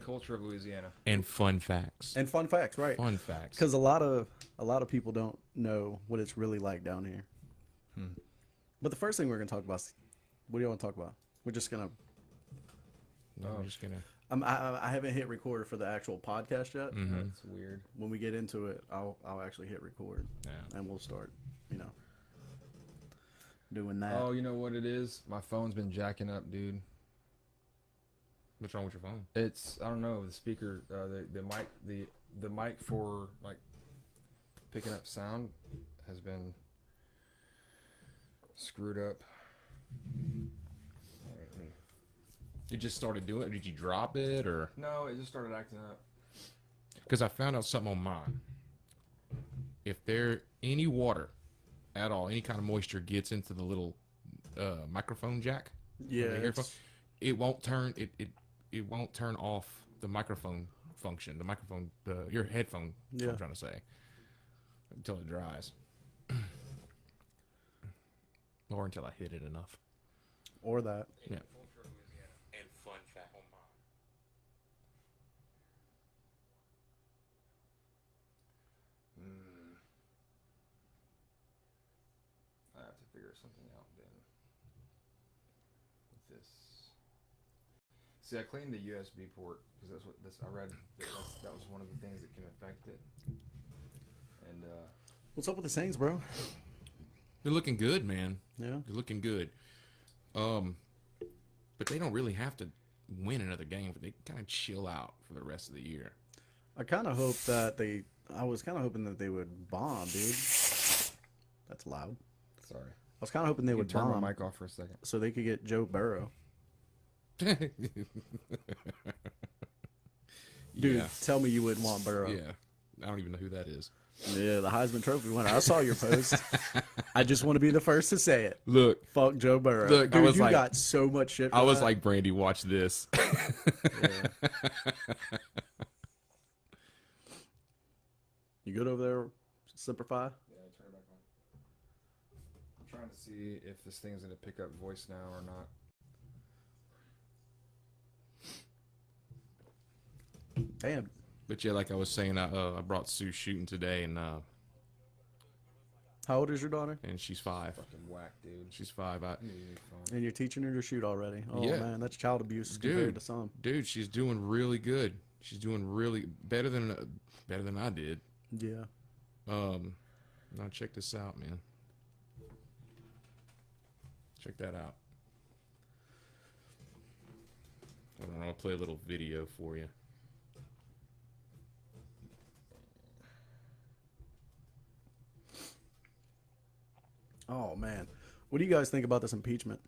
culture of Louisiana. And fun facts. And fun facts, right? Fun facts. Because a lot of people don't know what it's really like down here. But the first thing we're gonna talk about, what do you want to talk about? We're just gonna. No, I'm just gonna. I haven't hit record for the actual podcast yet. That's weird. When we get into it, I'll actually hit record, and we'll start, doing that. Oh, you know what it is? My phone's been jacking up, dude. What's wrong with your phone? It's I don't know, the speaker, the mic for like picking up sound has been screwed up. You just started doing it? Did you drop it or? No, it just started acting up. Because I found out something on mine. If there any water at all, any kind of moisture gets into the little microphone jack, Yeah, the earphone, it won't turn it won't turn off the microphone function. The microphone, your headphone. Yeah. What I'm trying to say, until it dries, or until I hit it enough, or that. Yeah. And fun fact on mine. I have to figure something out then. With this. See, I cleaned the USB port because that's what I read. That was one of the things that can affect it. And What's up with the Saints, bro? They're looking good, man. Yeah, they're looking good. But they don't really have to win another game. But they kind of chill out for the rest of the year. I kind of hope that I was kind of hoping that they would bomb, dude. That's loud. Sorry. I was kind of hoping they would turn bomb my mic off for a second, so they could get Joe Burrow. Dude, Yeah. Tell me you wouldn't want Burrow. Yeah, I don't even know who that is. Yeah, the Heisman Trophy winner. I saw your post. I just want to be the first to say it. Look, Fuck Joe Burrow. Look, dude, you got so much shit for I was that. like, Brandy, watch this. Yeah. You good over there, Simplify? Yeah, turn it back on. I'm trying to see if this thing's gonna pick up voice now or not. Damn. But yeah, like I was saying, I brought Sue shooting today, and How old is your daughter? she's 5. Fucking whack, dude. She's 5. And you're teaching her to shoot already. Oh, Yeah. man, that's child abuse Dude. compared to some. Dude, she's doing really good. She's doing really better than I did. Yeah. Now check this out, man. Check that out. I don't know. I'll play a little video for you. Oh, man. What do you guys think about this impeachment?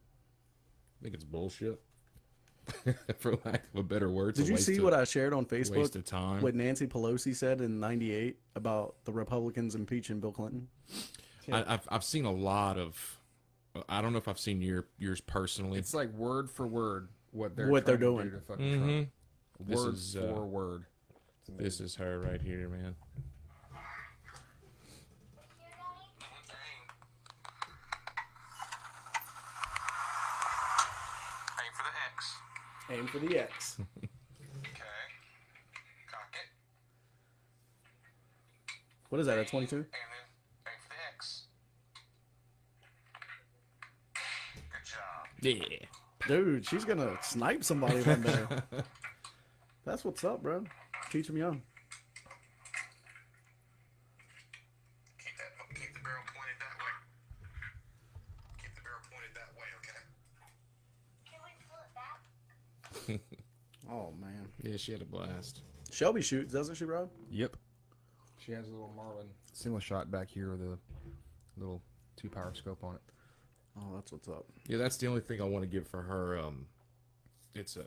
I think it's bullshit. For lack of a better word. Did you see what I shared on Waste Facebook? of time. What Nancy Pelosi said in '98 about the Republicans impeaching Bill Clinton? I've seen a lot of. I don't know if I've seen yours personally. It's like word for word what they're What they're trying to doing. do to fucking Trump. This Word is, for word. This is her right here, man. Aim for the X. Okay. Cock it. What is that, a 22? And then aim for the X. Good job. Yeah. Dude, she's going to snipe somebody one day. That's what's up, bro. Teach them young. Keep the barrel pointed that way. Keep the barrel pointed that way, okay? Can we pull it back? Oh, man. Yeah, she had a blast. Shelby shoots, doesn't she, Rob? Yep. She has a little Marlin single shot back here with a little 2-power scope on it. Oh, that's what's up. Yeah, that's the only thing I want to give for her. It's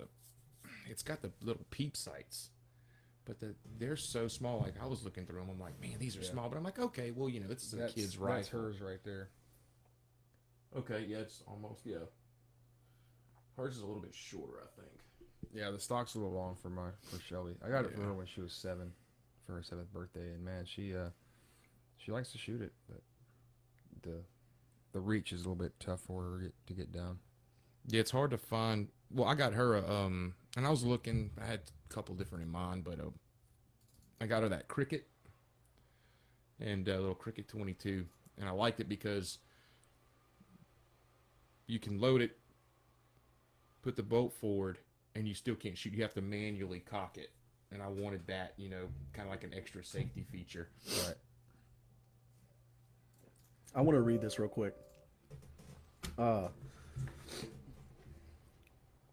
got the little peep sights, but they're so small. Like I was looking through them, I'm like, man, these are small. But I'm like, okay, well, this is a kid's rifle. That's hers right there. Okay, yeah, it's almost Hers is a little bit shorter, I think. Yeah, the stock's a little long for Shelby. I got it for her when she was 7, for her 7th birthday, and man, she likes to shoot it, but the reach is a little bit tough for her to get down. Yeah, it's hard to find. Well, I got her and I was looking. I had a couple different in mind, but I got her that Cricket and a little Cricket 22, and I liked it because you can load it, put the bolt forward, and you still can't shoot. You have to manually cock it, and I wanted that, you know, kind of like an extra safety feature. Right. I want to read this real quick.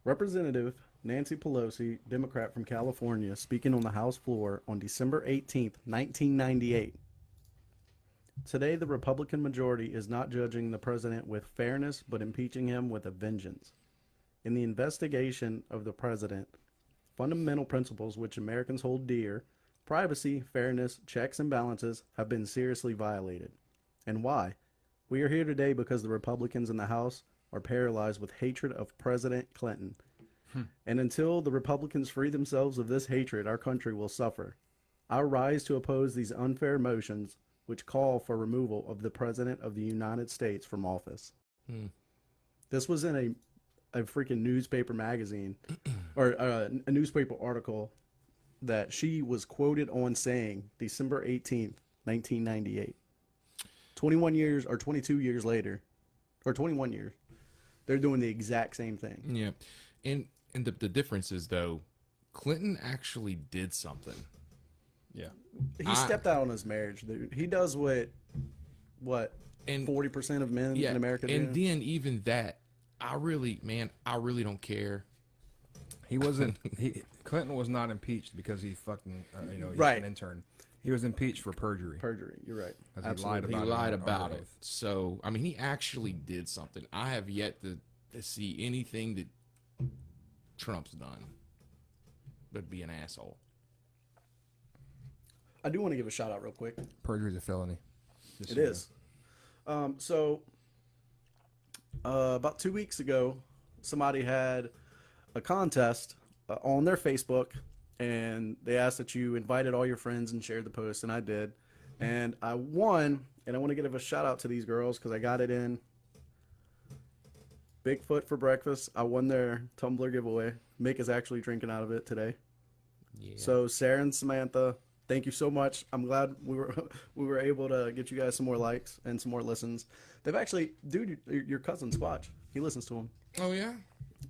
Representative Nancy Pelosi, Democrat from California, speaking on the House floor on December 18th, 1998. Today, the Republican majority is not judging the president with fairness, but impeaching him with a vengeance. In the investigation of the president, fundamental principles which Americans hold dear, privacy, fairness, checks and balances, have been seriously violated. And why? We are here today because the Republicans in the House are paralyzed with hatred of President Clinton. And until the Republicans free themselves of this hatred, our country will suffer. I rise to oppose these unfair motions which call for removal of the President of the United States from office. This was in a freaking newspaper magazine, or a newspaper article that she was quoted on saying December 18th, 1998. 21 years or 22 years later, or 21 years, they're doing the exact same thing. Yeah. And the difference is, though, Clinton actually did something. Yeah. He stepped out on his marriage, dude. He does what And 40% of men in America do. And then even that, I really don't care. He wasn't. Clinton was not impeached because he fucking he's Right. an intern. He was impeached for perjury. Perjury, you're right. 'Cause he Absolutely. He lied about under it. oath. So, I mean, he actually did something. I have yet to see anything that Trump's done but be an asshole. I do want to give a shout out real quick. Perjury is a felony. Just It so you is. So, about 2 weeks ago, somebody had a contest on their Facebook, and they asked that you invited all your friends and shared the post, and I did. And I won, and I want to give a shout out to these girls because I got it in. Bigfoot for breakfast. I won their tumbler giveaway. Mick is actually drinking out of it today. Yeah. So Sarah and Samantha, thank you so much. I'm glad we were able to get you guys some more likes and some more listens. They've actually, dude, your cousin Squatch, he listens to them. Oh yeah.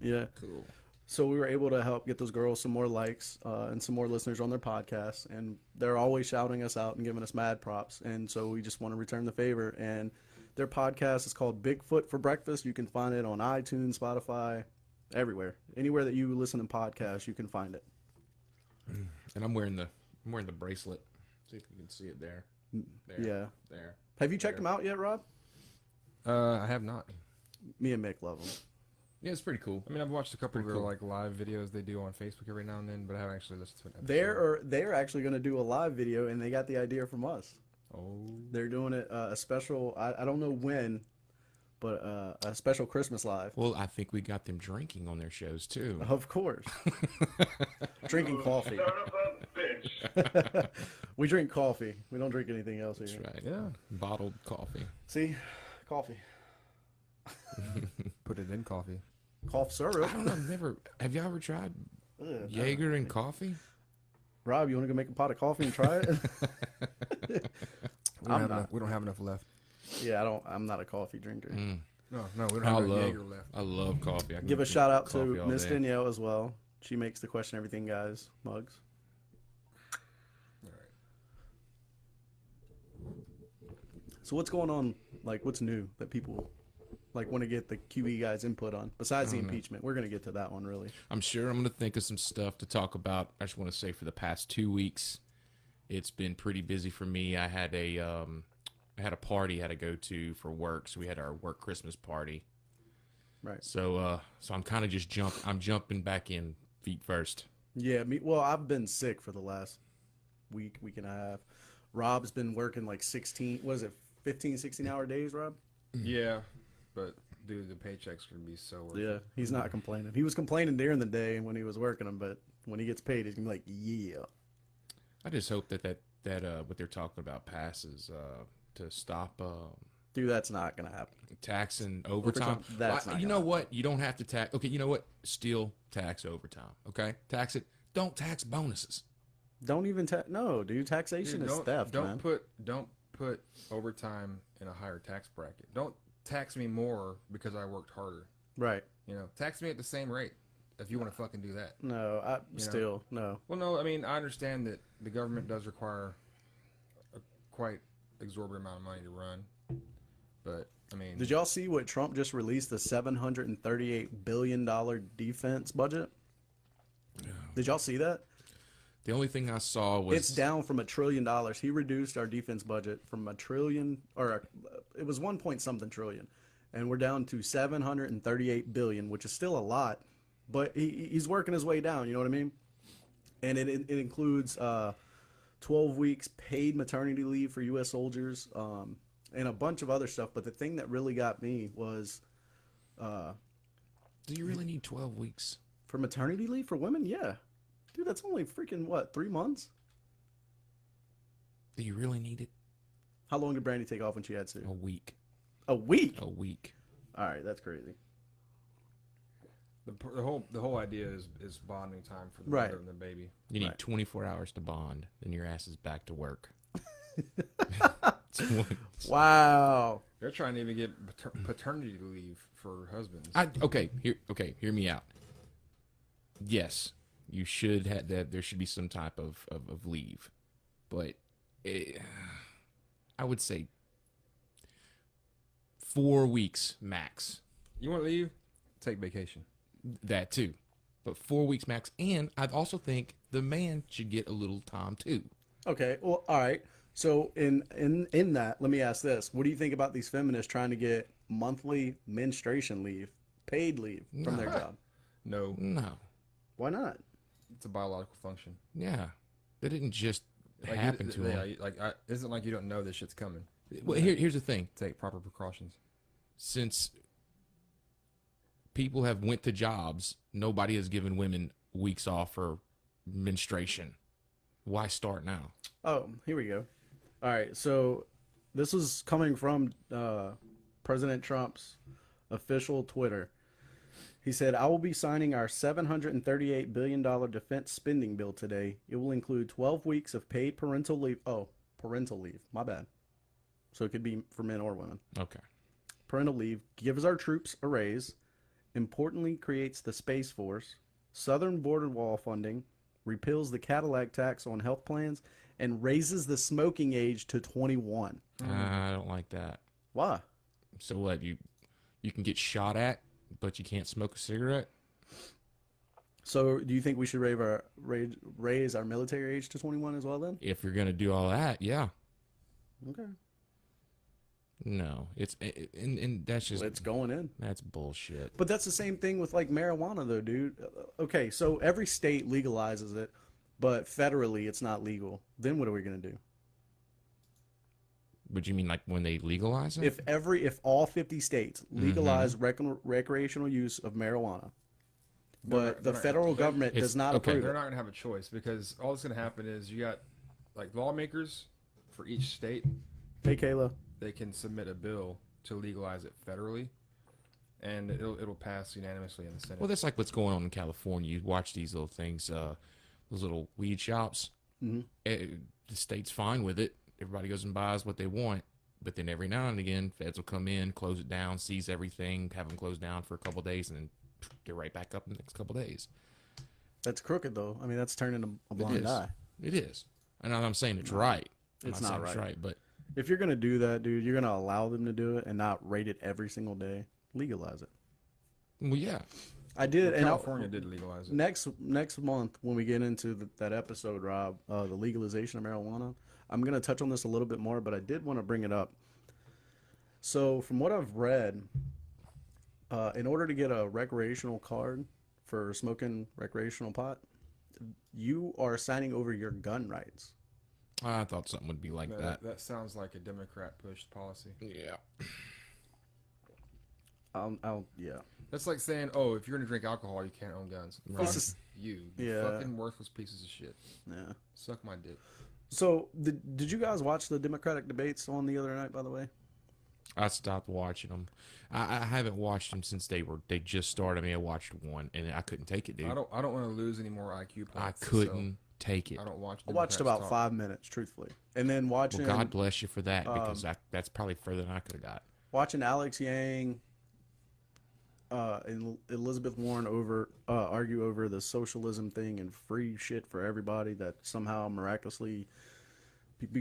Yeah. Cool. So we were able to help get those girls some more likes and some more listeners on their podcast, and they're always shouting us out and giving us mad props. And so we just want to return the favor. And their podcast is called Bigfoot for Breakfast. You can find it on iTunes, Spotify, everywhere. Anywhere that you listen to podcasts, you can find it. And I'm wearing the bracelet. See if you can see it there. There. Yeah. There. Have you checked them out yet, Rob? I have not. Me and Mick love them. Yeah, it's pretty cool. I mean, I've watched a couple of Pretty their cool. like live videos they do on Facebook every now and then, but I haven't actually listened to an episode. They're actually going to do a live video, and they got the idea from us. Oh. They're doing it a special. I don't know when, but a special Christmas live. Well, I think we got them drinking on their shows too. Of course, drinking coffee. Son of a bitch. We drink coffee. We don't drink anything else here. That's right. Yeah. Bottled coffee. See, coffee, Put it in coffee. cough syrup. I don't know. Have y'all ever tried Ugh. Jaeger and coffee? Rob, you want to go make a pot of coffee and try it? We don't have enough left. Yeah, I'm not a coffee drinker. No, we don't I have enough love Jaeger left. I love coffee. I can Give a drink shout out coffee to all Miss day. Danielle as well. She makes the Question Everything Guys mugs. All right. So what's going on? Like, what's new that people like want to get the QE guys' input on? Besides the impeachment, we're gonna get to that one really. I'm sure I'm going to think of some stuff to talk about. I just want to say for the past 2 weeks, it's been pretty busy for me. I had a party I had to go to for work, so we had our work Christmas party. Right. So I'm kind of just jumping back in feet first. Yeah. Well, I've been sick for the last week and a half. Rob's been working like 16 hour days, Rob? Yeah, but dude, the paychecks can be so worth it. Yeah, he's not complaining. He was complaining during the day when he was working them, but when he gets paid, he's gonna be like, yeah. I just hope that what they're talking about passes to stop Dude, that's not gonna happen. taxing overtime. That's not You gonna know what? You don't have to tax. Okay, you know what? Still tax overtime. Okay, tax it don't tax bonuses. Don't even no, dude. Taxation Dude, is theft, man. Don't put overtime in a higher tax bracket. Don't tax me more because I worked harder. Right. You know, tax me at the same rate if you want to fucking do that. No, no. Well, no, I mean, I understand that the government does require a quite exorbitant amount of money to run, but I mean, Did y'all see what Trump just released? The $738 billion defense budget. Did y'all see that? The only thing I saw was It's down from $1 trillion. He reduced our defense budget from $1 trillion, it was 1 point something trillion, and we're down to 738 billion, which is still a lot, but he's working his way down. You know what I mean? And it includes 12 weeks paid maternity leave for U.S. soldiers, and a bunch of other stuff. But the thing that really got me was, do you really need 12 weeks? For maternity leave for women? Yeah. Dude, that's only freaking, 3 months? Do you really need it? How long did Brandy take off when she had to? A week. A week? A week. All right, that's crazy. the whole idea is bonding time for the Right. mother and the baby. You need Right. 24 hours to bond, then your ass is back to work. Wow. They're trying to even get paternity leave for husbands. Hear me out. Yes, you should have that. There should be some type of leave, but I would say 4 weeks max. You want to leave? Take vacation. That too, but 4 weeks max. And I also think the man should get a little time too. Okay, well, all right. So in that, let me ask this. What do you think about these feminists trying to get monthly menstruation leave, paid leave from their job? No, No, Why not? it's a biological function. yeah, that didn't just Like, happen to him. Isn't like you don't know this shit's coming. Well, here's the thing. Take proper precautions. Since people have went to jobs, nobody has given women weeks off for menstruation. Why start now? Oh, here we go. All right, so this is coming from President Trump's official Twitter. He said, "I will be signing our $738 billion defense spending bill today. It will include 12 weeks of paid parental leave." Oh, parental leave. My bad. So it could be for men or women. Okay. Parental leave gives our troops a raise, importantly creates the Space Force, Southern Border Wall funding, repeals the Cadillac tax on health plans, and raises the smoking age to 21. I don't like that. Why? So what? You can get shot at, but you can't smoke a cigarette? So do you think we should raise our military age to 21 as well then? If you're gonna do all that, yeah. Okay. No, and that's just It's going in. that's bullshit. But that's the same thing with like marijuana though, dude. Okay, so every state legalizes it, but federally it's not legal. Then what are we going to do? Would you mean like when they legalize it? If all 50 states legalize recreational use of marijuana, but the federal government does not approve They're it. not going to have a choice because all that's going to happen is you got like lawmakers for each state. Hey, Kayla. They can submit a bill to legalize it federally, and it'll pass unanimously in the Senate. Well, that's like what's going on in California. You watch these little things, those little weed shops. Mhm. The state's fine with it. Everybody goes and buys what they want. But then every now and again, feds will come in, close it down, seize everything, have them closed down for a couple of days, and then get right back up in the next couple of days. That's crooked though. I mean, that's turning a blind eye. It is. And I'm saying it's right. It's I'm not saying right. but If you're going to do that, dude, you're going to allow them to do it and not rate it every single day. Legalize it. well, yeah. I did, and California did legalize it. next month when we get into that episode, Rob, the legalization of marijuana, I'm going to touch on this a little bit more, but I did want to bring it up. So from what I've read, in order to get a recreational card for smoking recreational pot, you are signing over your gun rights. I thought something would be like that. That sounds like a Democrat pushed policy. Yeah. Yeah. That's like saying, oh, if you're going to drink alcohol, you can't own guns. Right. Fuck you Yeah. fucking worthless pieces of shit. Yeah. Suck my dick. So did you guys watch the Democratic debates on the other night, by the way? I stopped watching them. I haven't watched them since they just started. I mean, I watched one and I couldn't take it, dude. I don't want to lose any more IQ points. I couldn't take it. I don't watch. I watched Democrats about talk. 5 minutes, truthfully, and then watching. Well, God bless you for that, because that's probably further than I could have got. Watching Alex Yang and Elizabeth Warren argue over the socialism thing and free shit for everybody, that somehow miraculously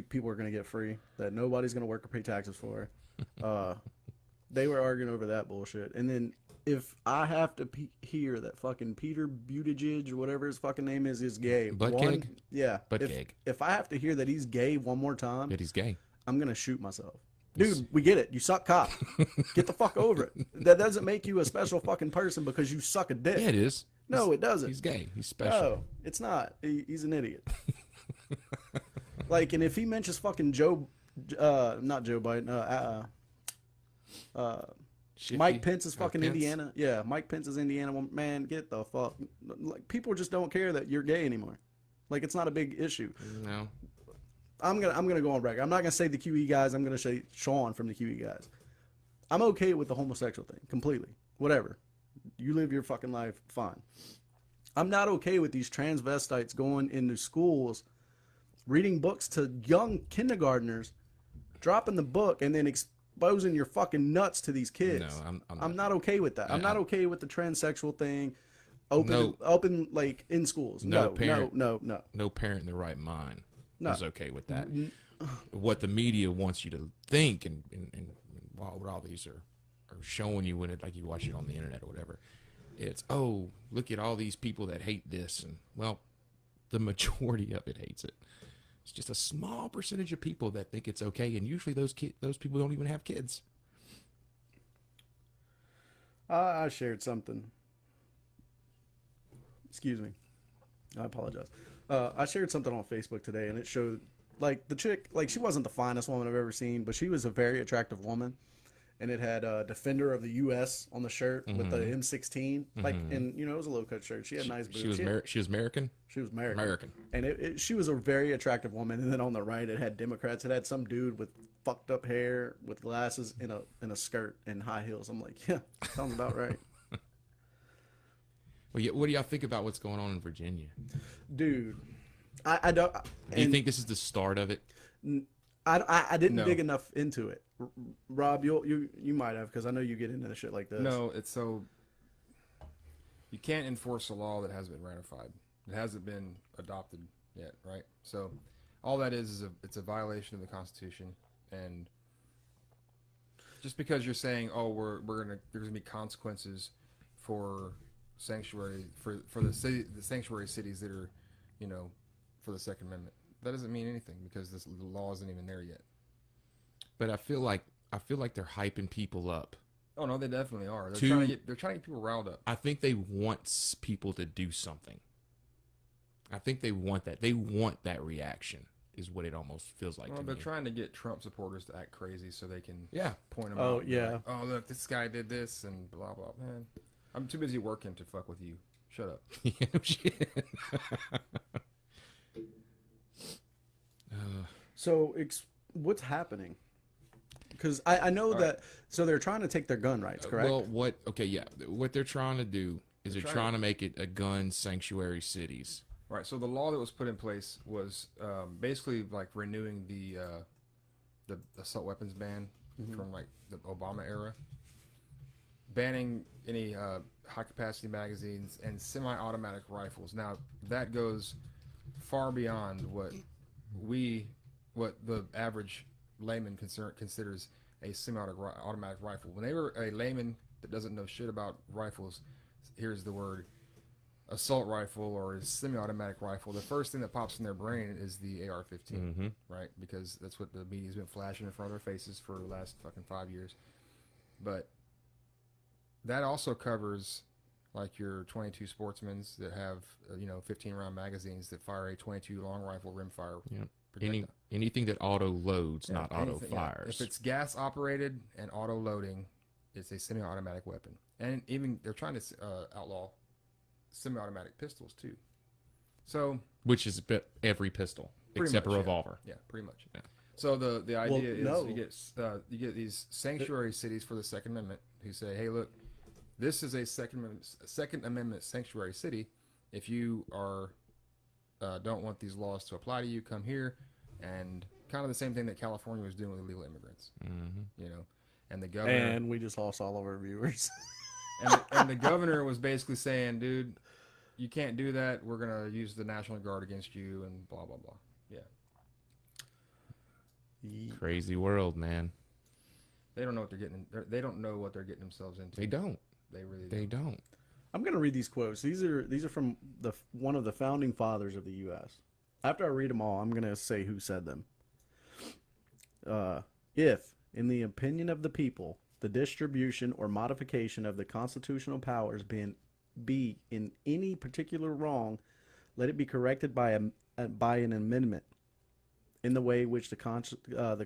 people are going to get free, that nobody's going to work or pay taxes for. They were arguing over that bullshit. And then if I have to hear that fucking Peter Buttigieg or whatever his fucking name is gay. Buttigieg? Yeah. Buttigieg. If I have to hear that he's gay one more time, That he's gay. I'm going to shoot myself. Dude, we get it. You suck cock. Get the fuck over it. That doesn't make you a special fucking person because you suck a dick. Yeah, it is. No, it doesn't. He's gay. He's special. No, it's not. He's an idiot. Like, and if he mentions fucking not Joe Biden, Shifty. Mike Pence is Oh, fucking Pence? Indiana. Yeah, Mike Pence is Indiana. Well, man, get the fuck. Like, people just don't care that you're gay anymore. Like, it's not a big issue. No. I'm gonna go on record. I'm not gonna say the QE guys. I'm gonna say Sean from the QE guys. I'm okay with the homosexual thing completely. Whatever, you live your fucking life, fine. I'm not okay with these transvestites going into schools, reading books to young kindergartners, dropping the book, and then exposing your fucking nuts to these kids. No, I'm not okay with that. I'm not okay with the transsexual thing. Open like in schools. No No, parent. no. No parent in their right mind No. is okay with that. What the media wants you to think, and what all these are showing you when it, like you watch it on the internet or whatever, it's, oh, look at all these people that hate this, and well, the majority of it hates it. It's just a small percentage of people that think it's okay, and usually those people don't even have kids. I shared something. Excuse me. I apologize. I shared something on Facebook today, and it showed, like, the chick, like, she wasn't the finest woman I've ever seen, but she was a very attractive woman. And it had Defender of the U.S. on the shirt with the M16. Like, and, you know, it was a low-cut shirt. She had nice boobs. She was American? She was American. American. And she was a very attractive woman. And then on the right, it had Democrats. It had some dude with fucked up hair, with glasses, in a skirt and high heels. I'm like, yeah, sounds about right. Well, what do y'all think about what's going on in Virginia? Dude, I don't. Do you think this is the start of it? I didn't No. dig enough into it. Rob, you might have, because I know you get into shit like this. No, it's so you can't enforce a law that hasn't been ratified. It hasn't been adopted yet, right? So all that is it's a violation of the Constitution, and just because you're saying, oh, there's gonna be consequences for sanctuary for the sanctuary cities that are, you know, for the Second Amendment, that doesn't mean anything because the law isn't even there yet. But I feel like they're hyping people up. Oh no, they definitely are. They're trying to get people riled up. I think they want people to do something. I think they want that. They want that reaction, is what it almost feels like. Well, to they're me. trying to get Trump supporters to act crazy so they can point them Oh, out. yeah. Like, oh look, this guy did this and blah blah. Man, I'm too busy working to fuck with you. Shut up. Yeah, no shit. So what's happening? Because I know All that. So they're trying to take their gun rights, correct? Well, what they're trying to do is they're trying to make it a gun sanctuary cities. Right. So the law that was put in place was basically like renewing the assault weapons ban from like the Obama era, banning any high capacity magazines and semi-automatic rifles. Now that goes far beyond what the average layman considers a semi-automatic rifle. When they were a layman that doesn't know shit about rifles, here's the word assault rifle or a semi-automatic rifle, the first thing that pops in their brain is the AR-15, right? Because that's what the media's been flashing in front of their faces for the last fucking 5 years. But that also covers like your 22 Sportsmans that have 15-round magazines that fire a 22 long rifle rimfire. Yep. projectile. Anything that auto loads, Yeah, not auto anything, yeah. fires. If it's gas operated and auto loading, it's a semi-automatic weapon. And even they're trying to outlaw semi-automatic pistols too. So Which is every pistol pretty except much, a yeah. revolver. Yeah, pretty much. Yeah. So the idea is no. you get these sanctuary cities for the Second Amendment who say, hey, look, this is a Second Amendment sanctuary city. If you are don't want these laws to apply to you, come here, and kind of the same thing that California was doing with illegal immigrants. You know, and the governor And we just lost all of our viewers. and the governor was basically saying, dude, you can't do that. We're gonna use the National Guard against you, and blah blah blah. Yeah. Crazy world, man. They don't know what they're getting. They don't know what they're getting themselves into. They don't. They really. They don't. I'm going to read these quotes. These are from one of the founding fathers of the U.S. After I read them all, I'm going to say who said them. If, in the opinion of the people, the distribution or modification of the constitutional powers be in any particular wrong, let it be corrected by an amendment in the way which the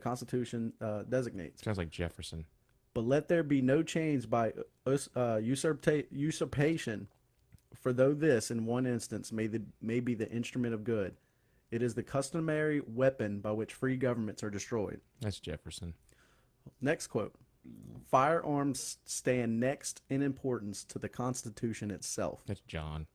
Constitution designates. Sounds like Jefferson. But let there be no change by usurpation, for though this, in one instance, may be the instrument of good, it is the customary weapon by which free governments are destroyed. That's Jefferson. Next quote. Firearms stand next in importance to the Constitution itself. That's John.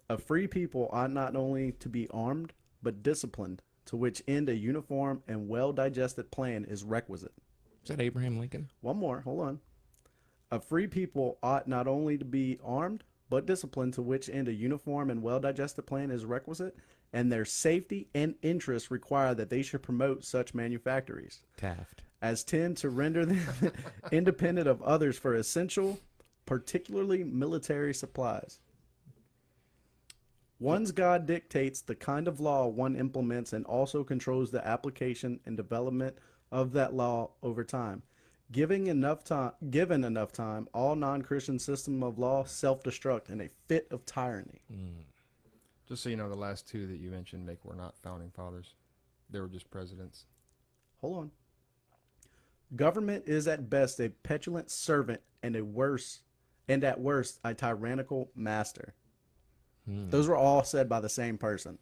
A free people ought not only to be armed, but disciplined, to which end a uniform and well-digested plan is requisite. Is that Abraham Lincoln? One more, hold on. A free people ought not only to be armed, but disciplined, to which end a uniform and well-digested plan is requisite, and their safety and interests require that they should promote such manufactories Taft. as tend to render them independent of others for essential, particularly military supplies. One's God dictates the kind of law one implements and also controls the application and development of that law over time. Given enough time, all non-Christian system of law self-destruct in a fit of tyranny. Just so you know, the last two that you mentioned, Mick, were not founding fathers. They were just presidents. Hold on. Government is at best a petulant servant and at worst a tyrannical master. Those were all said by the same person.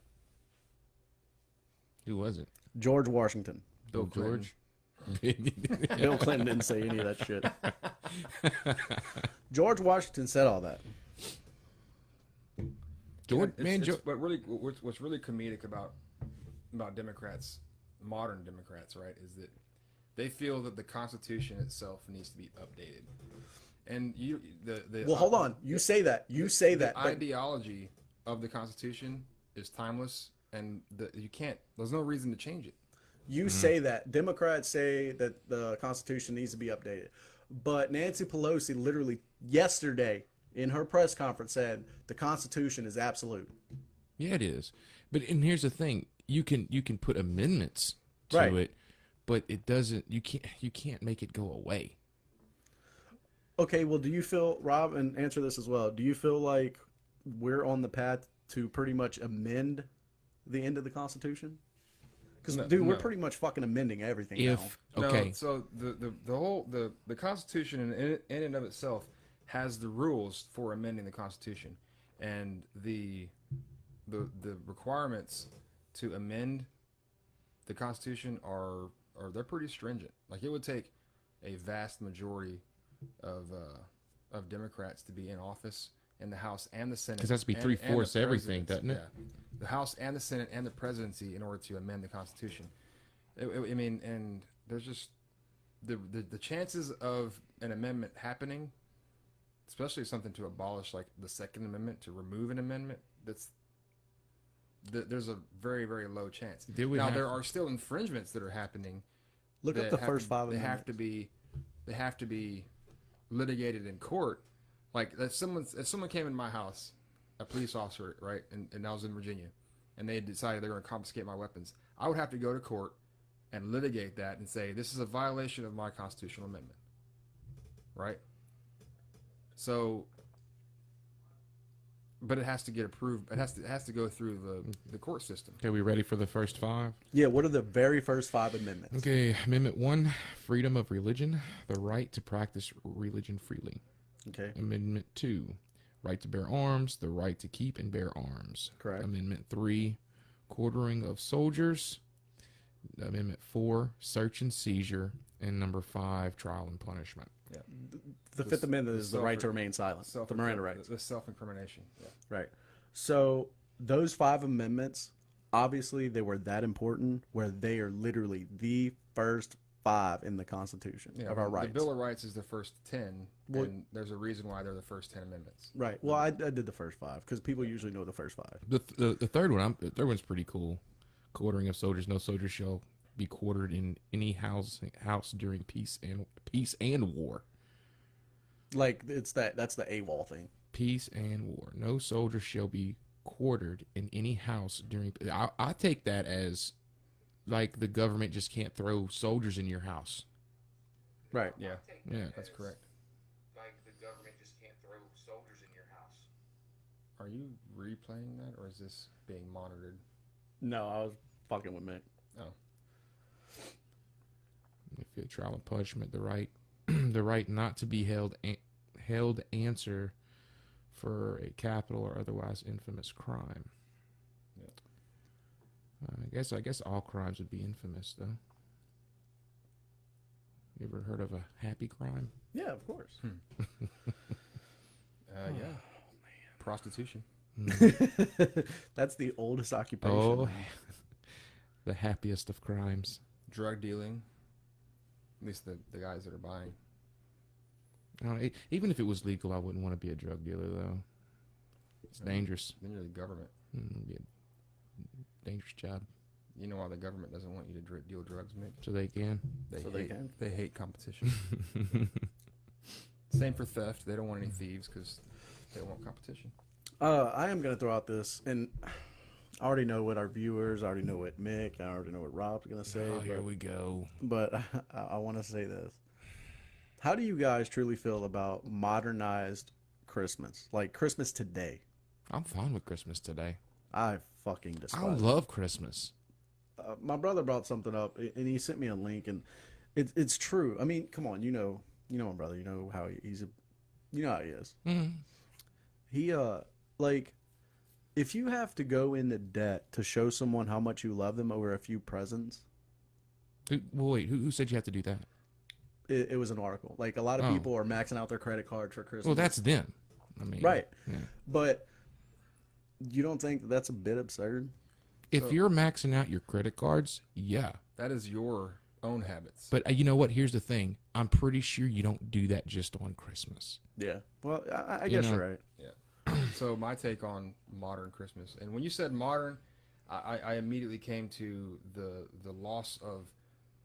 Who was it? George Washington. Bill Clinton. George? Bill Clinton didn't say any of that shit. George Washington said all that. George, It's- man, it's- George. But really, what's really comedic about Democrats, modern Democrats, right, is that they feel that the Constitution itself needs to be updated. And Well, hold on. You say that. The but ideology of the Constitution is timeless, and there's no reason to change it. you say that. Democrats say that the Constitution needs to be updated. But Nancy Pelosi literally yesterday in her press conference said the Constitution is absolute. Yeah, it is. And here's the thing: you can put amendments to Right. it, but it doesn't. You can't make it go away. Okay, well, do you feel, Rob, and answer this as well, do you feel like we're on the path to pretty much amend the end of the Constitution? Because, dude, we're no. pretty much fucking amending everything If now. okay, No, so the Constitution in and of itself has the rules for amending the Constitution, and the requirements to amend the Constitution are they're pretty stringent. Like, it would take a vast majority of Democrats to be in office in the House and the Senate. 'Cause it has to be and- 3/4 and the everything, presidency. doesn't it? Yeah. The House and the Senate and the presidency in order to amend the Constitution. I mean, and there's just the chances of an amendment happening, especially something to abolish like the Second Amendment, to remove an amendment, there's a very, very low chance. Now there are still infringements that are happening. Look up that the have first to- five They amendments. have to be litigated in court. Like, if someone came in my house, a police officer, right, and I was in Virginia, and they decided they're going to confiscate my weapons, I would have to go to court and litigate that and say, this is a violation of my constitutional amendment, right? So, but it has to get approved. It has to go through the court system. okay, we ready for the first five? Yeah, what are the very first five amendments? Okay, Amendment 1, freedom of religion, the right to practice religion freely. Okay, Amendment 2, right to bear arms, the right to keep and bear arms. Correct. Amendment 3, quartering of soldiers. Amendment 4, search and seizure, and number 5, trial and punishment. Yeah. The Fifth Amendment is the right to remain silent. The Miranda rights. The self-incrimination. Yeah. Right. So those 5 amendments, obviously, they were that important where they are literally the first 5 in the Constitution Yeah, of our rights. The Bill of Rights is the first 10, Well- and there's a reason why they're the first 10 amendments. Right. Well, I did the first 5 because people usually know the first 5. The third one, the third one's pretty cool. Quartering of soldiers. No soldier shall be quartered in any house during peace and war. Like that's the AWOL thing. Peace and war. No soldier shall be quartered in any house during. I take that as like the government just can't throw soldiers in your house. Right. Yeah, Yeah. that's correct. Like the government just can't throw soldiers in your house. Are you replaying that, or is this being monitored? No, I was fucking with Mick. Oh, If you trial and punishment, the right, the right not to be held answer for a capital or otherwise infamous crime. yeah. I guess all crimes would be infamous, though. You ever heard of a happy crime? Yeah, of course. Yeah. Prostitution. That's the oldest occupation. Oh, the happiest of crimes. Drug dealing. At least the guys that are buying. Even if it was legal, I wouldn't want to be a drug dealer, though. It's dangerous. Then you're the government. It'd be a dangerous job. You know why the government doesn't want you to deal drugs, Mick? So they can. They hate competition. Same for theft. They don't want any thieves because they don't want competition. I am going to throw out this, and I already know what our viewers, I already know what Mick, I already know what Rob's going to say. Oh, here we go. But I want to say this. How do you guys truly feel about modernized Christmas? Like Christmas today? I'm fine with Christmas today. I fucking I despise it. love Christmas. My brother brought something up, and he sent me a link, and it's true. I mean, come on, you know my brother. You know how you know how he is. Mm-hmm. He like, if you have to go into debt to show someone how much you love them over a few presents, Who said you have to do that? it was an article. Like a lot of Oh. people are maxing out their credit cards for Christmas. Well, that's them. I mean, right. yeah. But you don't think that's a bit absurd? If you're maxing out your credit cards, yeah. That is your own habits. But you know what? Here's the thing. I'm pretty sure you don't do that just on Christmas. Yeah. Well, I You guess know. you're right. So my take on modern Christmas, and when you said modern, I immediately came to the loss of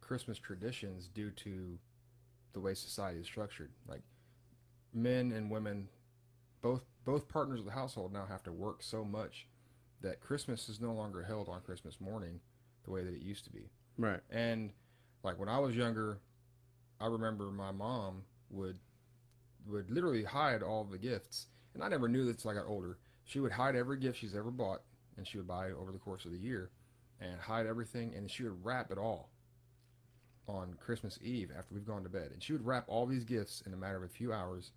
Christmas traditions due to the way society is structured. Like men and women, both partners of the household now have to work so much that Christmas is no longer held on Christmas morning the way that it used to be. Right. And like when I was younger, I remember my mom would literally hide all the gifts. And I never knew this until I got older. She would hide every gift she's ever bought, and she would buy it over the course of the year, and hide everything, and she would wrap it all on Christmas Eve after we've gone to bed. And she would wrap all these gifts in a matter of a few hours,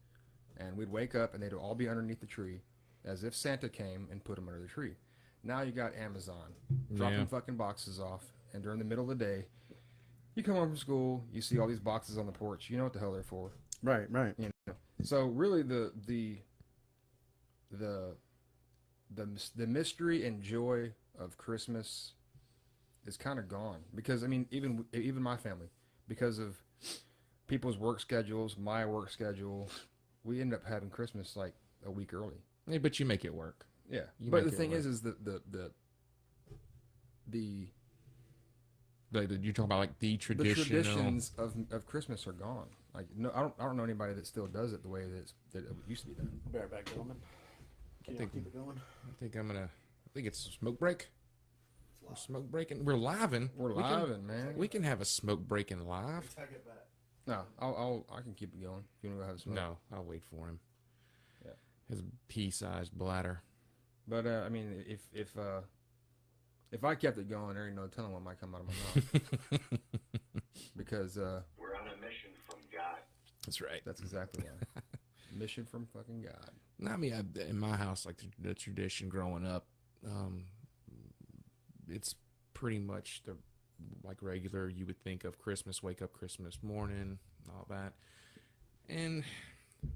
and we'd wake up, and they'd all be underneath the tree, as if Santa came and put them under the tree. Now you got Amazon dropping Yeah. fucking boxes off, and during the middle of the day, you come home from school, you see all these boxes on the porch. You know what the hell they're for. Right. Right. You know? So really the mystery and joy of Christmas is kind of gone, because I mean even my family, because of people's work schedules, my work schedule, we end up having Christmas like a week early. Yeah, but you make it work. Yeah, You but make the it thing work. is You're talking about like the the traditional. traditions of Christmas are gone. Like no, I don't know anybody that still does it the way that it used to be done. I'll be right back, gentlemen. Can you Think- keep it going? I think it's a smoke break. We're smoke breaking. We're living. We're We can- live, man. We can have a smoke breaking live. Take it back. No, I can keep it going. If you want to go have some. No, I'll wait for him. Yeah. His pea-sized bladder. But I mean, if I kept it going, there ain't no telling what might come out of my mouth. Because We're on a mission from God. That's right. that's exactly why. Mission from fucking God. No, I mean, in my house, like the tradition growing up, it's pretty much like regular, you would think of Christmas, wake up Christmas morning, all that. And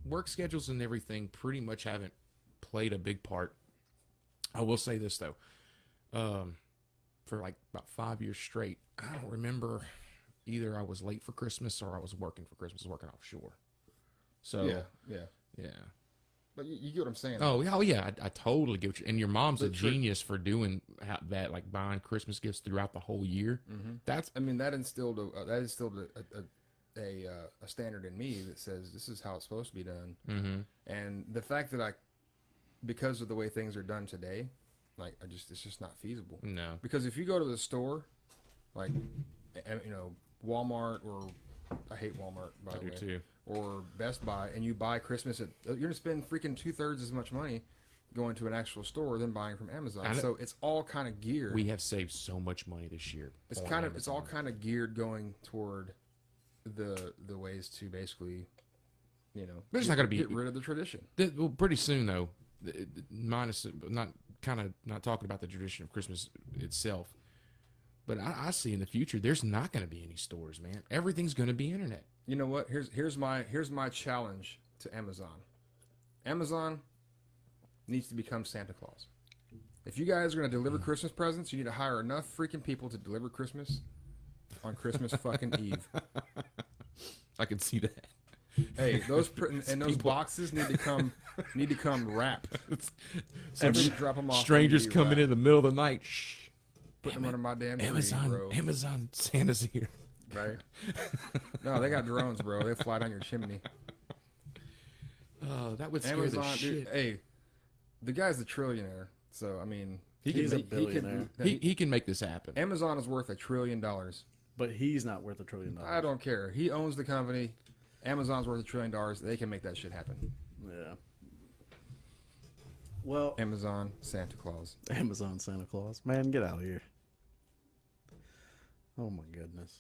work schedules and everything pretty much haven't played a big part. I will say this though. For like about 5 years straight, I don't remember either I was late for Christmas or I was working for Christmas, working offshore. So yeah. But you get what I'm saying. Oh yeah, I totally get what you. And your mom's The a genius for doing that, like buying Christmas gifts throughout the whole year. Mm-hmm. That's that instilled a standard in me that says this is how it's supposed to be done. mm-hmm. And the fact that because of the way things are done today, like it's just not feasible. No. Because if you go to the store, like Walmart, or I hate Walmart by the way, too. or Best Buy, and you buy Christmas you're gonna spend freaking 2/3 as much money going to an actual store than buying from Amazon. So it's all kind of geared. We have saved so much money this year. It's all kind of geared going toward the ways to basically, There's not going to be get rid of the tradition. Well, pretty soon though. Minus not talking about the tradition of Christmas itself, but I see in the future there's not going to be any stores, man. Everything's going to be internet. You know what? Here's my challenge to Amazon. Amazon needs to become Santa Claus. If you guys are going to deliver Christmas presents, you need to hire enough freaking people to deliver Christmas on Christmas fucking Eve. I can see that. Hey, those boxes need to come wrapped. Drop them off. Strangers coming in the middle of the night. Shh. Put them under my damn tree, Amazon, bro. Amazon, Santa's here. Right? No, they got drones, bro. They fly down your chimney. Oh, that would scare Amazon, the shit. dude, hey, the guy's a trillionaire, so I mean, He's a billionaire. He can make this happen. Amazon is worth $1 trillion. But he's not worth $1 trillion. I don't care. He owns the company. Amazon's worth $1 trillion. They can make that shit happen. Yeah. Well, Amazon, Santa Claus. Amazon Santa Claus. Man, get out of here. Oh my goodness.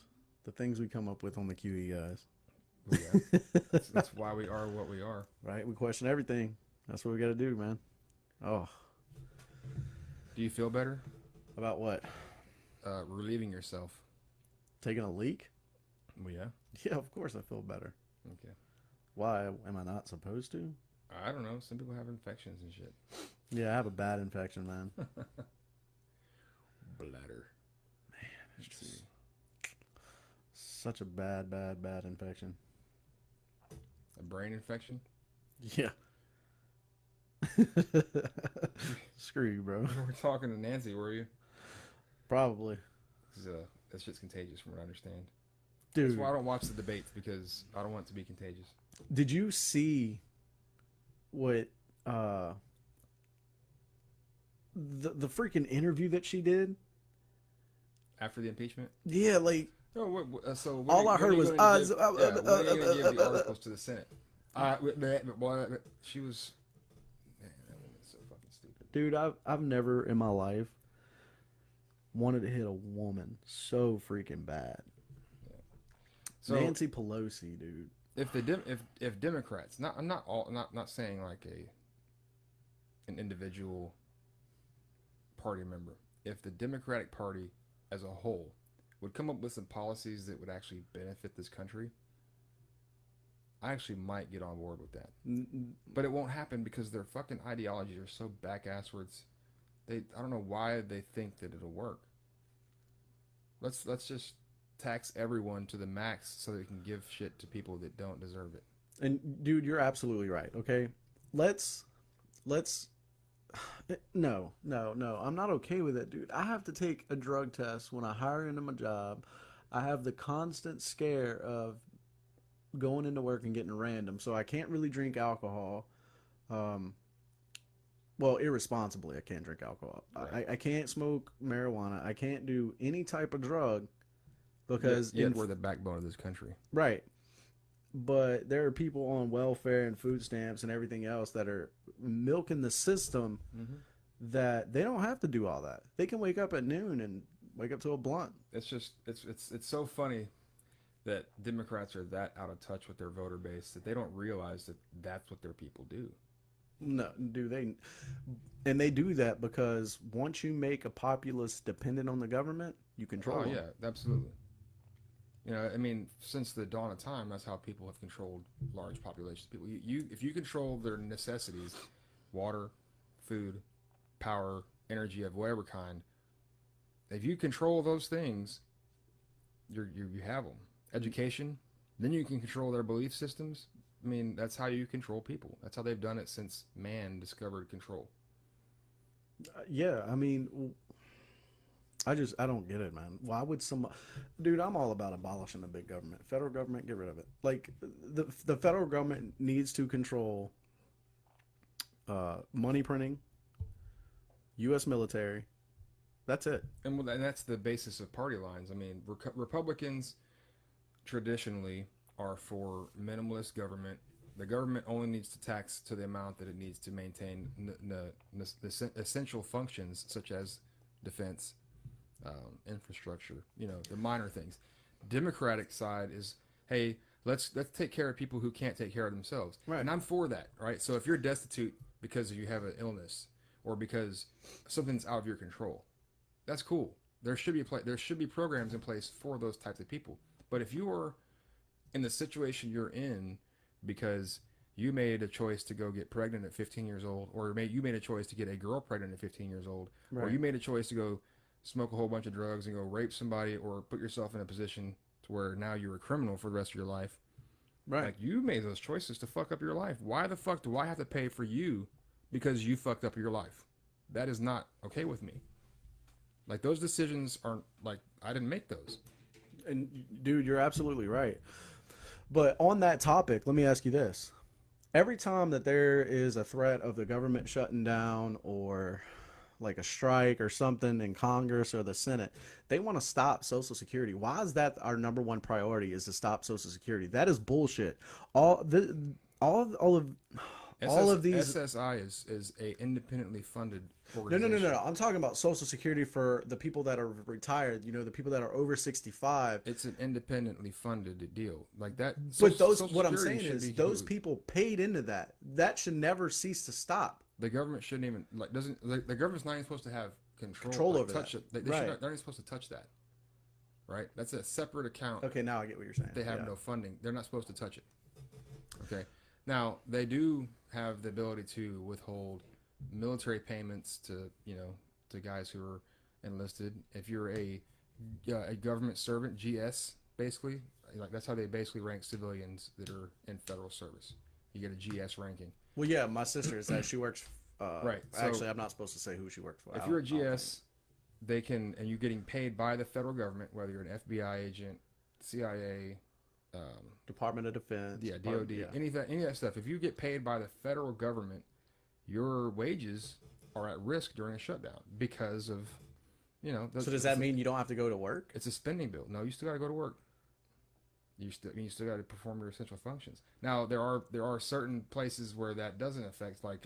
The things we come up with on the QE, guys. Oh, yeah. That's why we are what we are. Right? We question everything. That's what we got to do, man. Oh. Do you feel better? About what? Relieving yourself. Taking a leak? Well, yeah. Yeah, of course I feel better. Okay. Why? Am I not supposed to? I don't know. Some people have infections and shit. Yeah, I have a bad infection, man. Bladder. It's just such a bad infection. A brain infection? Yeah. Screw you, bro. You were talking to Nancy, were you? Probably. That shit's contagious from what I understand. Dude. That's why I don't watch the debates, because I don't want it to be contagious. Did you see what the freaking interview that she did? After the impeachment? Yeah, like No, so all I heard was when are you going to give the articles to the Senate? She was, man, that woman's so fucking stupid. dude, I've never in my life wanted to hit a woman so freaking bad. So Nancy Pelosi, dude. If Democrats, I'm not saying like an individual party member. If the Democratic Party as a whole would come up with some policies that would actually benefit this country, I actually might get on board with that. But it won't happen because their fucking ideologies are so back-asswards. I don't know why they think that it'll work. Let's just tax everyone to the max so they can give shit to people that don't deserve it. And dude, you're absolutely right. Okay, let's. No, I'm not okay with it, dude. I have to take a drug test when I hire into my job. I have the constant scare of going into work and getting random, so I can't really drink alcohol. Well, irresponsibly, I can't drink alcohol. Right. I can't smoke marijuana. I can't do any type of drug because yet we're the backbone of this country. right. But there are people on welfare and food stamps and everything else that are milking the system that they don't have to do all that. They can wake up at noon and wake up to a blunt. It's just it's so funny that Democrats are that out of touch with their voter base that they don't realize that that's what their people do. No, do they? And they do that because once you make a populace dependent on the government, you control Oh them. yeah, absolutely. You know, I mean, since the dawn of time, that's how people have controlled large populations of people. If you control their necessities, water, food, power, energy of whatever kind, if you control those things, you have them. Education, then you can control their belief systems. I mean, that's how you control people. That's how they've done it since man discovered control. Yeah, I mean, I don't get it, man. Why would some dude? I'm all about abolishing the big government, federal government. Get rid of it. Like the federal government needs to control money printing, U.S. military. That's it. And that's the basis of party lines. I mean, Republicans traditionally are for minimalist government. The government only needs to tax to the amount that it needs to maintain the essential functions such as defense, infrastructure. You know, the minor things. Democratic side is, hey, let's take care of people who can't take care of themselves. Right. And I'm for that. Right. So if you're destitute because you have an illness or because something's out of your control, that's cool. There should be programs in place for those types of people. But if you are in the situation you're in because you made a choice to go get pregnant at 15 years old, or you made a choice to get a girl pregnant at 15 years old, or Right. you made a choice to go smoke a whole bunch of drugs and go rape somebody, or put yourself in a position to where now you're a criminal for the rest of your life. Right. Like, you made those choices to fuck up your life. Why the fuck do I have to pay for you because you fucked up your life? That is not okay with me. Like, those decisions aren't, like, I didn't make those. And dude, you're absolutely right. But on that topic, let me ask you this. Every time that there is a threat of the government shutting down or like a strike or something in Congress or the Senate, they want to stop Social Security. Why is that our number one priority, is to stop Social Security? That is bullshit. All of these SSI is a independently funded no, organization. I'm talking about Social Security for the people that are retired, you know, the people that are over 65. It's an independently funded deal like that. But those, Social what I'm Security saying should is, be those huge. people paid into that. That should never cease to stop. The government shouldn't even the government's not even supposed to have Control over touch that. it. They're Right. not even supposed to touch that. Right? That's a separate account. Okay, now I get what you're saying. They have Yeah. no funding. They're not supposed to touch it. Okay. Now they do have the ability to withhold military payments to to guys who are enlisted. If you're a government servant, GS basically, like that's how they basically rank civilians that are in federal service. You get a GS ranking. Well, yeah, my sister is that. She works. Right, so Actually, I'm not supposed to say who she works for. If you're a GS, they can, and you're getting paid by the federal government, whether you're an FBI agent, CIA, Department of Defense. yeah, DOD, any of that stuff. If you get paid by the federal government, your wages are at risk during a shutdown because of, So does that mean you don't have to go to work? it's a spending bill? No, you still got to go to work. You still got to perform your essential functions. Now there are certain places where that doesn't affect, like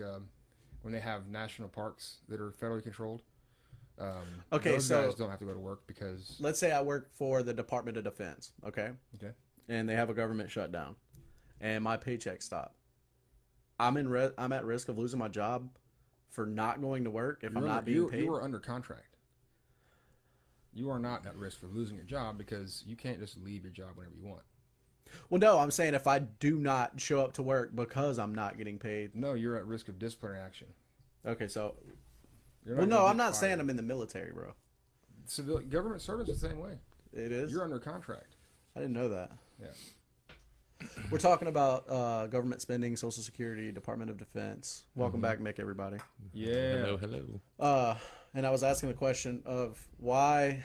when they have national parks that are federally controlled. Okay, those so guys don't have to go to work because let's say I work for the Department of Defense, okay, okay. and they have a government shutdown, and my paycheck stopped. I'm at risk of losing my job for not going to work if I'm not being paid. You are under contract. You are not at risk for losing your job because you can't just leave your job whenever you want. Well, no, I'm saying if I do not show up to work because I'm not getting paid. No, you're at risk of disciplinary action. Okay, so You're well, gonna no, get I'm not fired. saying I'm in the military, bro. Civil government service is the same way. It is. You're under contract. I didn't know that. Yeah. We're talking about government spending, Social Security, Department of Defense. Welcome back, Mick, everybody. Yeah. Hello. And I was asking the question of why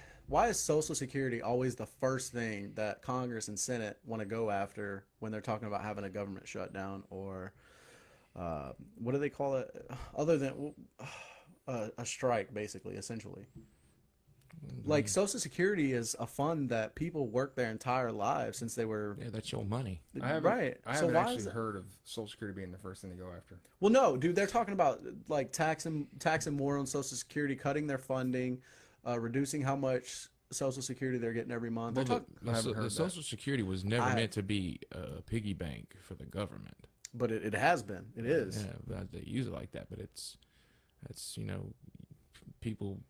is Social Security always the first thing that Congress and Senate want to go after when they're talking about having a government shutdown or what do they call it other than a strike, basically, essentially. Like Social Security is a fund that people work their entire lives since they were Yeah, that's your money. I haven't So why actually is it? heard of Social Security being the first thing to go after. Well, no, dude, they're talking about like taxing more on Social Security, cutting their funding, reducing how much Social Security they're getting every month. Well, They're talk- I haven't heard the that. Social Security was never I- meant to be a piggy bank for the government. But it has been. It is. Yeah, but they use it like that, but it's people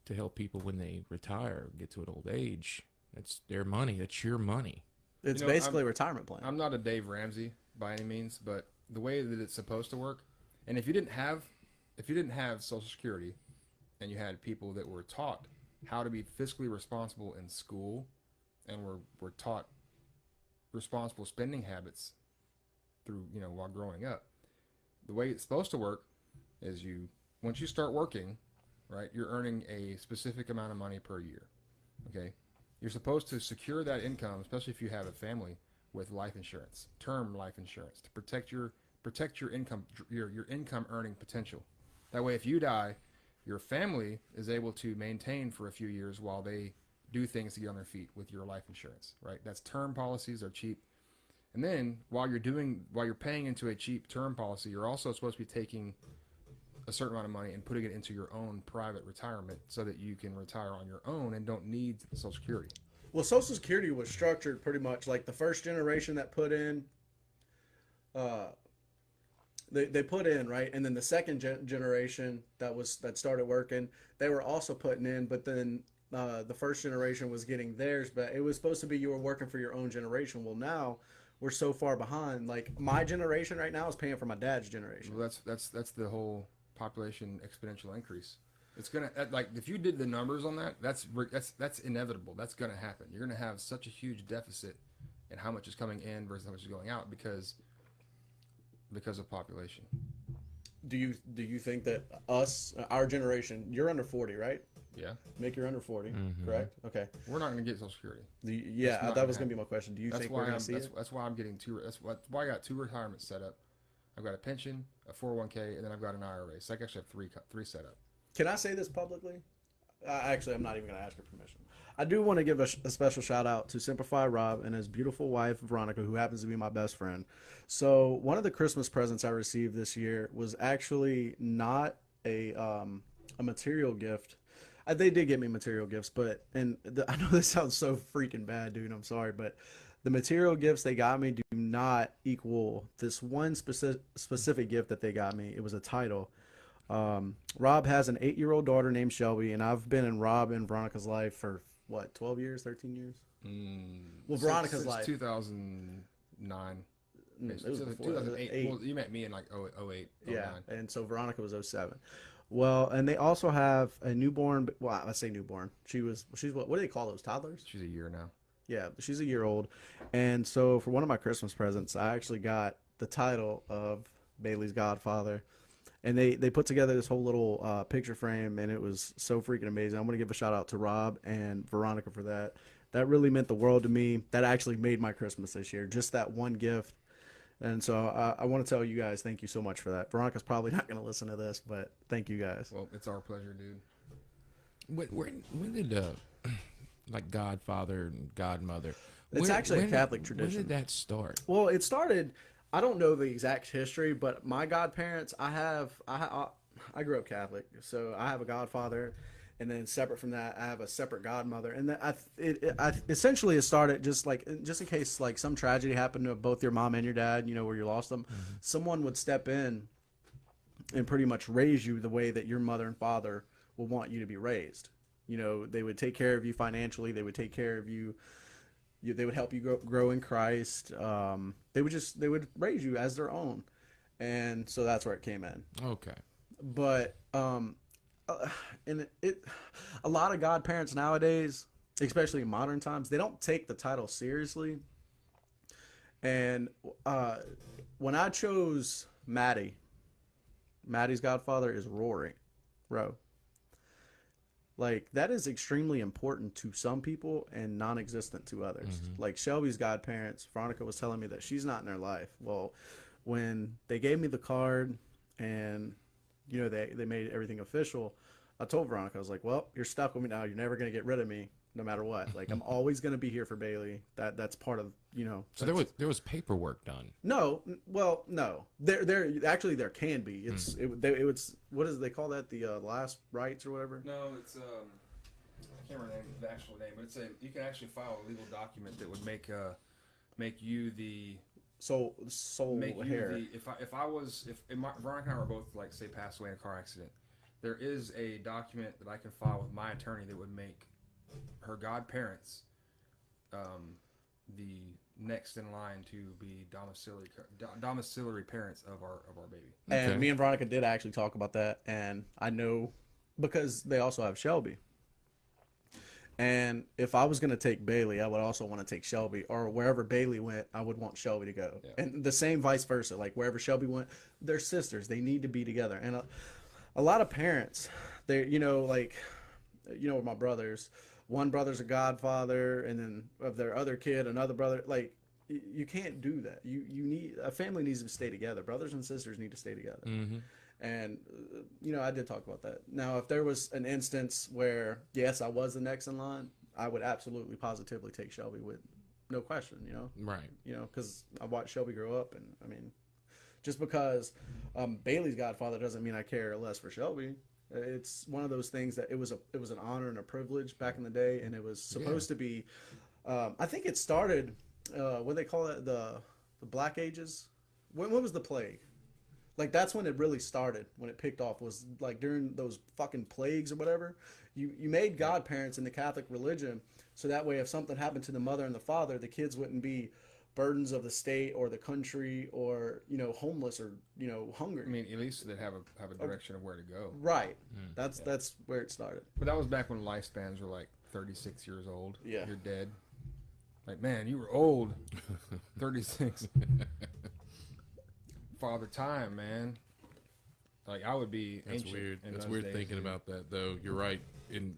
to help people when they retire, get to an old age. That's their money. That's your money. It's You know, basically a retirement plan. I'm not a Dave Ramsey by any means, but the way that it's supposed to work, and if you didn't have Social Security, and you had people that were taught how to be fiscally responsible in school, and were taught responsible spending habits through while growing up, the way it's supposed to work is once you start working, right, you're earning a specific amount of money per year. Okay, you're supposed to secure that income, especially if you have a family, with life insurance, term life insurance, to protect your income, your income earning potential. That way, if you die, your family is able to maintain for a few years while they do things to get on their feet with your life insurance, right? That's term policies are cheap. And then while you're paying into a cheap term policy, you're also supposed to be taking a certain amount of money and putting it into your own private retirement so that you can retire on your own and don't need Social Security. Well, Social Security was structured pretty much like the first generation that put in, they put in, right, and then the second generation that started working, they were also putting in, but then the first generation was getting theirs, but it was supposed to be you were working for your own generation. Well, now we're so far behind. Like my generation right now is paying for my dad's generation. Well, that's the whole population exponential increase. It's gonna like if you did the numbers on that, that's inevitable. That's gonna happen. You're gonna have such a huge deficit in how much is coming in versus how much is going out because of population. Do you think that our generation, you're under 40, right? Yeah. Mick, you're under 40, correct? Okay. We're not going to get Social Security. That was going to be my question. Do you think we're going to see it? That's why I'm getting that's why I got two retirements set up. I've got a pension, a 401k, and then I've got an IRA. So I actually have three set up. Can I say this publicly? Actually, I'm not even going to ask your permission. I do want to give a special shout out to Simplify Rob and his beautiful wife, Veronica, who happens to be my best friend. So one of the Christmas presents I received this year was actually not a material gift. They did get me material gifts, but I know this sounds so freaking bad, dude. I'm sorry, but the material gifts they got me do not equal this one specific gift that they got me. It was a title. Rob has an 8-year-old daughter named Shelby, and I've been in Rob and Veronica's life for, 12 years, 13 years? Well, Veronica's life. 2009. It was before, 2008. Well, you met me in like 08, 09. Yeah, and so Veronica was 07. Well, and they also have a newborn. Well, I say newborn. She's what do they call those, toddlers? She's a year now. Yeah, she's a year old. And so for one of my Christmas presents, I actually got the title of Bailey's Godfather. And they put together this whole little picture frame, and it was so freaking amazing. I'm going to give a shout out to Rob and Veronica for that. That really meant the world to me. That actually made my Christmas this year, just that one gift. And so I want to tell you guys thank you so much for that. Veronica's probably not going to listen to this, but thank you guys. Well, it's our pleasure, dude. When did like Godfather and Godmother? It's actually a Catholic tradition. When did that start? Well, it started. I don't know the exact history, but my godparents, I grew up Catholic, so I have a godfather, and then separate from that, I have a separate godmother, and essentially it started just in case like some tragedy happened to both your mom and your dad, where you lost them, someone would step in and pretty much raise you the way that your mother and father will want you to be raised. They would take care of you financially, they would take care of you. They would help you grow in Christ. They would raise you as their own, and so that's where it came in. Okay. But and a lot of godparents nowadays, especially in modern times, they don't take the title seriously. And when I chose Maddie's godfather is Rory, bro. Like, that is extremely important to some people and non-existent to others. Like, Shelby's godparents, Veronica was telling me that she's not in their life. Well, when they gave me the card and, they made everything official, I told Veronica, I was like, well, you're stuck with me now. You're never going to get rid of me no matter what. Like, I'm always going to be here for Bailey. That's part of, So there was paperwork done. No. Well, no. There actually there can be. It was what is they call that, the last rites or whatever? No, it's I can't remember the actual name, but you can actually file a legal document that would make you the soul make you hair. Veronica and I were both like say passed away in a car accident, there is a document that I can file with my attorney that would make her godparents the next in line to be domiciliary parents of our baby. And Okay. me and Veronica did actually talk about that, and I know because they also have Shelby. And if I was going to take Bailey, I would also want to take Shelby, or wherever Bailey went, I would want Shelby to go. Yeah. And the same vice versa. Like wherever Shelby went, they're sisters. They need to be together. And a lot of parents, they, like, with my brothers, one brother's a godfather, and then of their other kid, another brother. Like, you can't do that. You need a family needs to stay together. Brothers and sisters need to stay together. Mm-hmm. And I did talk about that. Now, if there was an instance where yes, I was the next in line, I would absolutely positively take Shelby with no question. Right. Because I watched Shelby grow up, and I mean, just because Bailey's godfather doesn't mean I care less for Shelby. It's one of those things that it was an honor and a privilege back in the day, and it was supposed to be. I think it started. What do they call it? The Black Ages. When was the plague? Like that's when it really started. When it picked off was like during those fucking plagues or whatever. You made godparents in the Catholic religion, so that way if something happened to the mother and the father, the kids wouldn't be burdens of the state or the country or homeless or hungry. I mean, at least they'd have a direction of where to go. Right. That's where it started. But that was back when lifespans were like 36 years old. Yeah. You're dead. Like, man, you were old. 36. Father time, man. Like, I would be That's ancient weird. in That's those weird days, thinking dude. about that, though. You're right. In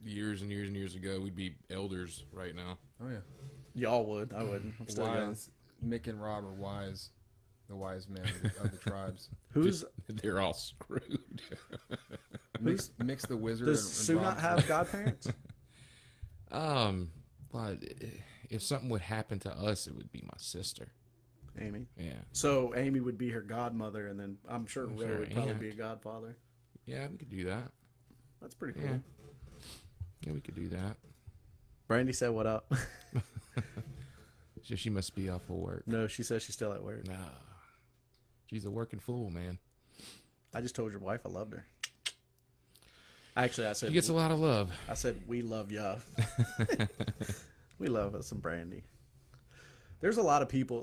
years and years and years ago, we'd be elders right now. Oh, yeah. Y'all would. I wouldn't. I'm still young. Wise. Mick and Rob are wise. The wise men of the tribes. Who's They're all screwed. Mix the wizard does and Sue not Rob's have godparents? But if something would happen to us, it would be my sister. Amy. Yeah. So Amy would be her godmother, and then I'm sure Ray Sure, would probably aunt. be a godfather. Yeah, we could do that. That's pretty cool. Yeah. Yeah, we could do that. Brandy said, "What up?" So she must be off of work. No, she says she's still at work. Nah. She's a working fool, man. I just told your wife I loved her. Actually, I said She gets a lot of love. I said we love ya. We love us some Brandy. There's a lot of people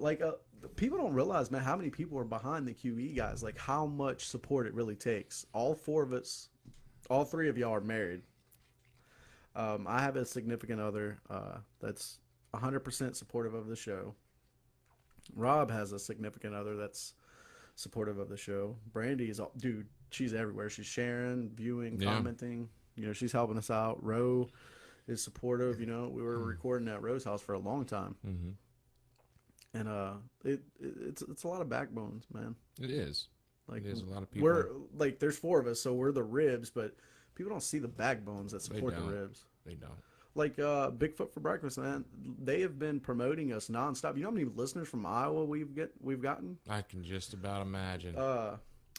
people don't realize, man, how many people are behind the QE guys. Like how much support it really takes. All three of y'all are married. I have a significant other that's 100% supportive of the show. Rob has a significant other that's supportive of the show. Brandy is, dude, she's everywhere. She's sharing, viewing, Yeah. commenting. She's helping us out. Ro is supportive. We were recording at Ro's house for a long time. Mm-hmm. And it's a lot of backbones, man. It is. Like It is a lot of people. we're like there's four of us, so we're the ribs, but people don't see the backbones that support the don't. ribs. They don't. Like Bigfoot for Breakfast, man. They have been promoting us nonstop. You know how many listeners from Iowa we've gotten? I can just about imagine.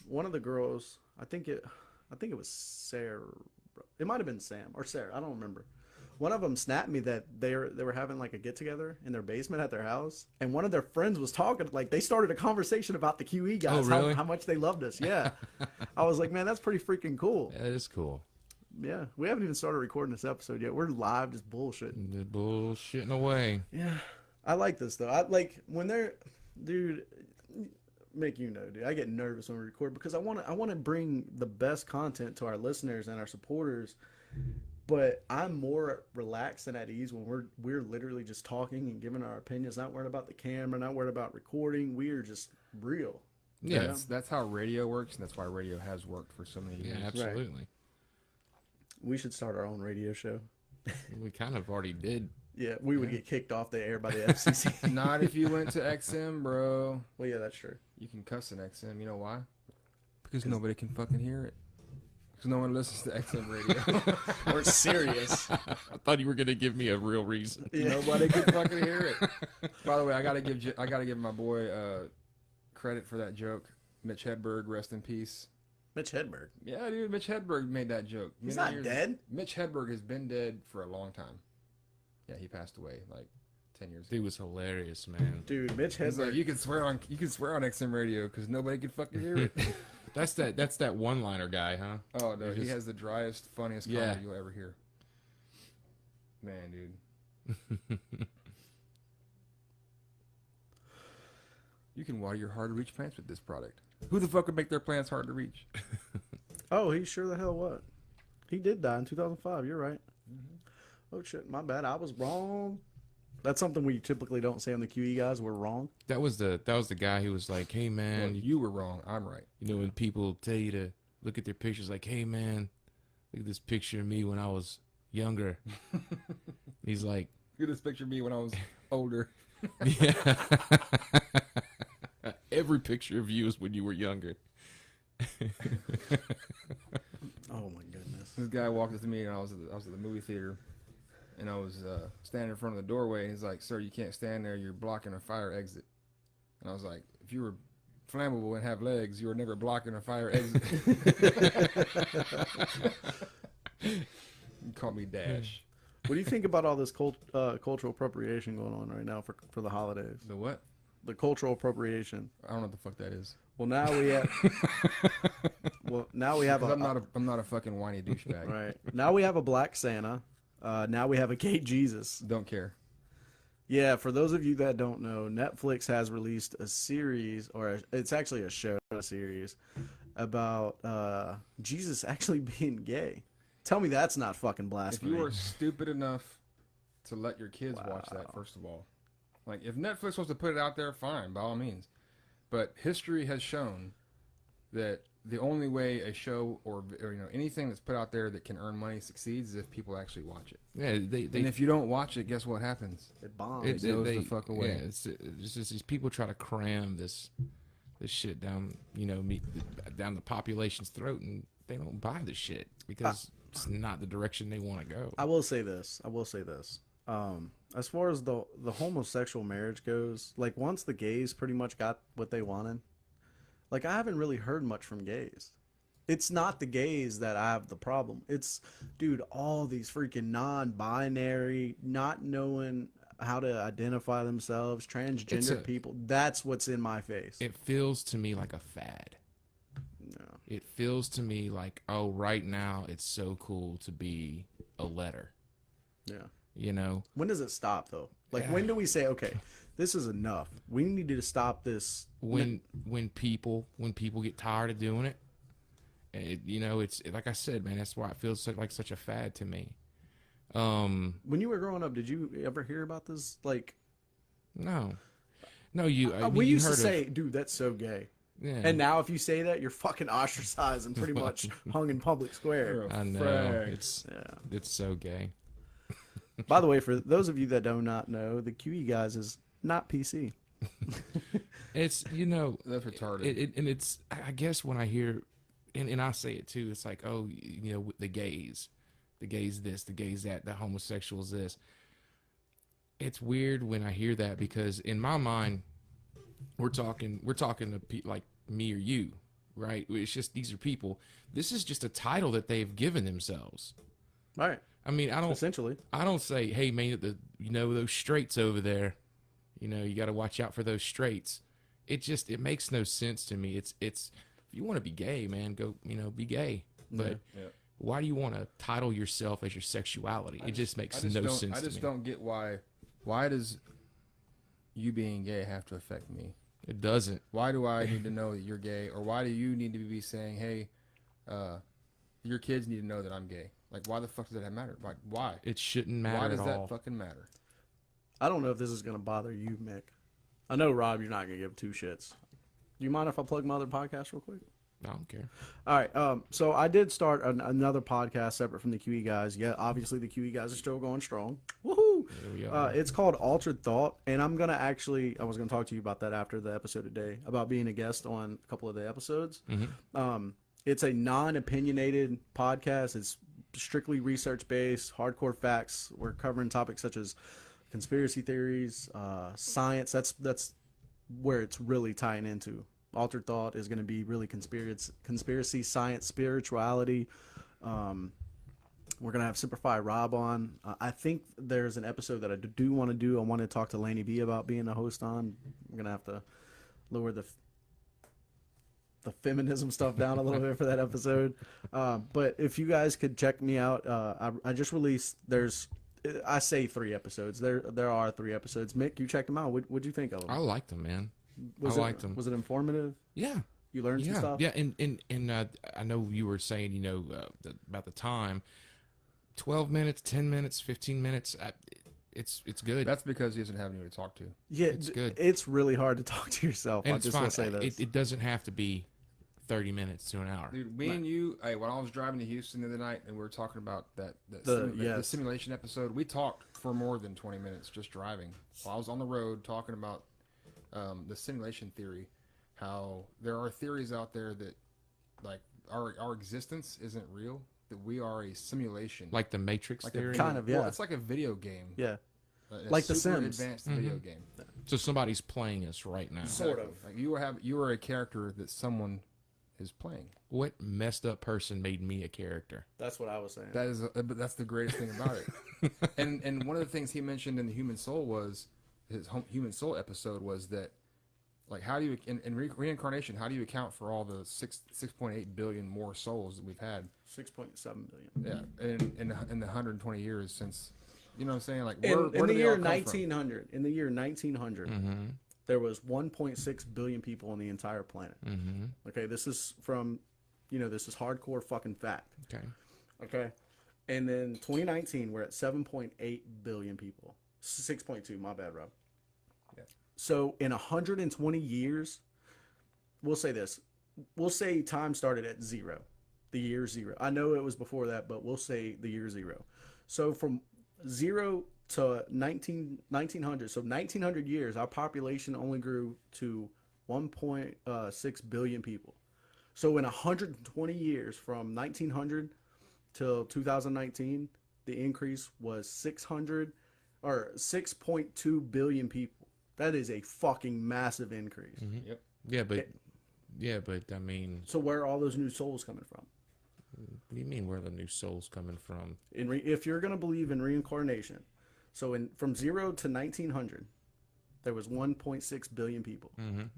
One of the girls, I think it was Sarah. It might have been Sam or Sarah. I don't remember. One of them snapped me that they were having like a get together in their basement at their house, and one of their friends was talking. Like they started a conversation about the QE guys, Oh, really? how much they loved us. Yeah, I was like, man, that's pretty freaking cool. That is cool. Yeah, we haven't even started recording this episode yet. We're live, just bullshitting. The bullshitting away. Yeah, I like this though. I like when they're, dude. Mick, dude, I get nervous when we record because I want to bring the best content to our listeners and our supporters. But I'm more relaxed and at ease when we're literally just talking and giving our opinions, not worried about the camera, not worried about recording. We are just real. Yeah. That's how radio works, and that's why radio has worked for so many years. Yeah, absolutely. We should start our own radio show. We kind of already did. Yeah, we would get kicked off the air by the FCC. Not if you went to XM, bro. Well, yeah, that's true. You can cuss in XM. You know why? Because nobody can fucking hear it. Because no one listens to XM radio. We're serious. I thought you were going to give me a real reason. Yeah. Nobody can fucking hear it. By the way, I gotta give my boy credit for that joke. Mitch Hedberg, rest in peace. Mitch Hedberg. Yeah, dude, Mitch Hedberg made that joke. He's Many not years- dead. Mitch Hedberg has been dead for a long time. Yeah, he passed away like 10 years ago. Dude was hilarious, man. Dude, Mitch He's like, Hedberg. you can swear on XM radio because nobody can fucking hear it. That's that one-liner guy, huh? Oh no, You're he just- has the driest, funniest Yeah. comedy you'll ever hear. Man, dude. You can water your hard to reach plants with this product. Who the fuck would make their plants hard to reach? Oh, he sure the hell what? He did die in 2005. You're right. Oh shit, my bad. I was wrong. That's something we typically don't say on the QE guys. We're wrong. That was the guy who was like, "Hey man, Well, you were wrong. I'm right. you know when people tell you to look at their pictures, like, hey man, look at this picture of me when I was younger." He's like, Look at this picture of me when I was older. "Yeah, every picture of you is when you were younger." Oh my goodness. This guy walked up to me and I was at the movie theater, and I was standing in front of the doorway, and he's like, "Sir, you can't stand there. You're blocking a fire exit." And I was like, "If you were flammable and have legs, you were never blocking a fire exit." You call me Dash. What do you think about all this cultural appropriation going on right now for the holidays? The what? The cultural appropriation. I don't know what the fuck that is. Well, now we have. Now we have 'Cause a. I'm not a fucking whiny douchebag. Right. Now we have a black Santa. Now we have a gay Jesus. Don't care. Yeah, for those of you that don't know, Netflix has released a series, or it's actually a show, a series, about Jesus actually being gay. Tell me that's not fucking If blasphemy. you are stupid enough to let your kids watch that, first of all, like if Netflix wants to put it out there, fine, by all means. But history has shown that the only way a show or anything that's put out there that can earn money succeeds is if people actually watch it. Yeah, And if you don't watch it, guess what happens? It bombs. It goes the fuck away. Yeah, it's just these people try to cram this shit down, down the population's throat, and they don't buy the shit because it's not the direction they want to go. I will say this. As far as the homosexual marriage goes, like once the gays pretty much got what they wanted, like I haven't really heard much from gays. It's not the gays that I have the problem. It's, dude, all these freaking non-binary, not knowing how to identify themselves, transgender people. That's what's in my face. It feels to me like a fad. No. It feels to me like, oh, right now it's so cool to be a letter. Yeah. When does it stop though? Like when do we say, okay, this is enough? We need to stop this. When people get tired of doing it, it's like I said, man. That's why it feels like such a fad to me. When you were growing up, did you ever hear about this? Like, no, you. we you used to heard say, dude, that's so gay. yeah. And now if you say that, you're fucking ostracized and pretty much hung in public square. I know Frag. it's Yeah. so gay. By the way, for those of you that do not know, the QE guys is not PC. It's That's retarded. and it's, I guess when I hear, and I say it too, it's like, oh, the gays this, the gays that, the homosexuals this. It's weird when I hear that because in my mind, we're talking to like me or you, right? It's just these are people. This is just a title that they've given themselves. Right. I mean, I don't say, hey man, those straights over there, you got to watch out for those straights. It makes no sense to me. It's if you want to be gay, man, go, be gay. But why do you want to title yourself as your sexuality? It just makes no sense to me. I just don't get why does you being gay have to affect me? It doesn't. Why do I need to know that you're gay, or why do you need to be saying, hey, your kids need to know that I'm gay? Like, why the fuck does that matter? Like, why? It shouldn't matter Why does at that all. fucking matter? I don't know if this is going to bother you, Mick. I know, Rob, you're not going to give two shits. Do you mind if I plug my other podcast real quick? I don't care. All right. So I did start another podcast separate from the QE guys. Yeah, obviously the QE guys are still going strong. Woohoo! There we are. It's called Altered Thought, and I was going to talk to you about that after the episode today, about being a guest on a couple of the episodes. Mm-hmm. It's a non-opinionated podcast. It's strictly research-based, hardcore facts. We're covering topics such as conspiracy theories, science. That's where it's really tying into. Altered Thought is going to be really conspiracy, science, spirituality. We're gonna have Superfly Rob on. I think there's an episode that I do want to do. I want to talk to Laney B about being a host on. We're gonna have to lower the feminism stuff down a little bit for that episode. But if you guys could check me out, I just released. I say 3 episodes. There are 3 episodes. Mick, you checked them out. What'd you think of them? I liked them, man. I liked them. Was it informative? Yeah. You learned some stuff. Yeah, and I know you were saying, about the time. 12 minutes, 10 minutes, 15 minutes. It's good. That's because he doesn't have anyone to talk to. Yeah, it's good. It's really hard to talk to yourself. And I it's just fine. want to say this. It doesn't have to be 30 minutes to an hour. Dude, me and you, when I was driving to Houston the other night and we were talking about The the simulation episode, we talked for more than 20 minutes just driving. While I was on the road talking about the simulation theory, how there are theories out there that, like, our existence isn't real, that we are a simulation. Like the Matrix theory? kind of, yeah. Well, it's like a video game. Yeah. A Like The super Sims. advanced video game. So somebody's playing us right now. Sort of. Like you are a character that someone is playing. What messed up person made me a character? That's what I was saying. That is, but that's the greatest thing about it. And one of the things he mentioned in the human soul was his human soul episode was that, like, how do you in reincarnation? How do you account for all the 6.8 billion more souls that we've had? 6.7 billion. Yeah, in the 120 years since, you know what I'm saying? Like, In where the do they year all come from? 1900, in the year 1900, there was 1.6 billion people on the entire planet. Okay, this is from, this is hardcore fucking fact. Okay. Okay, and then 2019, we're at 7.8 billion people. 6.2. My bad, Rob. Yeah. So in 120 years, we'll say this. We'll say time started at 0, the year 0. I know it was before that, but we'll say the year 0. So from 0 to 1900, so 1900 years, our population only grew to 1.6 billion people. So in 120 years, from 1900 till 2019, the increase was 6.2 billion people. That is a fucking massive increase. Yep. Yeah, but I mean, So where are all those new souls coming from? what do you mean where are the new souls coming from? If you're going to believe in reincarnation, so from 0 to 1900, there was 1.6 billion people.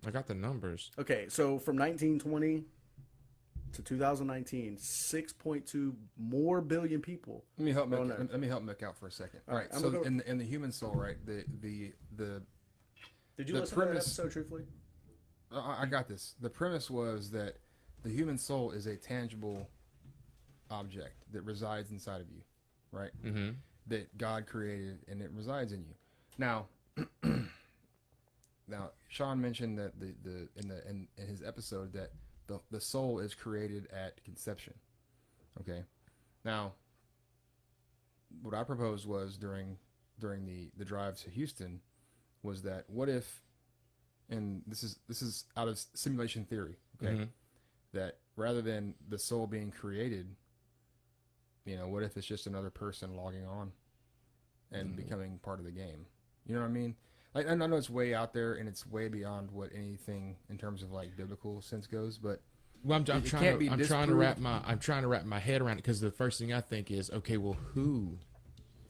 I got the numbers. Okay, so from 1920 to 2019, 6.2 more billion people. Let me help on Earth. Mick, let me help Mick out for a second. All right, I'm so gonna go- in the human soul, right? The Did you the listen to that premise- episode truthfully? I got this. The premise was that the human soul is a tangible object that resides inside of you, right? Mm-hmm. That God created and it resides in you. Now, Sean mentioned that in his episode that the soul is created at conception. Okay. Now, what I proposed was during the drive to Houston was that what if, and this is out of simulation theory, okay, that rather than the soul being created, what if it's just another person logging on and becoming part of the game? You know what I mean? Like, I know it's way out there and it's way beyond what anything in terms of like biblical sense goes, but Well, I'm can't trying be to disproved. wrap my head around it because the first thing I think is, okay, well, who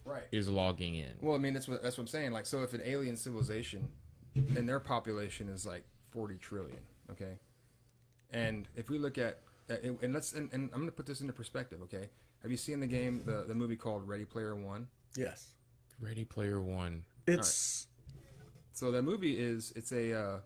right. is logging in? Well, I mean, that's what I'm saying. Like, so if an alien civilization and their population is like 40 trillion, okay, and if we look at and I'm going to put this into perspective, okay? Have you seen the game, the movie called Ready Player One? Yes. Ready Player One. It's So that movie it's a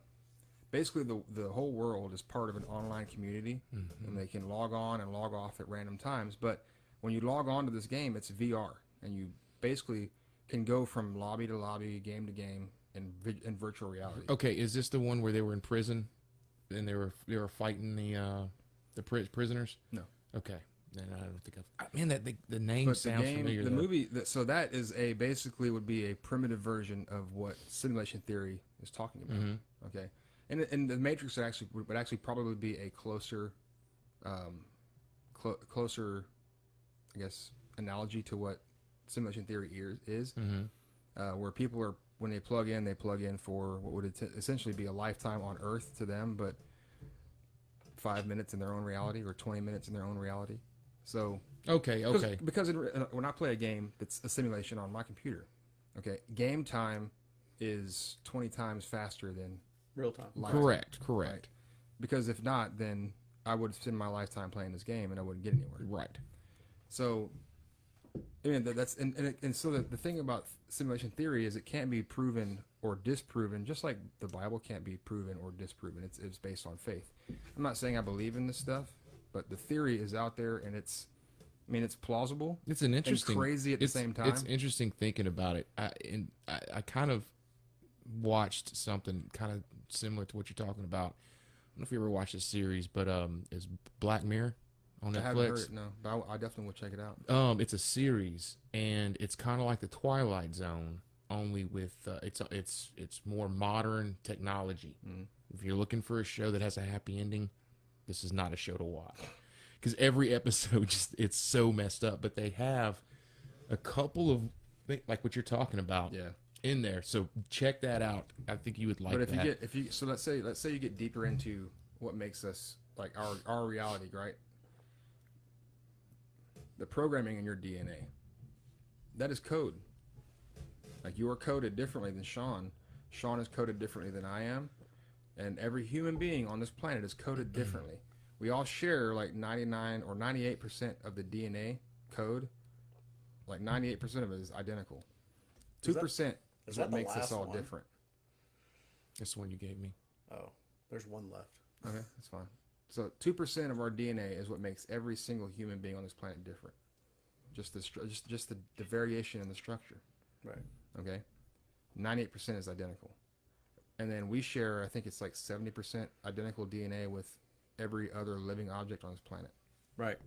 basically the whole world is part of an online community, and they can log on and log off at random times. But when you log on to this game, it's VR, and you basically can go from lobby to lobby, game to game, in virtual reality. Okay, is this the one where they were in prison and they were fighting the prisoners? No. Okay, then I don't think the name But sounds familiar. the though. movie, so that is basically would be a primitive version of what simulation theory is talking about. Okay, and the Matrix would actually probably be a closer, closer, I guess, analogy to what simulation theory is, where people are when they plug in for what would essentially be a lifetime on Earth to them, but 5 minutes in their own reality or 20 minutes in their own reality. So Okay, okay. Because when I play a game that's a simulation on my computer, okay, game time is 20 times faster than Real time. live Correct, time, correct. right? Because if not, then I would spend my lifetime playing this game and I wouldn't get anywhere. Right. So, I mean, and so the thing about simulation theory is it can't be proven or disproven, just like the Bible can't be proven or disproven. It's based on faith. I'm not saying I believe in this stuff, but the theory is out there and it's plausible. It's an interesting, and crazy at the same time. It's interesting thinking about it. I kind of watched something kind of similar to what you're talking about. I don't know if you ever watched this series, but it's Black Mirror on Netflix. I haven't heard it, no, but I definitely will check it out. It's a series, and it's kind of like the Twilight Zone, only with it's more modern technology. If you're looking for a show that has a happy ending, this is not a show to watch. Because every episode, it's so messed up. But they have a couple of like what you're talking about, in there. So check that out. I think you would like that. But if you so let's say you get deeper into what makes us like our reality, right? The programming in your DNA, that is code. Like you are coded differently than Sean. Sean is coded differently than I am, and every human being on this planet is coded differently. We all share like 99 or 98% of the DNA code. Like 98% of it is identical. 2% is what makes us all different. That's the one you gave me. Oh, there's one left. Okay, that's fine. So 2% of our DNA is what makes every single human being on this planet different. Just the variation in the structure. Right. Okay. 98% is identical, and then we share. I think it's like 70% identical DNA with every other living object on this planet. Right.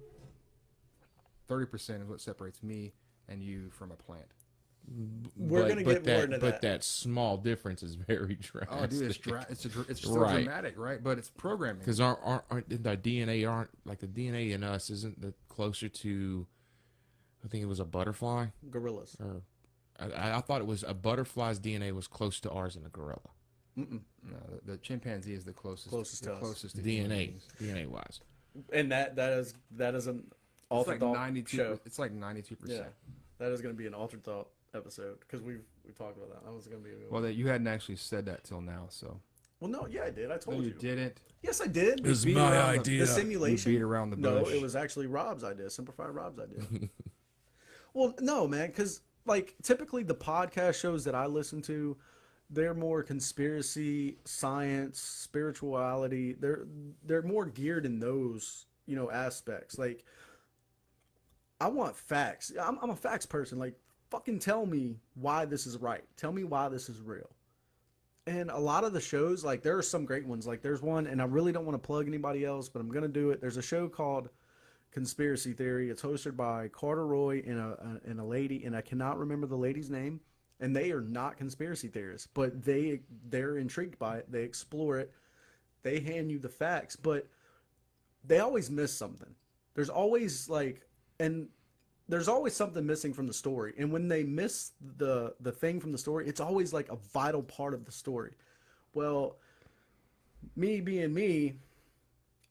30% is what separates me and you from a plant. We're going to get more into that. But that small difference is very drastic. Oh, dude, it's so dramatic, right? But it's programming. Because aren't the DNA aren't like the DNA in us isn't the closer to, I think it was a butterfly. Gorillas. Or I thought it was a butterfly's DNA was close to ours than a gorilla. No, the chimpanzee is the closest to DNA wise. And that is an altered thought 92 show. It's like 92%. Yeah, that is going to be an altered thought episode because we talked about that. That was going to be a good one. Well, you hadn't actually said that till now, so. Well, no, yeah, I did. I told No, you. you didn't. Yes, I did. It was my idea. The simulation. You beat around the No, bush. it was actually Rob's idea. Simplify Rob's idea. Well, no, man, because like typically the podcast shows that I listen to, they're more conspiracy, science, spirituality. They're more geared in those aspects. Like I want facts. I'm a facts person. Like fucking tell me why this is right. Tell me why this is real. And a lot of the shows, like there are some great ones. Like there's one, and I really don't want to plug anybody else, but I'm gonna do it. There's a show called Conspiracy Theory. It's hosted by Carter Roy and a lady, and I cannot remember the lady's name. And they are not conspiracy theorists, but they're intrigued by it. They explore it. They hand you the facts, but they always miss something. There's always there's always something missing from the story. And when they miss the thing from the story, it's always like a vital part of the story. Well, me being me,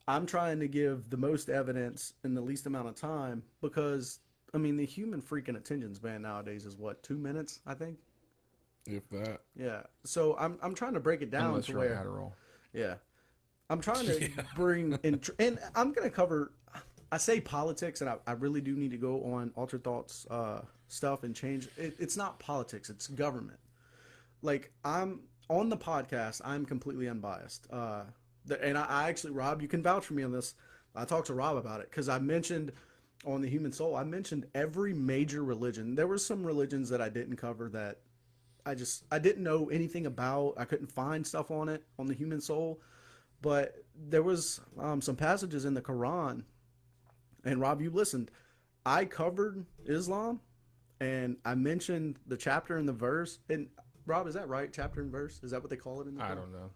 I'm trying to give the most evidence in the least amount of time because I mean, the human freaking attention span nowadays is what, 2 minutes, I think? If that. Yeah. So I'm trying to break it down Unless to you're where on Adderall. Yeah. I'm trying to bring in and I'm going to cover I say politics and I really do need to go on Ultra Thoughts stuff and change it's not politics, it's government. Like I'm on the podcast, I'm completely unbiased. And I actually, Rob, you can vouch for me on this. I talked to Rob about it because I mentioned on the human soul, I mentioned every major religion. There were some religions that I didn't cover that I didn't know anything about. I couldn't find stuff on it, on the human soul. But there was some passages in the Quran. And Rob, you listened. I covered Islam and I mentioned the chapter and the verse. And Rob, is that right? Chapter and verse? Is that what they call it in the Quran? I don't know.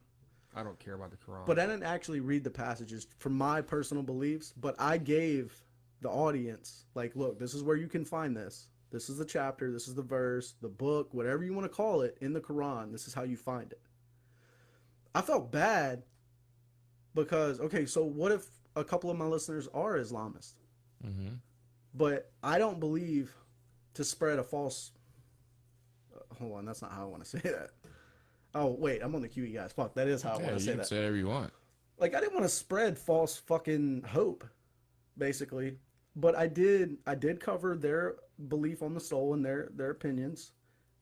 I don't care about the Quran. But I didn't actually read the passages from my personal beliefs, but I gave the audience, like, look, this is where you can find this. This is the chapter, this is the verse, the book, whatever you want to call it in the Quran. This is how you find it. I felt bad because, okay, so what if a couple of my listeners are Islamists? Mm-hmm. But I don't believe to spread a false. Hold on, that's not how I want to say that. Oh wait, I'm on the QE guys. Fuck, that is how I want to you say can that. say whatever you want. Like I didn't want to spread false fucking hope, basically. But I did cover their belief on the soul and their opinions.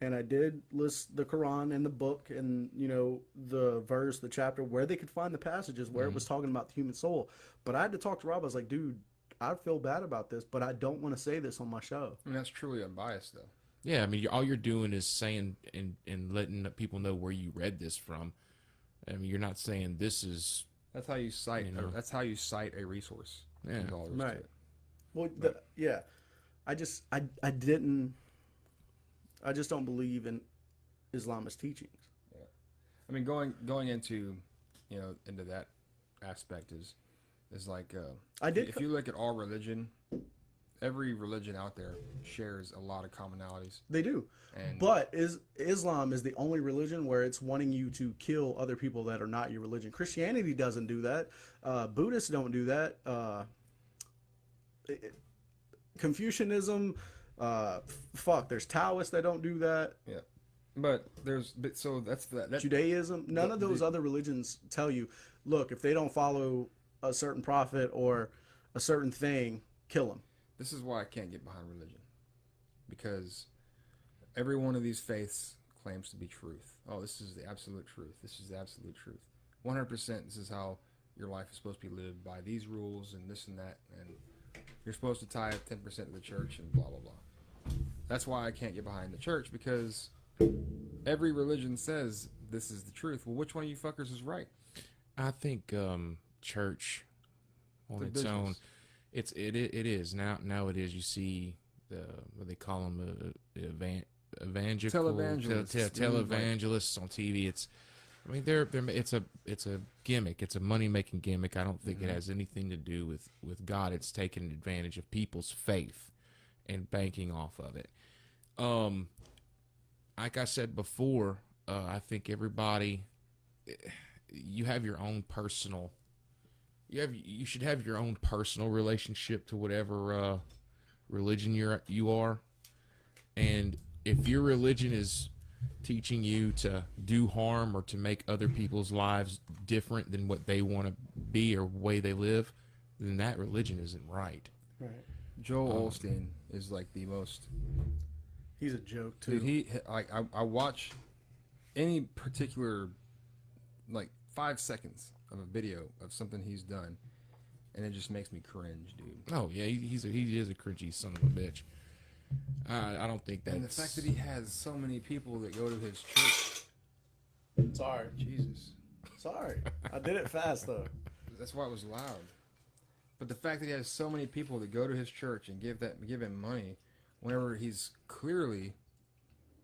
And I did list the Quran and the book and, you know, the verse, the chapter, where they could find the passages where it was talking about the human soul. But I had to talk to Rob. I was like, dude, I feel bad about this, but I don't want to say this on my show. I mean, that's truly unbiased, though. Yeah, I mean, all you're doing is saying and letting people know where you read this from. I mean, you're not saying this is. That's how you cite. You know. That's how you cite a resource. Yeah. Is all there is to Right. it. Well, yeah. I just don't believe in Islamist teachings. I mean, going into, you know, into that aspect is like if you look at all religion, every religion out there shares a lot of commonalities. They do. And But Islam is the only religion where it's wanting you to kill other people that are not your religion. Christianity doesn't do that. Buddhists don't do that. Confucianism, there's Taoists that don't do that. yeah, but so that's that. Judaism, none of those other religions tell you, look, if they don't follow a certain prophet or a certain thing, kill them. This is why I can't get behind religion, because every one of these faiths claims to be truth. Oh, this is the absolute truth. This is the absolute truth. 100%. This is how your life is supposed to be lived, by these rules and this and that, and you're supposed to tithe 10% to the church and blah blah blah. That's why I can't get behind the church, because every religion says this is the truth. Well, which one of you fuckers is right? I think church on The its business. own. It is now it is. You see what they call them evangelical Televangelists. televangelists on TV. It's a gimmick. It's a money making gimmick. I don't think it has anything to do with God. It's taking advantage of people's faith and banking off of it. Like I said before, I think everybody, you have your own personal. You should have your own personal relationship to whatever religion you are, and if your religion is teaching you to do harm or to make other people's lives different than what they want to be or way they live, then that religion isn't right. Right. Joel Osteen is like the most. He's a joke too. Dude, I watch any particular, like 5 seconds of a video of something he's done, and it just makes me cringe, dude. Oh yeah, he is a cringy son of a bitch. I don't think that's. And the fact that he has so many people that go to his church. Sorry. Jesus. Sorry. I did it fast though. That's why it was loud. But the fact that he has so many people that go to his church and give him money, whenever he's clearly,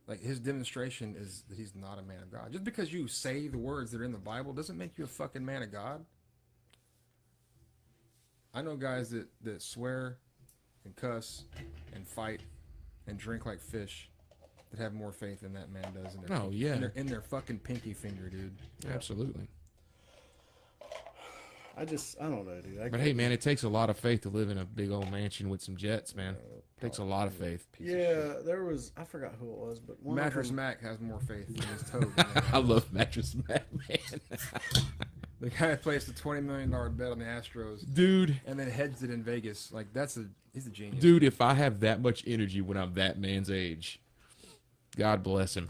like, his demonstration is that he's not a man of God. Just because you say the words that are in the Bible doesn't make you a fucking man of God. I know guys that swear and cuss and fight and drink like fish that have more faith than that man does in their in their fucking pinky finger, dude. Absolutely. I don't know, dude. But hey, man, it takes a lot of faith to live in a big old mansion with some jets, man. It takes a lot of faith. Yeah, there was, I forgot who it was, but one Mattress of them, Mac has more faith in his toe. I love Mattress Mac, man. The guy that placed a $20 million bet on the Astros, Dude, and then hedged it in Vegas. Like, he's a genius. dude, if I have that much energy when I'm that man's age, God bless him.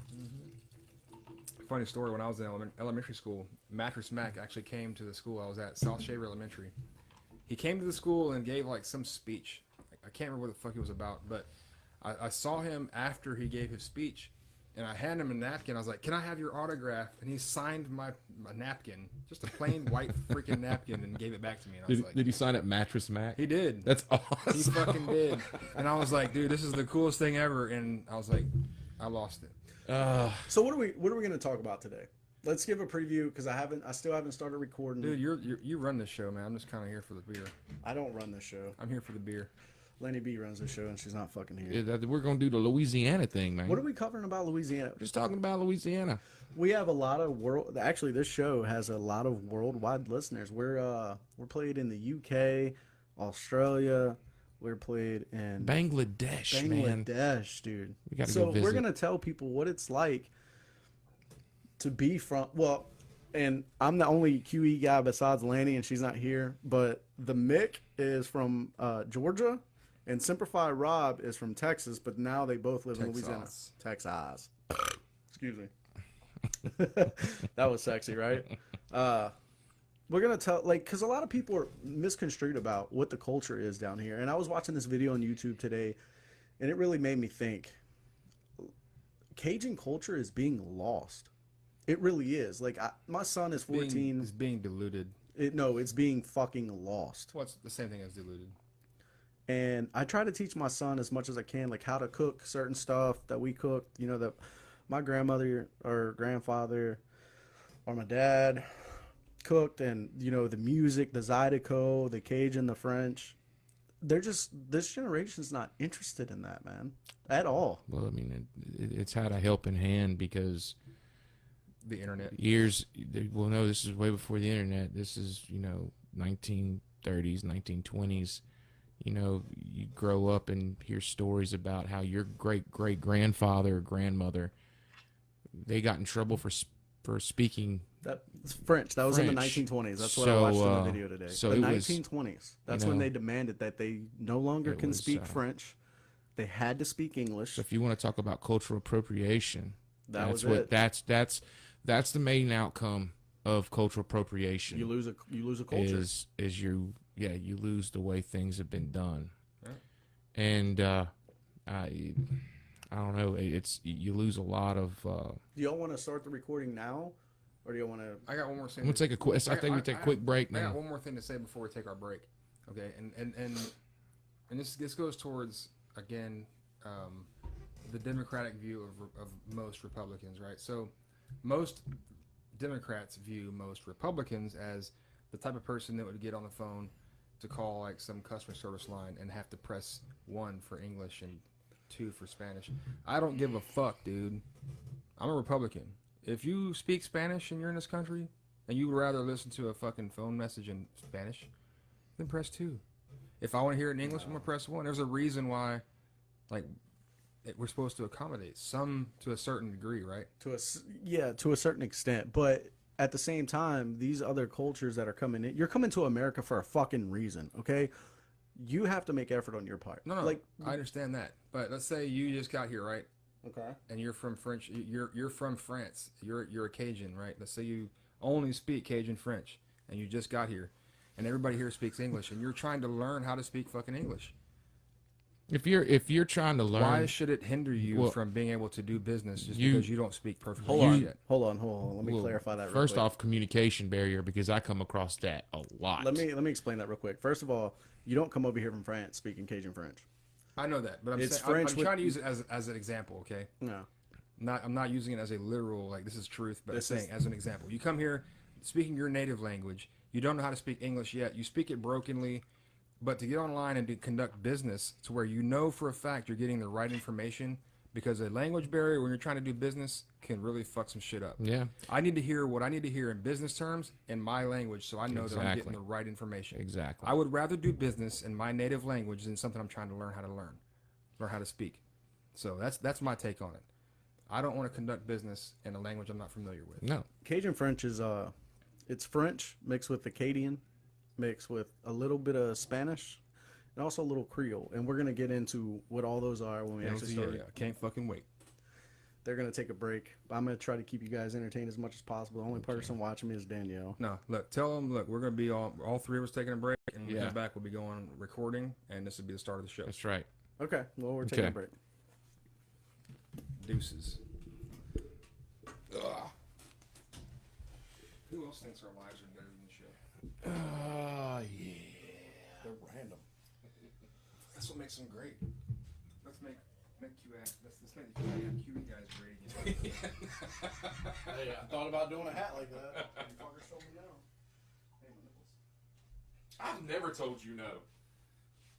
Funny story, when I was in elementary school, Mattress Mac actually came to the school I was at, South Shaver Elementary. He came to the school and gave, like, some speech. I can't remember what the fuck it was about, but I saw him after he gave his speech, and I handed him a napkin. I was like, "Can I have your autograph?" And he signed my napkin, just a plain white freaking napkin, and gave it back to me. And I was like, Did he sign up Mattress Mac? he did. That's He awesome. fucking did. And I was like, dude, this is the coolest thing ever. And I was like, I lost it. So what are we going to talk about today? Let's give a preview because I still haven't started recording. Dude, you run this show, man. I'm just kind of here for the beer. I don't run this show. I'm here for the beer. Lenny B runs this show and she's not fucking here. We're going to do the Louisiana thing, man. What are we covering about Louisiana? Just talking about Louisiana. We have a lot of actually this show has a lot of worldwide listeners. We're played in the UK, Australia, were played in Bangladesh, man. Bangladesh, dude. We gotta So go visit. we're gonna tell people what it's like to be from. Well, and I'm the only QE guy besides Lanny, and she's not here. But the Mick is from Georgia, and Simplify Rob is from Texas. But now they both live in Louisiana. Texas. Excuse me. That was sexy, right? We're gonna tell, like, because a lot of people are misconstrued about what the culture is down here. And I was watching this video on YouTube today, and it really made me think. Cajun culture is being lost. It really is. Like, my son is 14. It's being diluted. It's being fucking lost. Well, it's the same thing as diluted. And I try to teach my son as much as I can, like how to cook certain stuff that we cooked. You know, that my grandmother or grandfather or my dad cooked, and you know, the music, the Zydeco, the Cajun, the French. They're just, this generation's not interested in that, man, at all. Well, I mean, it's had a helping hand because The internet. well, no, this is way before the internet. This is, 1930s, 1920s. You grow up and hear stories about how your great-great-grandfather or grandmother, they got in trouble for speaking. That's French. That was in the French. 1920s. That's what I watched in the video today. So the it was, 1920s. That's when they demanded that they no longer can speak French. They had to speak English. So if you want to talk about cultural appropriation, That's the main outcome of cultural appropriation. You lose a culture. Is you lose the way things have been done. Right. And I don't know, you lose a lot of Do y'all want to start the recording now, or do y'all want to? I got one more thing. We'll take a quick. I think we take a quick break I got now. one more thing to say before we take our break. Okay, and this goes towards, again, the Democratic view of most Republicans, right? So most Democrats view most Republicans as the type of person that would get on the phone to call like some customer service line and have to press 1 for English and 2 for Spanish. I don't give a fuck, dude. I'm a Republican. If you speak Spanish and you're in this country and you would rather listen to a fucking phone message in Spanish, then press 2. If I want to hear it in English, I'm gonna press 1. There's a reason why, like, we're supposed to accommodate some to a certain degree, right? To a certain extent, but at the same time, these other cultures that are coming in, you're coming to America for a fucking reason, okay? You have to make effort on your part. No, like, I understand that, but let's say you just got here, right? okay, And you're from French. You're from France. You're a Cajun, right? Let's say you only speak Cajun French, and you just got here, and everybody here speaks English, and you're trying to learn how to speak fucking English. If you're trying to learn, Why should it hinder you from being able to do business just because you don't speak perfect hold English on, yet? hold on. Let me clarify that. First off, communication barrier, because I come across that a lot. Let me explain that real quick. First of all, you don't come over here from France speaking Cajun French. I know that, but I'm trying to use it as an example, okay? No. I'm not using it as a literal, like, this is truth, but I'm saying as an example. You come here speaking your native language. You don't know how to speak English yet. You speak it brokenly, but to get online and to conduct business to where you know for a fact you're getting the right information, because a language barrier when you're trying to do business can really fuck some shit up. Yeah. I need to hear what I need to hear in business terms in my language so I know that I'm getting the right information. Exactly. I would rather do business in my native language than something I'm trying to learn how to speak. So that's my take on it. I don't want to conduct business in a language I'm not familiar with. No. Cajun French is it's French mixed with Acadian, mixed with a little bit of Spanish, and also a little Creole. And we're gonna get into what all those are when we actually start. I can't fucking wait. They're gonna take a break. I'm gonna try to keep you guys entertained as much as possible. The only person watching me is Danielle. No, tell them, we're going to be all three of us taking a break, and when we get back, we'll be going recording, and this will be the start of the show. That's right. Okay, well, we're taking a break. Deuces. Ugh. Who else thinks our lives are better than the show? Yeah. They're random. That's what makes them great. Let's make let's make the QE guys great again. Hey, I thought about doing a hat like that. You fuckers told me no. Hey, my nipples. I've never told you no. I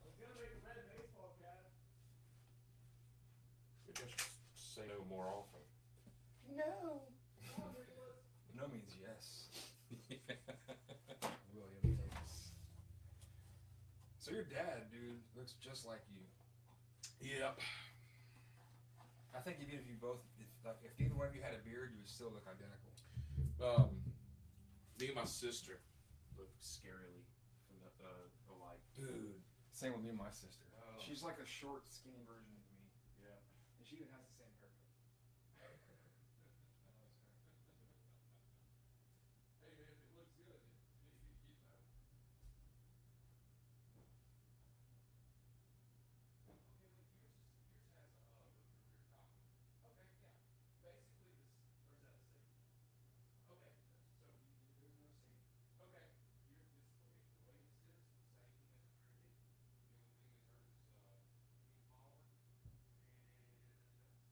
was gonna make a red baseball cap. Just say no more often. No. No means yes. William Davis. So So your dad, dude, looks just like you. Yep. I think even if you both, if either one of you had a beard, you would still look identical. Me and my sister look scarily alike. Dude, same with me and my sister. Oh. She's like a short, skinny version of me, Yeah. and she even has the same haircut. Hey man, it looks good. You know. Okay, look, yours has a look through your copy. Okay, yeah. Basically, this, or is that a safety? Okay, so there's no safety. Okay, you're just okay. The way this is, the same thing as printed. The only thing is hers is pink collar, and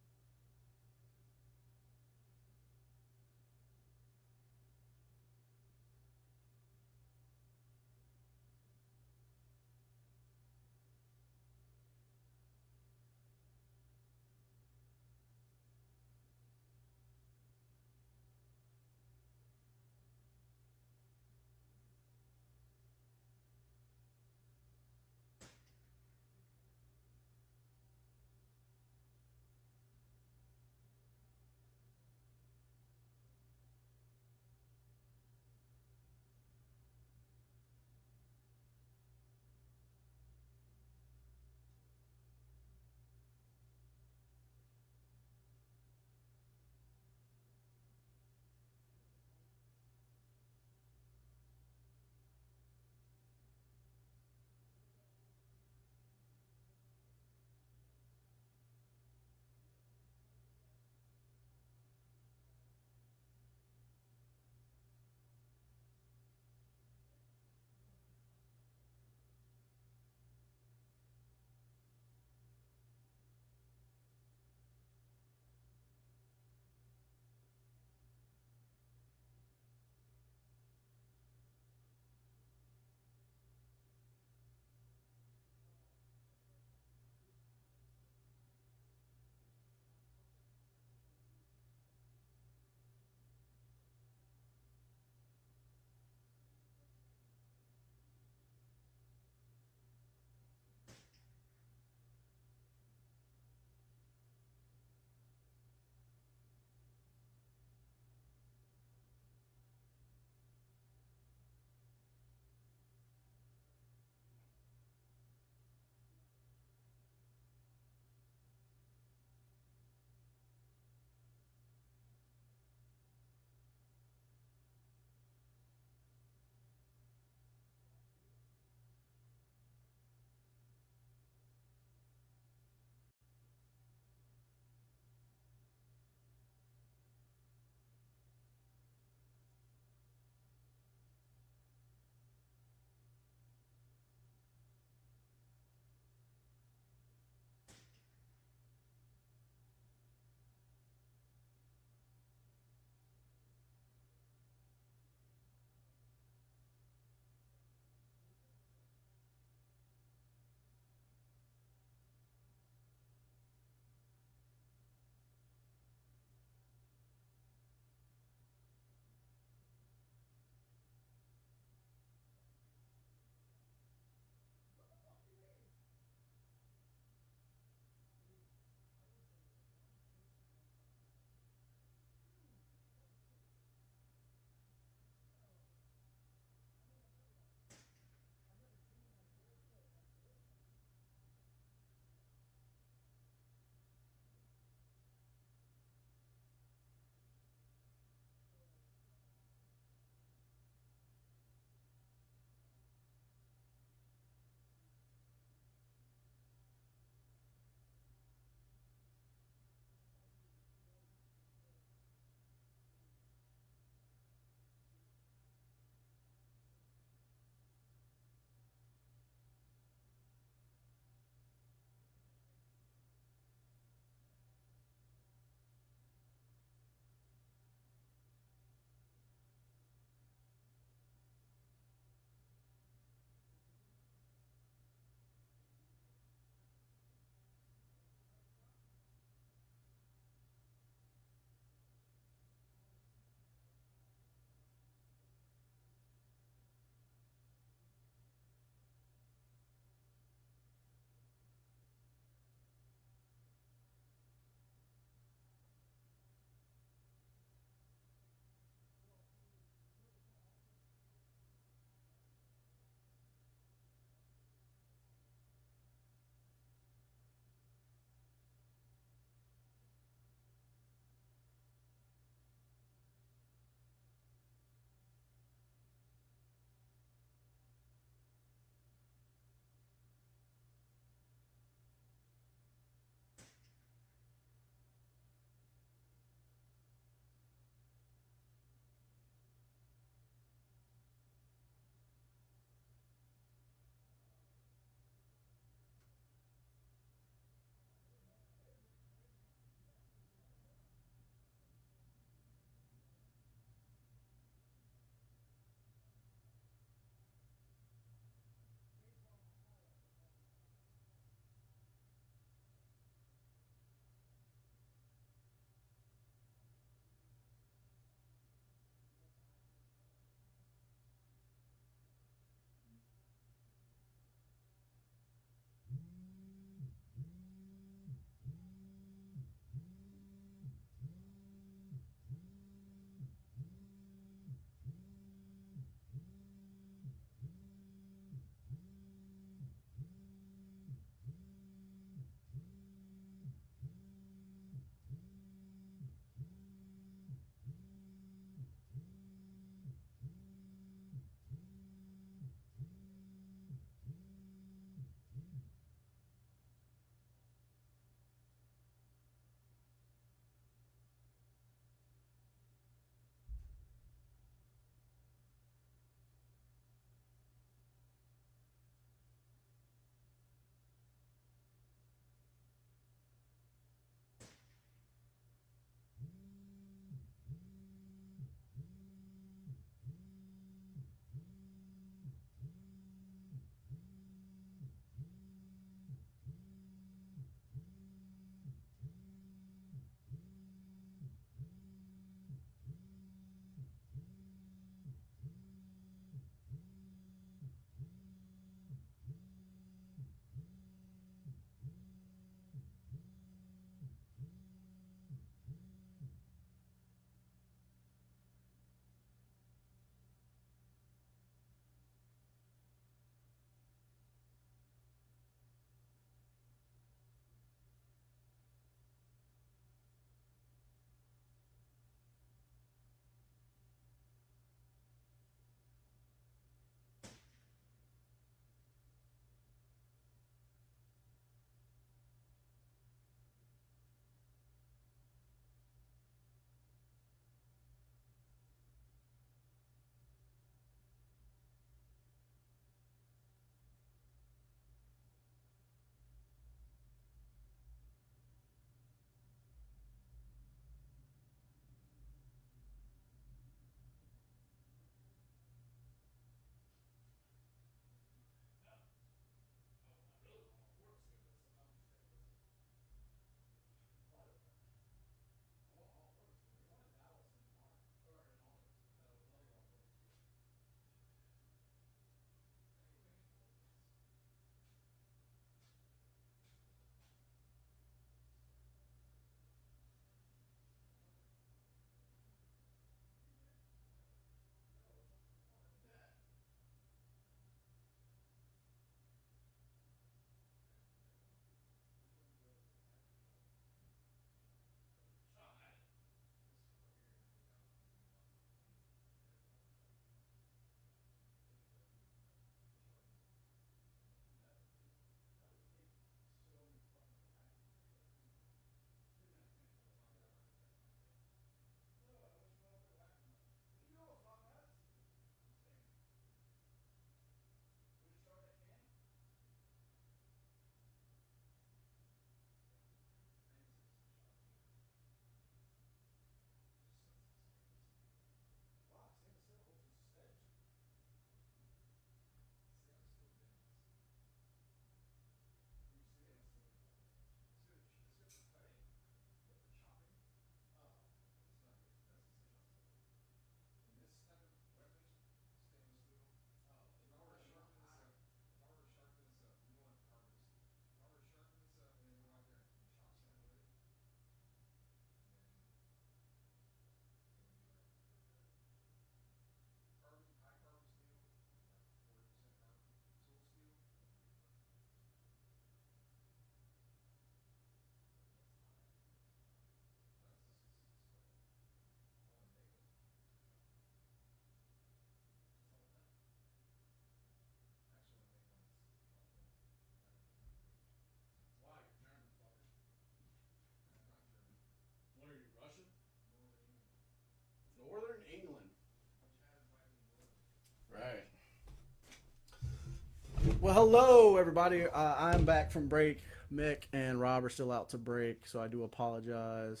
Well, hello, everybody. I'm back from break. Mick and Rob are still out to break, so I do apologize.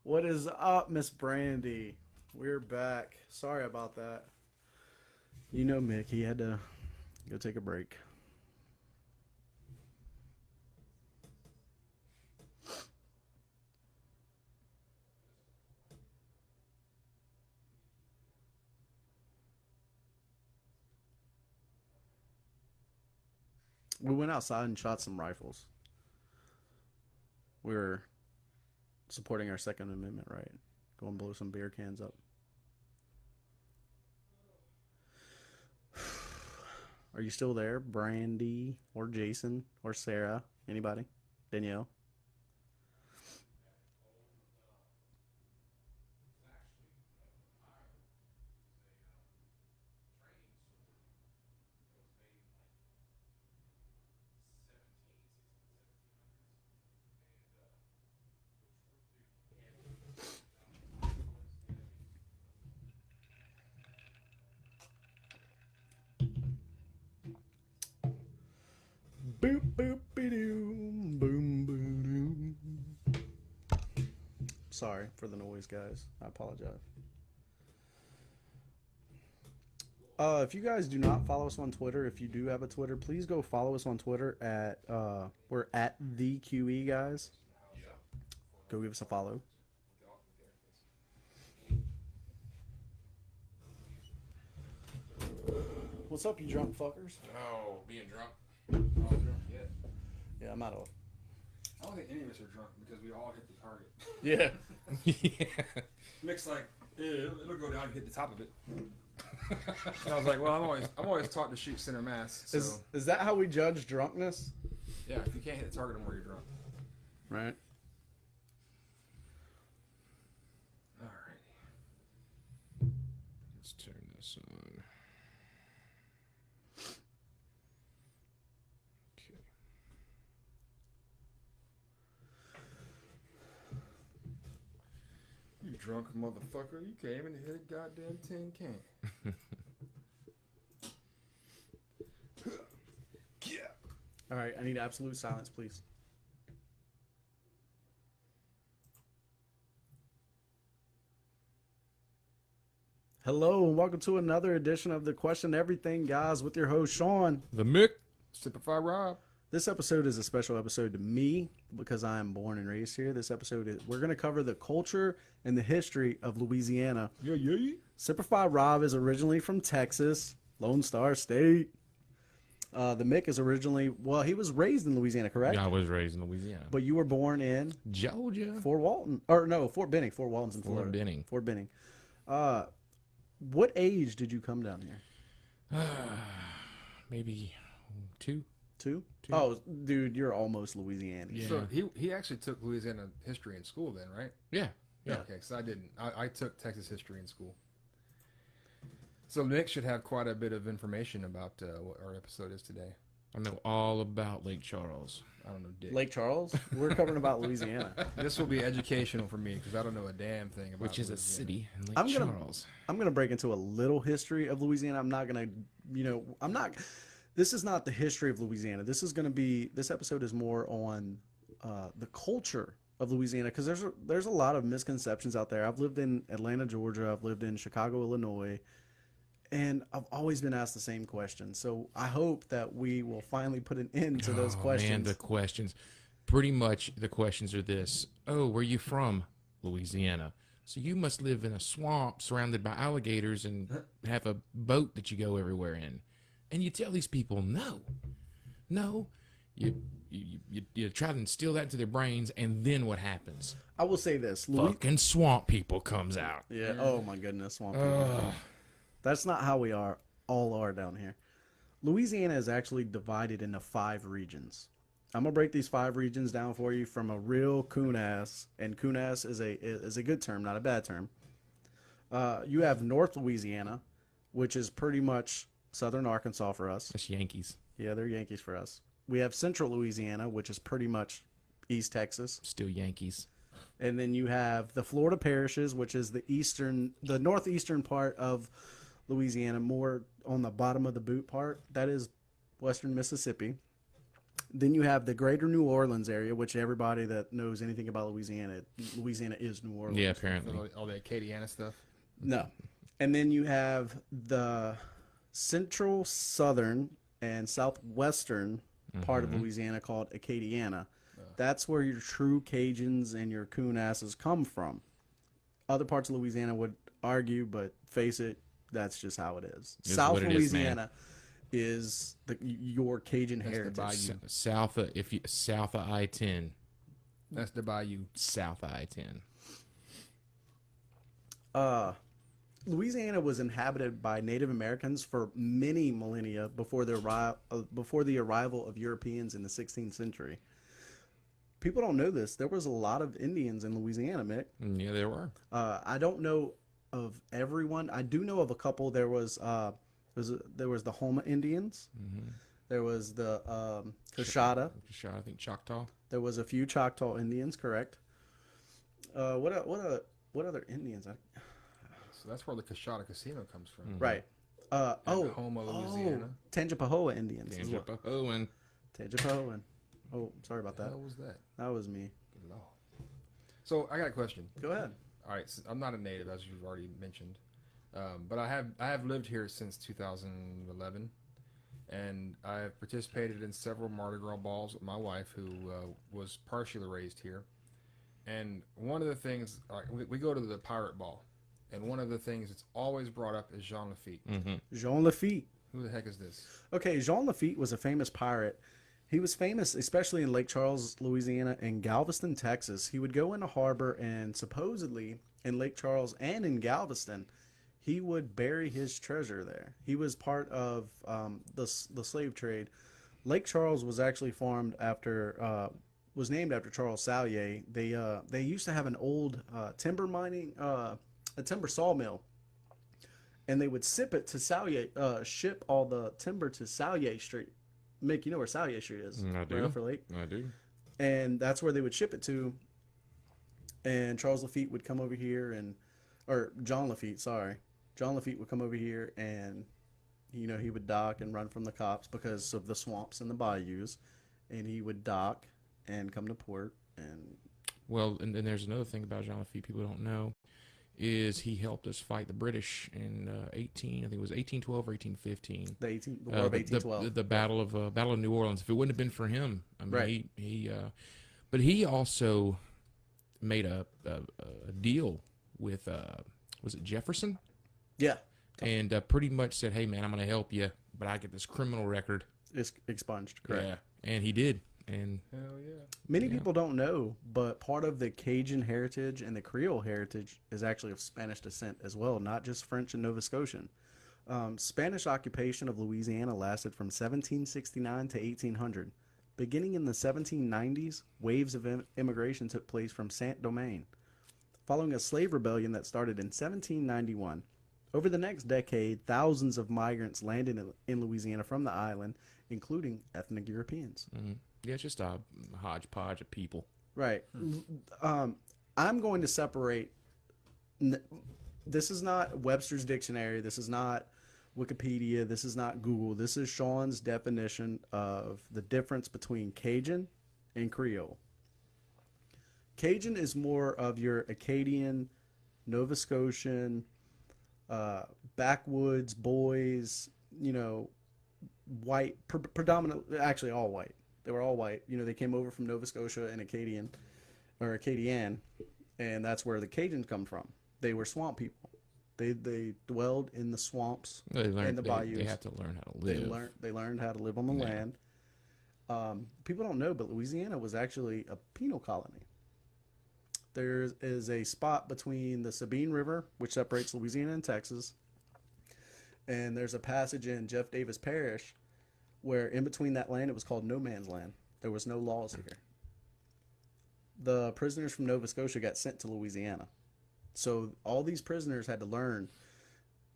What is up, Miss Brandy? We're back. Sorry about that. You know, Mick, he had to go take a break. We went outside and shot some rifles. We were supporting our Second Amendment right. Go and blow some beer cans up. Are you still there, Brandy or Jason or Sarah? Anybody? Danielle? Boop boop be doom boom boom. Sorry for the noise, guys. I apologize. If you guys do not follow us on Twitter, if you do have a Twitter, please go follow us on Twitter at we're at the QE guys. Go give us a follow. What's up, you drunk fuckers? Oh, being drunk. Yeah, I'm out of. I don't think any of us are drunk because we all hit the target. Yeah. Yeah. Mick's like, yeah, it'll go down and hit the top of it. And I was like, well, I'm always taught to shoot center mass. So Is that how we judge drunkenness? yeah, if you can't hit the target, I'm where you're drunk. Right. Alrighty. Let's turn this on. Okay. You drunk motherfucker! You can't even hit a goddamn tin can. Yeah. All right. I need absolute silence, please. Hello and welcome to another edition of the Question Everything Guys with your host Sean. The Mick. Simplify Rob. This episode is a special episode to me because I am born and raised here. This episode is we're going to cover the culture and the history of Louisiana. Yeah. Simplify Rob is originally from Texas, Lone Star State. The Mick is originally, well, he was raised in Louisiana, correct? Yeah, I was raised in Louisiana. But you were born in Georgia. Fort Walton, or no, Fort Benning. Fort Walton's in Florida. Fort Benning. Fort Benning. What age did you come down here? Maybe two. Two? Oh, dude, you're almost Louisiana. Yeah. So he actually took Louisiana history in school then, right? Yeah. Yeah. Okay, because I didn't. I took Texas history in school. So Nick should have quite a bit of information about what our episode is today. I know all about Lake Charles. I don't know, Dick. Lake Charles? We're covering about Louisiana. This will be educational for me because I don't know a damn thing about Which is a Louisiana. city in Lake I'm gonna- Charles. I'm going to break into a little history of Louisiana. I'm not going to, this is not the history of Louisiana. This episode is more on the culture of Louisiana because there's a lot of misconceptions out there. I've lived in Atlanta, Georgia. I've lived in Chicago, Illinois. And I've always been asked the same question. So I hope that we will finally put an end to those questions. Man, the questions. Pretty much the questions are this. Oh, where are you from? Louisiana. So you must live in a swamp surrounded by alligators and have a boat that you go everywhere in. And you tell these people, no. You try to instill that into their brains, and then what happens? I will say this. Fucking swamp people comes out. Yeah. Oh, my goodness. Swamp people. That's not how we all are down here. Louisiana is actually divided into 5 regions. I'm gonna break these 5 regions down for you from a real coon-ass, and coon-ass is a good term, not a bad term. You have North Louisiana, which is pretty much southern Arkansas for us. That's Yankees. Yeah, they're Yankees for us. We have Central Louisiana, which is pretty much East Texas. Still Yankees. And then you have the Florida parishes, which is the northeastern part of Louisiana, more on the bottom of the boot part. That is western Mississippi. Then you have the greater New Orleans area, which everybody that knows anything about Louisiana is New Orleans. Yeah, apparently. All the Acadiana stuff. No. And then you have the central, southern, and southwestern part of Louisiana called Acadiana. That's where your true Cajuns and your coon asses come from. Other parts of Louisiana would argue, but face it, that's just how it is. It's South what it is, Louisiana is your Cajun heritage. bayou. South of south of I-10. That's the bayou. South of I-10. Louisiana was inhabited by Native Americans for many millennia before the arrival of Europeans in the 16th century. People don't know this. There was a lot of Indians in Louisiana, Mick. Yeah, there were. I don't know of everyone. I do know of a couple. There was the Homa Indians. There was the Coshada. I think Choctaw. There was a few Choctaw Indians, correct? What other Indians? So that's where the Coshada Casino comes from. Right. Houma, Louisiana. Tangipahoa Indians. as well. Tangipahoan. Tangipahoan. Oh, sorry about that. How was that? That was me. Good Lord. So I got a question. Go ahead. All right, so I'm not a native, as you've already mentioned, but I have lived here since 2011, and I have participated in several Mardi Gras balls with my wife, who was partially raised here. And one of the things, we go to the Pirate Ball, and one of the things that's always brought up is Jean Lafitte. Jean Lafitte. Who the heck is this? Okay, Jean Lafitte was a famous pirate. He was famous, especially in Lake Charles, Louisiana, and Galveston, Texas. He would go into harbor, and supposedly in Lake Charles and in Galveston, he would bury his treasure there. He was part of the slave trade. Lake Charles was actually was named after Charles Sallier. They used to have an old timber mining, a timber sawmill, and they would ship it to Sallier, ship all the timber to Sallier Street. Mick, you know where Sallier Street is? I do. Right off Lake. I do. And that's where they would ship it to. And Charles Lafitte would come over here or John Lafitte, sorry. John Lafitte would come over here and, he would dock and run from the cops because of the swamps and the bayous. And he would dock and come to port. And Well, and then there's another thing about Jean Lafitte people don't know, is he helped us fight the British in I think it was 1812 or 1815. the War of 1812. The Battle of New Orleans. If it wouldn't have been for him, I mean, Right. but he also made a deal with was it Jefferson? Yeah. And pretty much said, "Hey man, I'm going to help you, but I get this criminal record." It's expunged, correct. Yeah, and he did. And Hell yeah. Many people don't know, but part of the Cajun heritage and the Creole heritage is actually of Spanish descent as well, not just French and Nova Scotian. Spanish occupation of Louisiana lasted from 1769 to 1800. Beginning in the 1790s, waves of immigration took place from Saint-Domingue, following a slave rebellion that started in 1791. Over the next decade, thousands of migrants landed in Louisiana from the island, including ethnic Europeans. yeah, it's just a hodgepodge of people. Right. I'm going to separate. This is not Webster's Dictionary. This is not Wikipedia. This is not Google. This is Sean's definition of the difference between Cajun and Creole. Cajun is more of your Acadian, Nova Scotian, backwoods boys, white, predominantly, actually all white. They were all white. They came over from Nova Scotia and Acadian, and that's where the Cajuns come from. They were swamp people. They dwelled in the swamps and the bayous. They had to learn how to live. They learned how to live on the land. People don't know, but Louisiana was actually a penal colony. There is a spot between the Sabine River, which separates Louisiana and Texas, and there's a passage in Jeff Davis Parish where in between that land, it was called no man's land. There was no laws here. The prisoners from Nova Scotia got sent to Louisiana. So all these prisoners had to learn,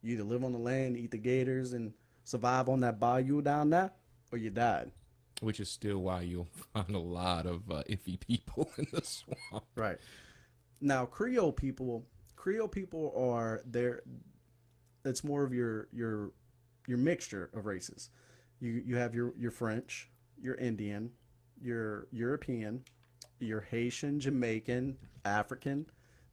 you either live on the land, eat the gators, and survive on that bayou down there, or you died. Which is still why you'll find a lot of iffy people in the swamp. Right. Now, Creole people are it's more of your mixture of races. You have your French, your Indian, your European, your Haitian, Jamaican, African.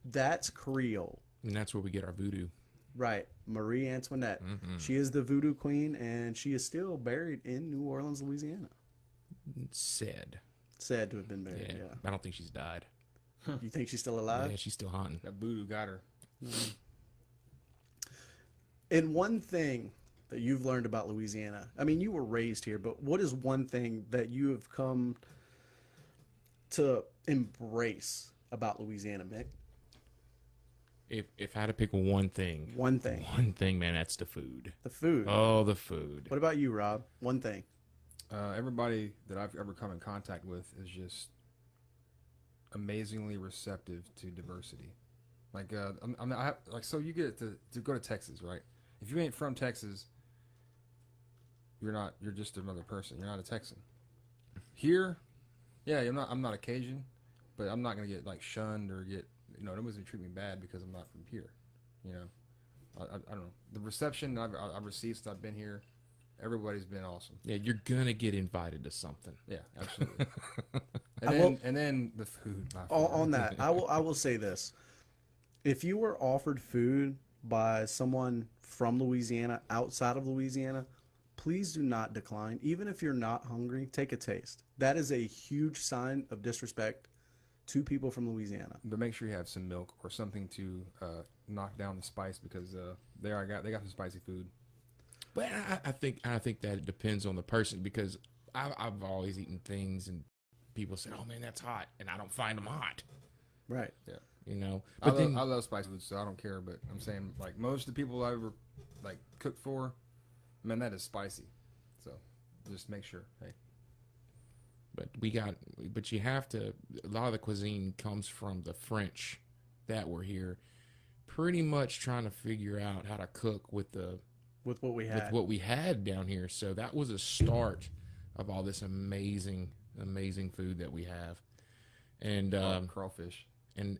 That's Creole. And that's where we get our voodoo. Right. Marie Antoinette. Mm-hmm. She is the voodoo queen, and she is still buried in New Orleans, Louisiana. Said. Said to have been buried, Yeah. yeah. I don't think she's died. You think she's still alive? Yeah, she's still haunting. That voodoo got her. And one thing that you've learned about Louisiana, I mean, you were raised here, but what is one thing that you have come to embrace about Louisiana, Mick? If I had to pick one thing, One thing. man, that's the food. The food. Oh, the food. What about you, Rob? One thing. Everybody that I've ever come in contact with is just amazingly receptive to diversity. Like, so you get to go to Texas, right? If you ain't from Texas, you're just another person. You're not a Texan. Here, yeah, I'm not a Cajun, but I'm not gonna get like shunned or get, nobody's gonna treat me bad because I'm not from here. I don't know. The reception I've received since I've been here, everybody's been awesome. Yeah, you're gonna get invited to something. Yeah, absolutely. will- and then the food. my On favorite. that, I will say this. If you were offered food by someone from Louisiana, outside of Louisiana, please do not decline. Even if you're not hungry, take a taste. That is a huge sign of disrespect to people from Louisiana. But make sure you have some milk or something to knock down the spice because they got some spicy food. But I think that it depends on the person because I've always eaten things and people say, "Oh man, that's hot," and I don't find them hot. Right. Yeah, But I love spicy food, so I don't care. But I'm saying like most of the people I ever like cooked for, man, that is spicy. So just make sure. Hey, but you have to. A lot of the cuisine comes from the French that were here, pretty much trying to figure out how to cook with What we had. what we had down here. So that was a start of all this amazing food that we have, and crawfish. and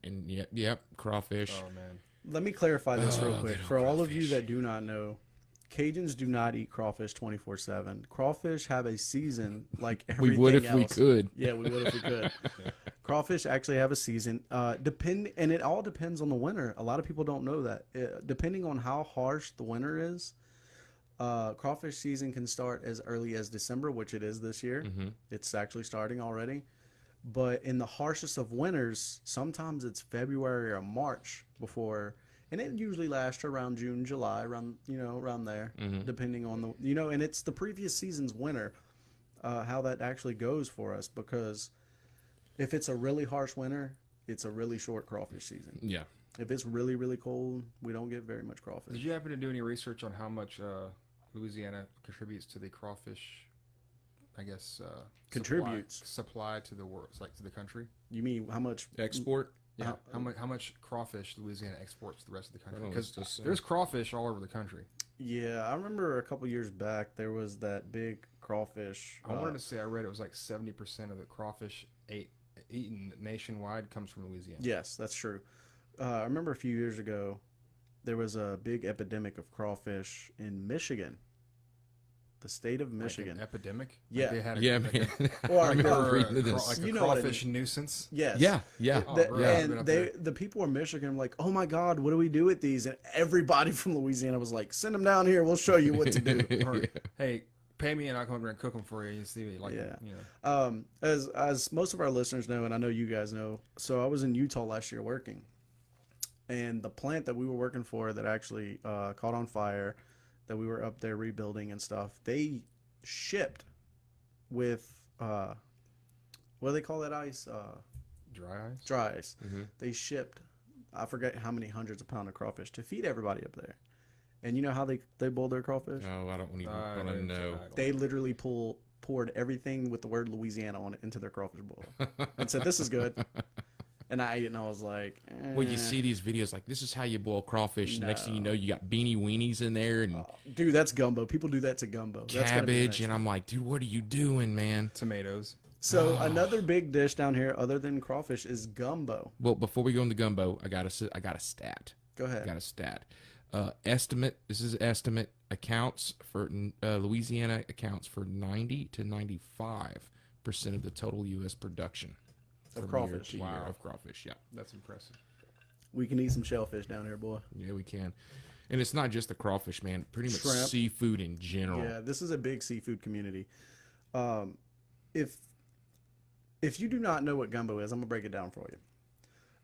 yep, crawfish. Oh man, Let me clarify this real Oh, quick. good For old all of you crawfish. that do not know, Cajuns do not eat crawfish 24/7. Crawfish have a season like everything We would if we else. could. Yeah, we would if we could. Crawfish actually have a season. And it all depends on the winter. A lot of people don't know that. Depending on how harsh the winter is, crawfish season can start as early as December, which it is this year. Mm-hmm. It's actually starting already. But in the harshest of winters, sometimes it's February or March before, and it usually lasts around June, July, around there, Mm-hmm. depending on and it's the previous season's winter, how that actually goes for us. Because if it's a really harsh winter, it's a really short crawfish season. Yeah. If it's really, really cold, we don't get very much crawfish. did you happen to do any research on how much Louisiana contributes to the crawfish? I guess Contributes. supply to the world, like to the country. You mean how much? Export. Yeah, how much crawfish Louisiana exports to the rest of the country? Oh, Because it's just, there's crawfish all over the country. Yeah, I remember a couple years back there was that big crawfish. I wanted to say I read it was like 70% of the crawfish eaten nationwide comes from Louisiana. Yes, that's true. I remember a few years ago, there was a big epidemic of crawfish in Michigan, the state of Like an Michigan. epidemic. Yeah. Like they had Yeah, like man. Well, like no, a, reading a, this. like a You know what I crawfish nuisance. yes. Yeah. Oh, The- bro, I've been and up there. the people in Michigan were like, "Oh my God, what do we do with these?" And everybody from Louisiana was like, "Send them down here. We'll show you what to do." Or, hey, pay me and I'll come over and cook them for you and see like Yeah. you know. As most of our listeners know, and I know you guys know, so I was in Utah last year working, and the plant that we were working for that actually caught on fire, that we were up there rebuilding and stuff, they shipped with what do they call that ice? Dry ice. Dry ice. Mm-hmm. They shipped, I forget how many hundreds of pounds of crawfish to feed everybody up there. And you know how they boil their crawfish? Oh, I don't even I want to didn't- know. They literally poured everything with the word Louisiana on it into their crawfish boil and said, "This is good." And I ate it and I was like, Well, you eh. see these videos like this is how you boil crawfish. Next thing you No. know, you got beanie weenies in there and Dude, that's gumbo. People do that to gumbo. That's gotta be cabbage, nice. and I'm like, dude, what are you doing, man? Tomatoes. So another big dish down here, other than crawfish, is gumbo. Well, before we go into gumbo, I got a stat. Go I ahead. got a stat. This is estimate, accounts for Louisiana accounts for 90 to 95% of the total U.S. production Of from crawfish. year to year Wow. of crawfish. Yeah, That's impressive. We can eat some shellfish down here, boy. yeah, we can. And it's not just the crawfish, man. Pretty much Shrimp. seafood in general. Yeah, this is a big seafood community. If you do not know what gumbo is, I'm gonna break it down for you.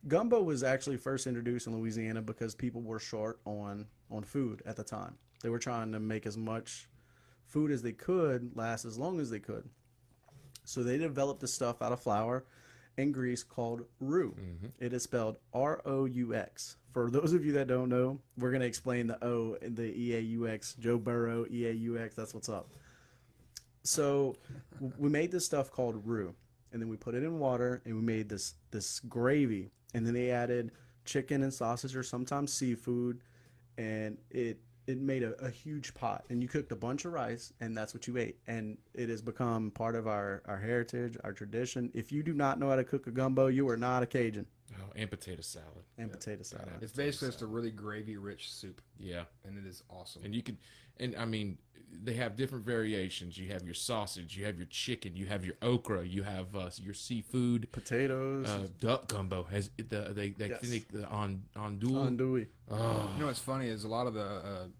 Gumbo was actually first introduced in Louisiana because people were short on food at the time. They were trying to make as much food as they could last as long as they could. So they developed this stuff out of flour and grease called roux. It is spelled R-O-U-X. For those of you that don't know, we're going to explain the O and the E-A-U-X. Joe Burrow, E-A-U-X, that's what's up. So we made this stuff called roux, and then we put it in water, and we made this gravy, and then they added chicken and sausage or sometimes seafood, and it made a huge pot, and you cooked a bunch of rice, and that's what you ate. And it has become part of our heritage, our tradition. If you do not know how to cook a gumbo, you are not a Cajun. Oh, and potato salad. And potato salad. It's basically just a really gravy-rich soup, Yeah. and it is awesome. And you can, and I mean, they have different variations. You have your sausage, you have your chicken, you have your okra, you have your seafood. Potatoes. Duck gumbo has they Yes. think the andouille. Andouille. Oh, You know what's funny is a lot of the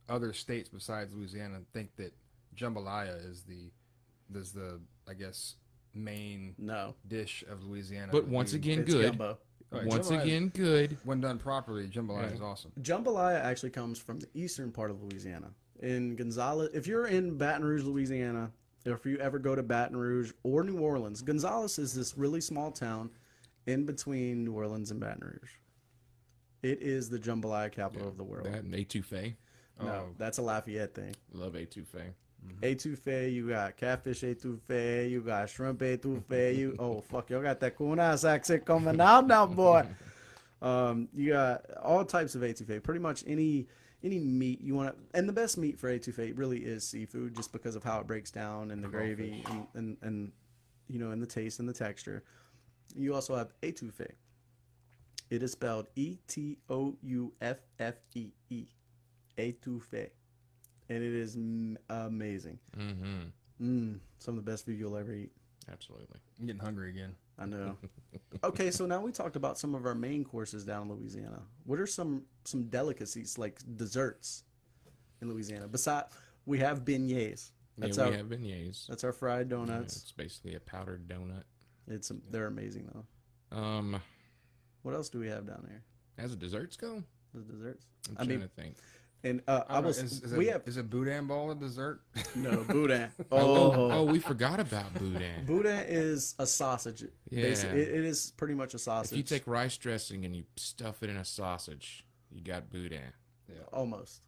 other states besides Louisiana think that jambalaya is the I guess main No. dish of Louisiana. but once again, It's good. gumbo. Right, Once jambalaya is- again, good. when done properly, jambalaya Yeah. is awesome. Jambalaya actually comes from the eastern part of Louisiana. In Gonzales, if you're in Baton Rouge, Louisiana, or if you ever go to Baton Rouge or New Orleans, Gonzales is this really small town in between New Orleans and Baton Rouge. It is the jambalaya capital of the world. That and etouffee. No, that's a Lafayette thing. Love etouffee. Etouffee, you got catfish etouffee, you got shrimp etouffee, oh fuck, y'all got that cool ass accent coming out now, boy. You got all types of etouffee, pretty much any meat you want to, and the best meat for etouffee really is seafood, just because of how it breaks down and the gravy and you know, and the taste and the texture. You also have etouffee. It is spelled E-T-O-U-F-F-E-E, etouffee. And it is amazing. Some of the best food you'll ever eat. Absolutely. I'm getting hungry again. I know. Okay, so now we talked about some of our main courses down in Louisiana. What are some delicacies, like desserts in Louisiana? Besides, we have beignets. We have beignets. That's our fried Yeah, donuts. it's basically a powdered donut. They're amazing though. What else do we have down there? As the desserts go, The desserts. I'm I trying mean, to think. and Is a boudin ball a dessert? no boudin. Oh, we forgot about boudin. Boudin is a sausage. Yeah. Basically, it is pretty much a sausage. If you take rice dressing and you stuff it in a sausage, you got boudin. almost,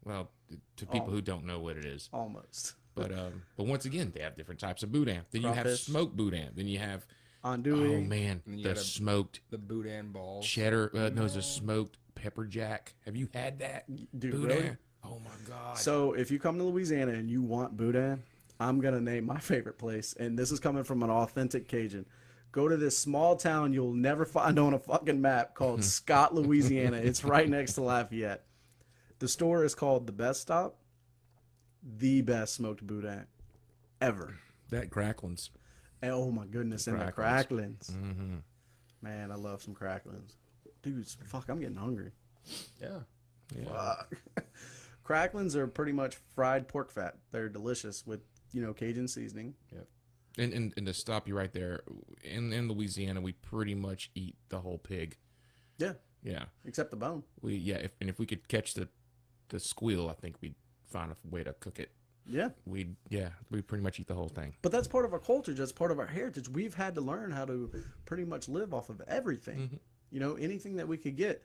Well, to people who don't know what it is, almost but once again, they have different types of boudin. Then you have Crawfish. smoked boudin. Then you have andouille. oh man, And you the gotta- smoked The boudin balls. cheddar. No, it's a smoked pepper jack. Have you had that? Dude, boudin. really? Oh my god. So if you come to Louisiana and you want boudin, I'm gonna name my favorite place, and this is coming from an authentic Cajun. Go to this small town you'll never find on a fucking map called Scott, Louisiana. It's right next to Lafayette. The store is called The Best Stop. The best smoked boudin ever. that cracklins. And, oh my goodness, and the Cracklins. cracklins. Man, I love some cracklins. Dude, fuck, I'm getting hungry. Yeah. Yeah. Fuck. Cracklins are pretty much fried pork fat. They're delicious with, Cajun seasoning. And to stop you right there, in Louisiana, we pretty much eat the whole pig. Yeah, Yeah. except the bone. If we could catch the squeal, I think we'd find a way to cook it. Yeah. We pretty much eat the whole thing. But that's part of our culture. That's part of our heritage. We've had to learn how to pretty much live off of everything. Anything that we could get.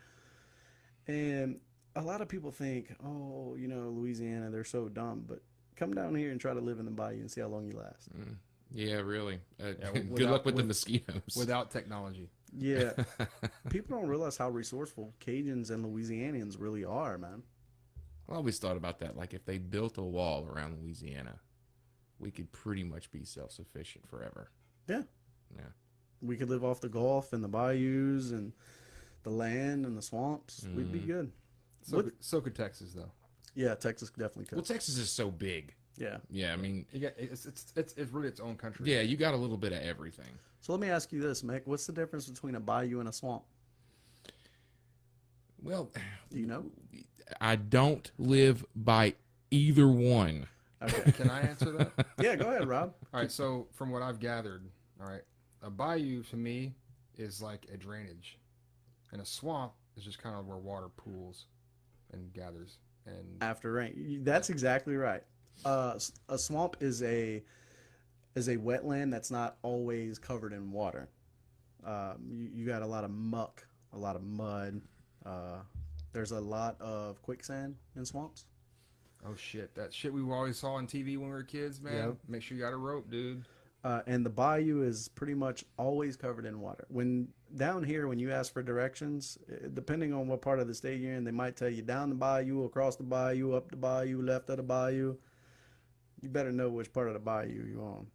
And a lot of people think, oh, Louisiana, they're so dumb. But come down here and try to live in the bayou and see how long you last. Yeah, really. Good without- luck with the mosquitoes. Without technology. Yeah. People don't realize how resourceful Cajuns and Louisianians really are, man. I always thought about that. Like if they built a wall around Louisiana, we could pretty much be self-sufficient forever. Yeah. Yeah. We could live off the Gulf and the bayous and the land and the swamps. We'd be good. So could Texas though. Yeah, Texas definitely could. Well, Texas is so big. Yeah. Yeah, I mean, It's really its own country. yeah, you got a little bit of everything. So let me ask you this, Mick. What's the difference between a bayou and a swamp? Well, Do you know? I don't live by either one. Okay. Can I answer that? Yeah, go ahead, Rob. All right. So from what I've gathered, all right, a bayou to me is like a drainage, and a swamp is just kind of where water pools and gathers. And After rain. That's exactly right. A swamp is a wetland that's not always covered in water. You got a lot of muck, a lot of mud. There's a lot of quicksand in swamps. oh shit, that shit we always saw on TV when we were kids, man. Yep. Make sure you got a rope, dude. And the bayou is pretty much always covered in water. When down here, when you ask for directions, depending on what part of the state you're in, they might tell you down the bayou, across the bayou, up the bayou, left of the bayou. You better know which part of the bayou you're on.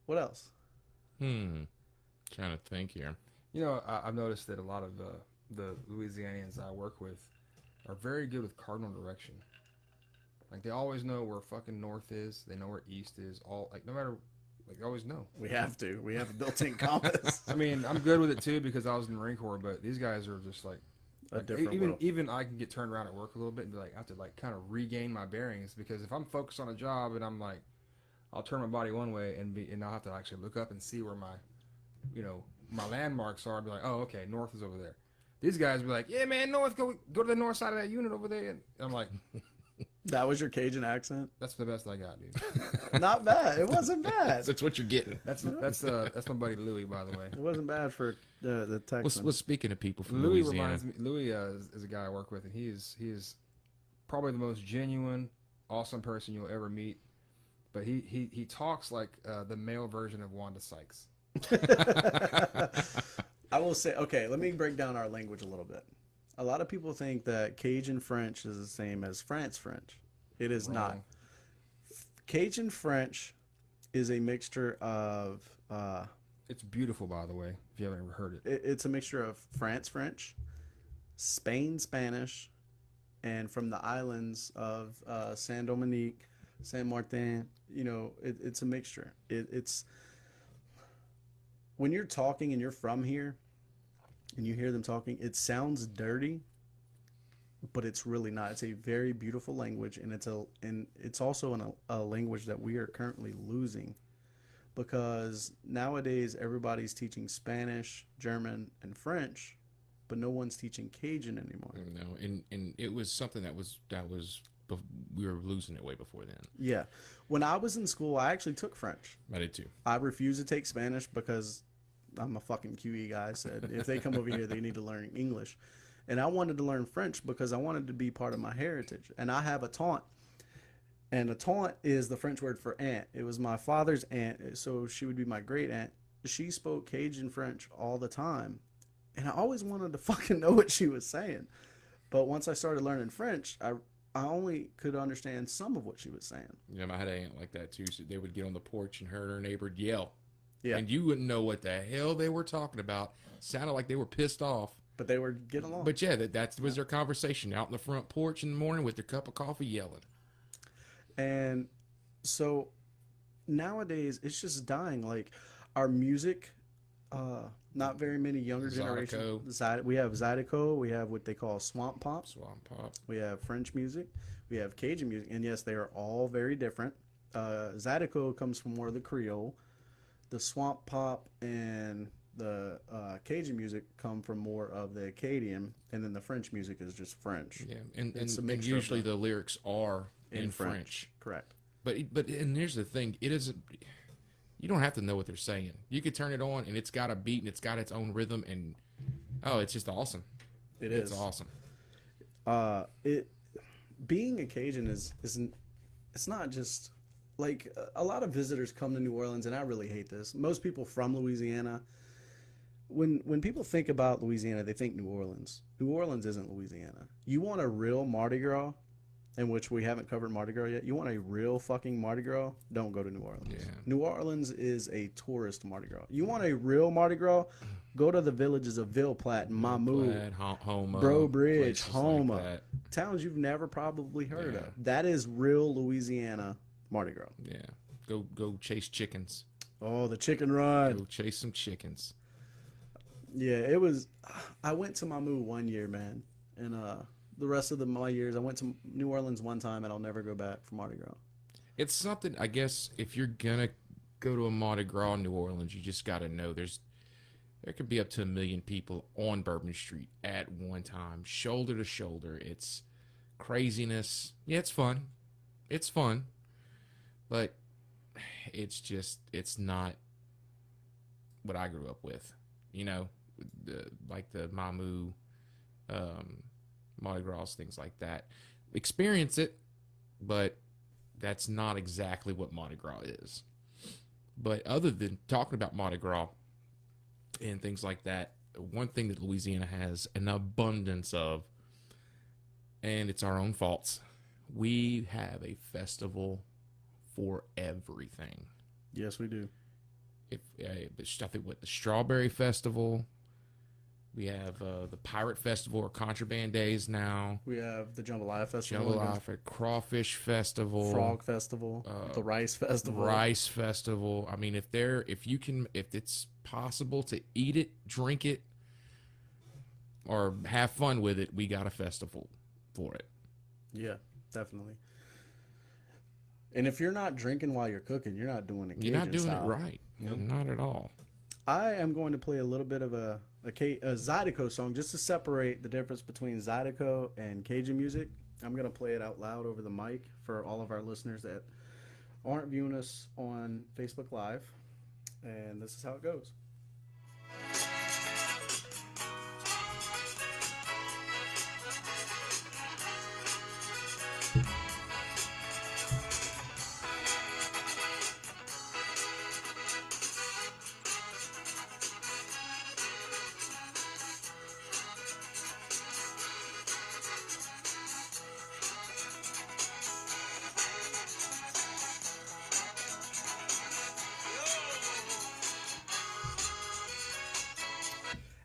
What else? Trying to think here. You know, I've noticed that a lot of the Louisianians I work with are very good with cardinal direction. Like they always know where fucking north is. They know where east is. All like no matter, like they always know. We have to. We have a built-in compass. I mean, I'm good with it too because I was in the Marine Corps. But these guys are just like different even world. even I can get turned around at work a little bit and be like, I have to like kind of regain my bearings because if I'm focused on a job and I'm like, I'll turn my body one way and I'll have to actually look up and see where my, you know, my landmarks are. I'll be like, oh, okay, north is over there. These guys be like, yeah, man, north, go to the north side of that unit over there. And I'm like, That was your Cajun accent? that's the best I got, dude. Not bad. It wasn't bad. That's what you're getting. That's my buddy Louis, by the way. It wasn't bad for the Texan. Well, speaking of people from Louis Louisiana, reminds me. Louis is a guy I work with, and he is probably the most genuine, awesome person you'll ever meet. But he talks like the male version of Wanda Sykes. I will say, okay, let me break down our language a little bit. A lot of people think that Cajun French is the same as France French. It is not. Wrong. Cajun French is a mixture of, It's beautiful, by the way, if you haven't ever heard it. it's a mixture of France French, Spain Spanish, and from the islands of Saint Dominique, Saint Martin. You know, it's a mixture. It's when you're talking and you're from here and you hear them talking, it sounds dirty, but it's really not. It's a very beautiful language, and it's also a language that we are currently losing because nowadays everybody's teaching Spanish, German, and French, but no one's teaching Cajun anymore. no, and it was something that was we were losing it way before then. Yeah. When I was in school, I actually took French. I did too. I refused to take Spanish because I'm a fucking QE guy. I said, if they come over here, they need to learn English. And I wanted to learn French because I wanted to be part of my heritage. And I have a taunt. And a taunt is the French word for aunt. It was my father's aunt, so she would be my great aunt. She spoke Cajun French all the time. And I always wanted to fucking know what she was saying. But once I started learning French, I only could understand some of what she was saying. Yeah, I had an aunt like that too. So they would get on the porch and her and her neighbor would yell. Yeah. And you wouldn't know what the hell they were talking about. Sounded like they were pissed off. But they were getting along. But yeah, that was their conversation out in the front porch in the morning with their cup of coffee yelling. And so nowadays it's just dying. Like our music, not very many younger generation. We have Zydeco. We have what they call swamp pop. Swamp pop. We have French music. We have Cajun music. And yes, they are all very different. Zydeco comes from more of the Creole. The swamp pop and the Cajun music come from more of the Acadian, and then the French music is just French. Yeah, and It's a mixture usually of the lyrics are in French. French. Correct. But and here's the thing, it isn't. You don't have to know what they're saying. You could turn it on and it's got a beat and it's got its own rhythm and it's just awesome. It's awesome. Being a Cajun isn't. It's not just like a lot of visitors come to New Orleans, and I really hate this. Most people from Louisiana, when people think about Louisiana, they think New Orleans. New Orleans isn't Louisiana. You want a real Mardi Gras? in which we haven't covered Mardi Gras yet. You want a real fucking Mardi Gras? Don't go to New Orleans. Yeah. New Orleans is a tourist Mardi Gras. You want a real Mardi Gras? Go to the villages of Ville Platte, Mamou, Plaid, Homa, Bro Bridge, places Homa, like that. towns you've never probably heard Yeah. of. That is real Louisiana Mardi Gras. Yeah. Go chase chickens. Oh, the chicken run. Go chase some chickens. Yeah, it was. I went to Mamou one year, man, and the rest of my years, I went to New Orleans one time, and I'll never go back for Mardi Gras. It's something, I guess, if you're gonna go to a Mardi Gras in New Orleans, you just gotta know there could be up to 1 million people on Bourbon Street at one time, shoulder to shoulder. It's craziness. Yeah, it's fun. It's fun. But it's not what I grew up with. You know, like the Mamou, Mardi Gras, things like that. Experience it, but that's not exactly what Mardi Gras is. But other than talking about Mardi Gras and things like that, one thing that Louisiana has an abundance of, and it's our own faults, we have a festival for everything. Yes, we do. I think what the Strawberry Festival, we have the Pirate Festival or Contraband Days now. We have the Jambalaya Festival, Jambalaya, Crawfish Festival, Frog Festival, the Rice Festival. Rice Festival. I mean, if it's possible to eat it, drink it, or have fun with it, we got a festival for it. Yeah, definitely. And if you're not drinking while you're cooking, you're not doing it. You're not doing style. it right. Not at all. I am going to play a little bit of a Zydeco song just to separate the difference between Zydeco and Cajun music. I'm going to play it out loud over the mic for all of our listeners that aren't viewing us on Facebook Live. And this is how it goes.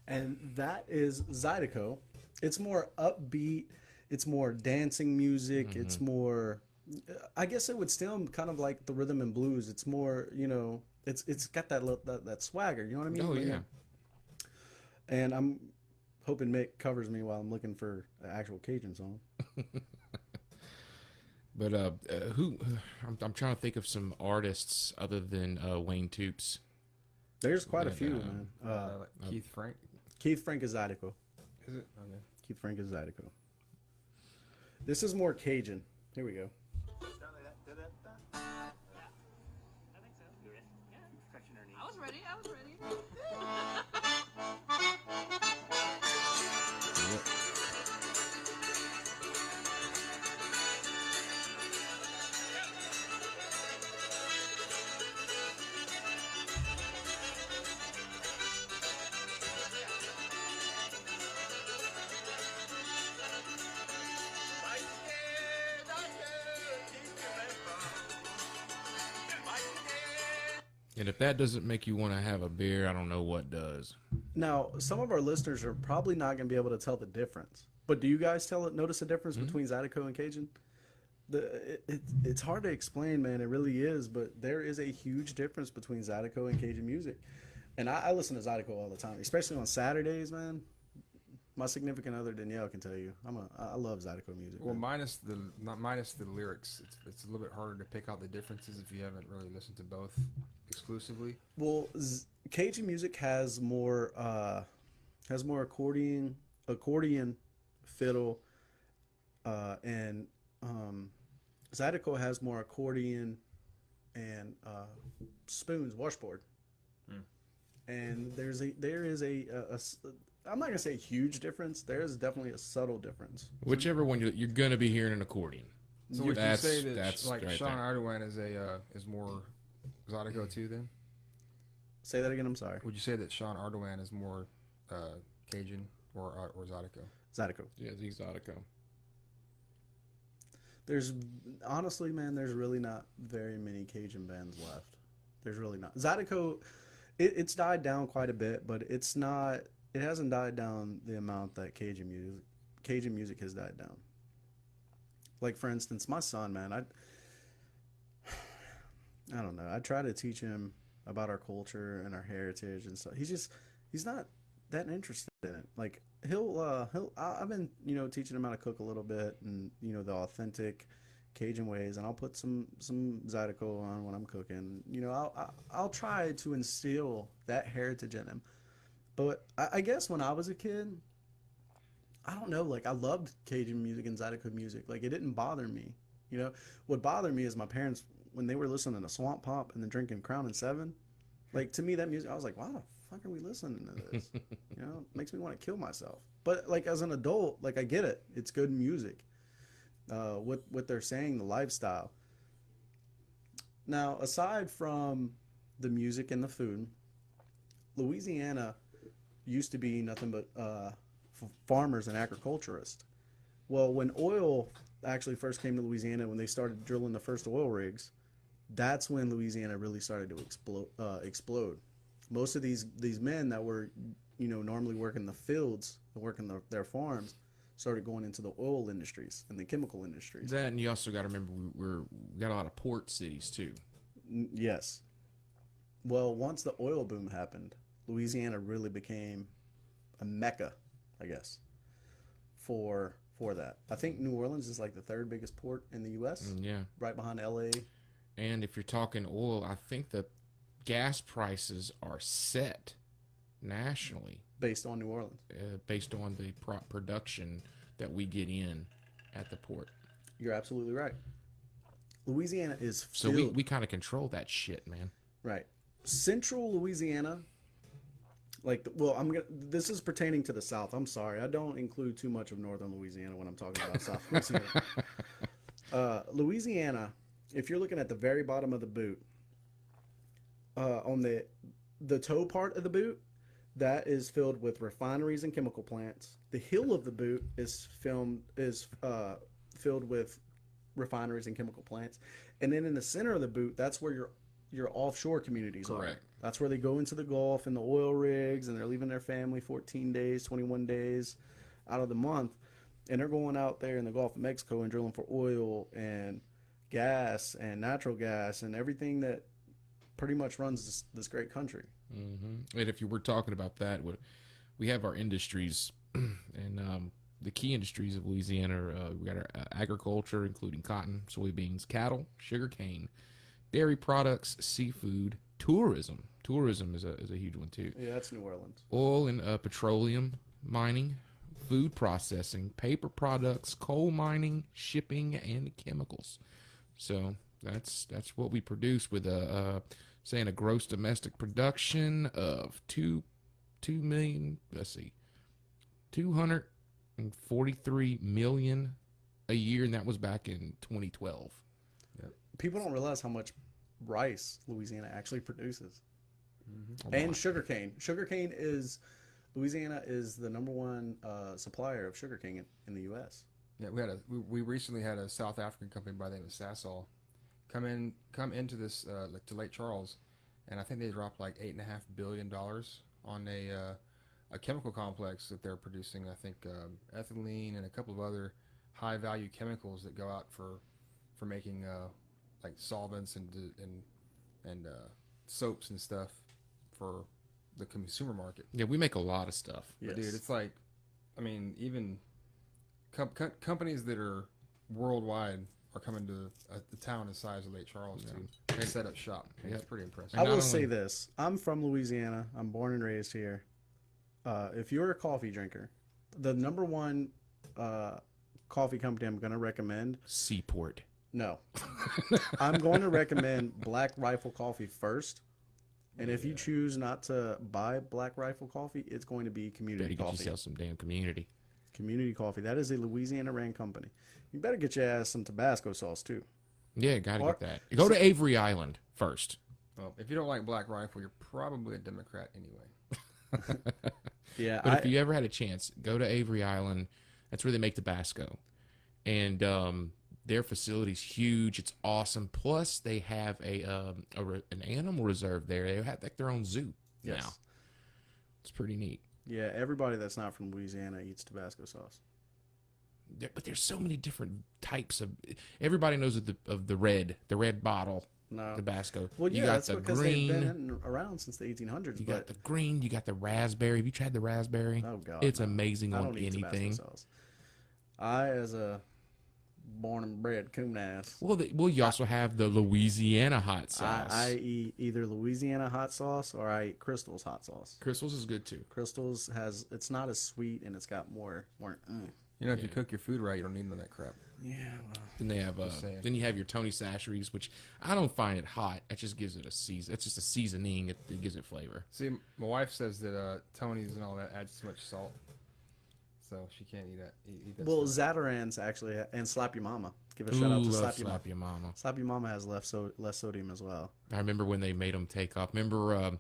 And that is Zydeco. It's more upbeat. It's more dancing music. Mm-hmm. It's more, I guess it would still kind of like the rhythm and blues. It's more, it's got that swagger. You know what I mean? Oh, yeah. And I'm hoping Mick covers me while I'm looking for an actual Cajun song. But I'm trying to think of some artists other than Wayne Toops. There's quite a And, few, man. Like Keith Frank. Keith Frank is Zydeco. Is it? Okay. Keith Frank is Zydeco. This is more Cajun. Here we go. I think so. You ready? Yeah. Stretching her knees. I was ready. And if that doesn't make you want to have a beer, I don't know what does. Now, some of our listeners are probably not going to be able to tell the difference. But do you guys notice the difference between Zydeco and Cajun? It's hard to explain, man. It really is. But there is a huge difference between Zydeco and Cajun music. And I listen to Zydeco all the time, especially on Saturdays, man. My significant other, Danielle, can tell you. I love Zydeco music. Well, man. minus the lyrics, it's a little bit harder to pick out the differences if you haven't really listened to both exclusively. Well, Cajun music has more accordion, fiddle, and Zydeco has more accordion and spoons, washboard. And there is a I'm not gonna say huge difference. There is definitely a subtle difference. Whichever one you're gonna be hearing an accordion. So would you That's- say that that's like right Sean there. Ardoin is more Zydeco too? Then Say that again. I'm sorry. would you say that Sean Ardoin is more Cajun or Zydeco? Zydeco. Yeah, the Exotico. There's honestly, man, there's really not very many Cajun bands left. There's really not. Zydeco, it's died down quite a bit, but it's not. It hasn't died down the amount that Cajun music has died down. Like for instance, my son, man, I don't know. I try to teach him about our culture and our heritage and stuff. He's not that interested in it. Like I've been teaching him how to cook a little bit and the authentic Cajun ways, and I'll put some Zydeco on when I'm cooking. I'll try to instill that heritage in him. But I guess when I was a kid, I don't know, like I loved Cajun music and Zydeco music. Like it didn't bother me. What bothered me is my parents when they were listening to Swamp Pop and then drinking Crown and Seven. Like to me that music, I was like, why the fuck are we listening to this? It makes me want to kill myself. But like as an adult, like I get it. It's good music. What they're saying, the lifestyle. Now, aside from the music and the food, Louisiana used to be nothing but farmers and agriculturists. Well, when oil actually first came to Louisiana, when they started drilling the first oil rigs, that's when Louisiana really started to explode. Most of these men that were, normally working the fields, working their farms, started going into the oil industries and the chemical industries. That, and you also got to remember we got a lot of port cities too. Yes. Well, once the oil boom happened, Louisiana really became a mecca, I guess, for that. I think New Orleans is like the third biggest port in the U.S. Yeah. Right behind L.A. And if you're talking oil, I think the gas prices are set nationally Based on New Orleans. based on the production that we get in at the port. You're absolutely right. Louisiana is So filled, we kind of control that shit, man. right. Central Louisiana, this is pertaining to the South. I'm sorry, I don't include too much of Northern Louisiana when I'm talking about South Louisiana. Louisiana, if you're looking at the very bottom of the boot, on the toe part of the boot, that is filled with refineries and chemical plants. The heel of the boot is filled with refineries and chemical plants, and then in the center of the boot, that's where your offshore communities Correct. are. That's where they go into the Gulf and the oil rigs, and they're leaving their family 14 days, 21 days out of the month, and they're going out there in the Gulf of Mexico and drilling for oil and gas and natural gas and everything that pretty much runs this great country. Mm-hmm. And if you were talking about that, we have our industries, and the key industries of Louisiana are, we got our agriculture, including cotton, soybeans, cattle, sugarcane, dairy products, seafood, tourism. Tourism is a huge one too. Yeah, that's New Orleans. Oil and petroleum mining, food processing, paper products, coal mining, shipping, and chemicals. So that's what we produce with saying a gross domestic production of 2 million. Let's see, 243 million a year, and that was back in 2012. People don't realize how much rice Louisiana actually produces. Mm-hmm. And sugarcane. Louisiana is the number one supplier of sugarcane in the U.S. Yeah, we recently had a South African company by the name of Sasol come into this to Lake Charles, and I think they dropped like $8.5 billion on a chemical complex that they're producing. I think ethylene and a couple of other high value chemicals that go out for making like solvents and soaps and stuff for the consumer market. Yeah, we make a lot of stuff. Yes. But dude, it's like, I mean, even companies that are worldwide are coming to the town the size of Lake Charles to set up shop. Yeah. It's pretty impressive. I will say this. I'm from Louisiana. I'm born and raised here. If you're a coffee drinker, the number one coffee company I'm going to recommend... Seaport. No. I'm going to recommend Black Rifle Coffee first. And if you choose not to buy Black Rifle Coffee, it's going to be Community Better get Coffee. yourself some damn community. Community Coffee. That is a Louisiana-ran company. You better get your ass some Tabasco sauce, too. Yeah, gotta get that. Go to Avery Island first. Well, if you don't like Black Rifle, you're probably a Democrat anyway. Yeah, But if you ever had a chance, go to Avery Island. That's where they make Tabasco. And their facility's huge. It's awesome. Plus, they have an animal reserve there. They have like their own zoo Yes. now. It's pretty neat. Yeah, everybody that's not from Louisiana eats Tabasco sauce. But there's so many different types of. Everybody knows of the red bottle No. Tabasco. Well, yeah, you got that's the because green. they've been around since the 1800s. You but got the green. You got the raspberry. Have you tried the raspberry? oh god, It's no. amazing I on don't eat anything. Tabasco sauce. I, as a born and bred coon ass, Well, you also have the Louisiana hot sauce. I eat either Louisiana hot sauce or I eat Crystal's hot sauce. Crystals is good too. Crystal's it's not as sweet and it's got more. You know, if you cook your food right, you don't need none of that crap. Yeah, well, Then they have Just saying. then you have your Tony Chachere's, which I don't find it hot. It just gives it a season. It's just a seasoning. It gives it flavor. See, my wife says that Tony's and all that adds too much salt, so she can't eat that. Eat that well, stuff. Zataran's actually, and Slap Your Mama. Give a shout out to love Slap Your Mama. Slap Your Mama. Slap Your Mama has less sodium as well. I remember when they made them take off. Remember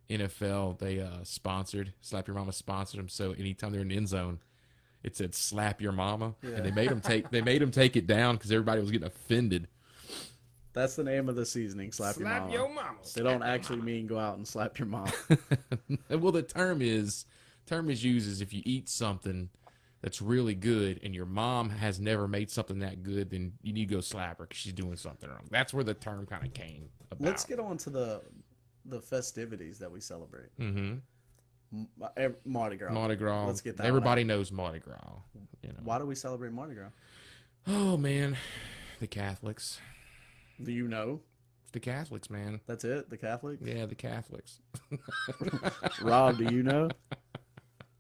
NFL? They sponsored Slap Your Mama sponsored them. So anytime they're in the end zone, it said "Slap Your Mama," Yeah. and they made them take it down because everybody was getting offended. That's the name of the seasoning. Slap Your Mama. mama. They don't actually mean go out and slap your mom. Well, the term is used as if you eat something that's really good and your mom has never made something that good, then you need to go slap her because she's doing something wrong. That's where the term kind of came about. Let's get on to the festivities that we celebrate. Mm-hmm. Mardi Gras. Mardi Gras. Let's get that. Everybody knows Mardi Gras. You know. Why do we celebrate Mardi Gras? Oh man, the Catholics. Do you know? The Catholics, man. That's it. The Catholics. Yeah, the Catholics. Rob, do you know?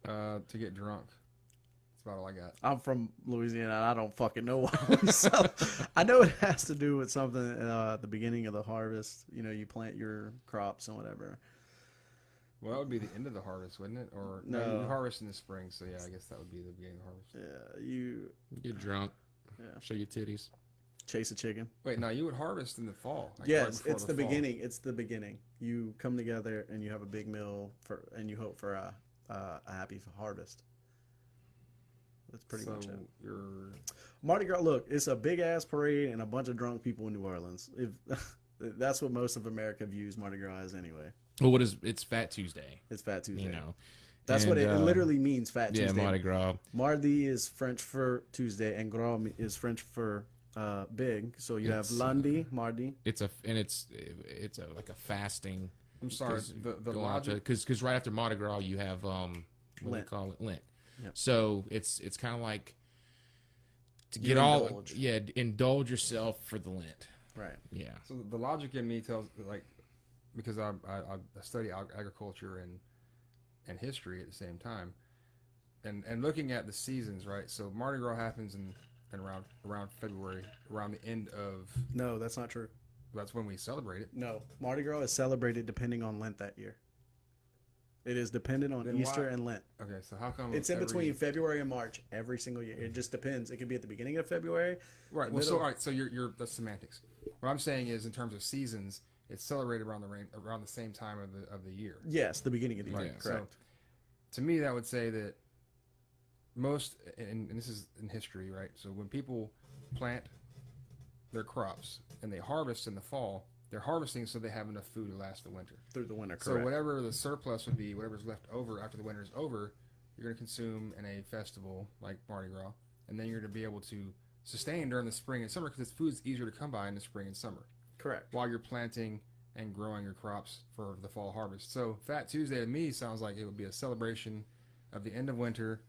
To get drunk. That's about all I got. I'm from Louisiana. And I don't fucking know why. So, I know it has to do with something at the beginning of the harvest. You know, you plant your crops and whatever. Well, that would be the end of the harvest, wouldn't it? Or no, No. you harvest in the spring, so yeah, I guess that would be the beginning of harvest. Yeah, you Get drunk. Yeah. Show your titties. chase a chicken. Wait, no, you would harvest in the fall. Like right Yes, before it's the fall. beginning. It's the beginning. You come together and you have a big meal and you hope for a happy harvest. That's pretty So much it. you're Mardi Gras. Look, it's a big ass parade and a bunch of drunk people in New Orleans. If that's what most of America views Mardi Gras as anyway. Well, it's Fat Tuesday. It's Fat Tuesday. You know. That's what it literally means. Fat Yeah, Tuesday. Mardi Gras. Mardi is French for Tuesday, and Gras is French for big. So you have It's, lundi, mardi. It's like a fasting. I'm sorry. The logic. Because right after Mardi Gras you have what do you Lent. call it? Lent. Yep. So it's kind of like to You get all indulge. indulge yourself for the Lent. Right. Yeah. So the logic in me tells like because I study agriculture and history at the same time, and looking at the seasons, right? So Mardi Gras happens in around February, around the end of. No, that's not true. That's when we celebrate it. No, Mardi Gras is celebrated depending on Lent that year. It is dependent on Then Easter why- and Lent. Okay, so how come It's in every- between February and March every single year. It just depends. It could be at the beginning of February. Right. the Well, so middle- all right. So you're that's semantics. What I'm saying is, in terms of seasons, it's celebrated around the same time of the year. Yes, the beginning of the year. Right, Correct. So, to me, that would say that most, and this is in history, right? So when people plant their crops and they harvest in the fall, they're harvesting so they have enough food to last the winter. Through the winter. So Correct. whatever the surplus would be, whatever's left over after the winter is over, you're going to consume in a festival like Mardi Gras, and then you're going to be able to sustain during the spring and summer because this food is easier to come by in the spring and summer Correct. while you're planting and growing your crops for the fall harvest. So Fat Tuesday to me sounds like it would be a celebration of the end of winter.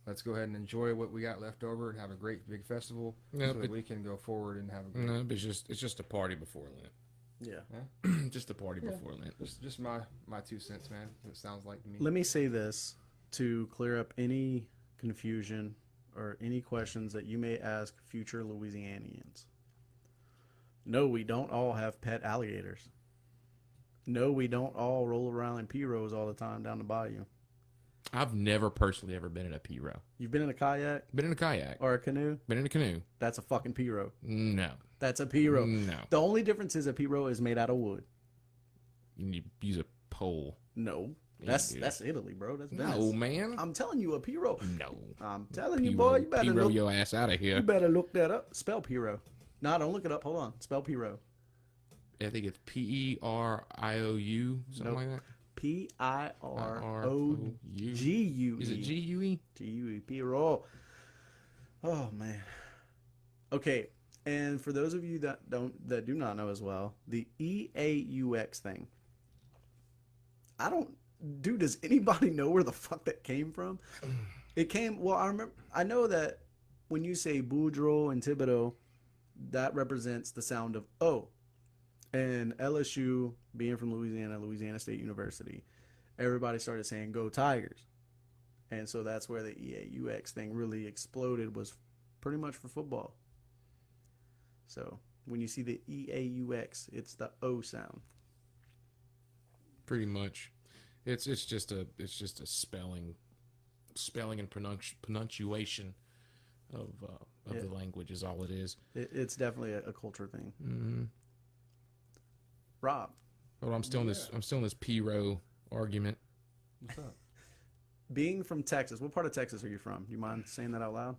Let's go ahead and enjoy what we got left over and have a great big festival Yeah, so that but- we can go forward and have a great. No, but it's just a party before Lent. Yeah. Just a party before Lent. Just my 2 cents, man. It sounds like to me. Let me say this to clear up any confusion or any questions that you may ask future Louisianians. No, we don't all have pet alligators. No, we don't all roll around in pirogues all the time down the bayou. I've never personally ever been in a pirogue. You've been in a kayak Been in a kayak. or a canoe? Been in a canoe. That's a fucking pirogue. No. That's a pirogue. No. The only difference is a pirogue is made out of wood. You use a pole. No. That's Italy, bro. That's Venice. no, man. I'm telling you, a Piro. No. I'm telling you, boy, you better Piro look. your ass out of You here. better look that up. Spell Piro. No, don't look it up. Hold on. Spell Piro. I think it's Periou, something Nope. like that. Pirogue. Is it GUE? GUE. Piro. Oh man. Okay, and for those of you that do not know as well, the EAUX thing. Does anybody know where the fuck that came from? It came, I know that when you say Boudreaux and Thibodeau, that represents the sound of O. And LSU, being from Louisiana State University, everybody started saying "Go Tigers," and so that's where the EAUX thing really exploded. Was pretty much for football. So when you see the EAUX, it's the O sound. Pretty much. It's just a spelling and pronunciation of the language is all it is. It's definitely a culture thing. Mm-hmm. Rob, But I'm still in this P-row argument. What's up? being from Texas, what part of Texas are you from? Do you mind saying that out loud?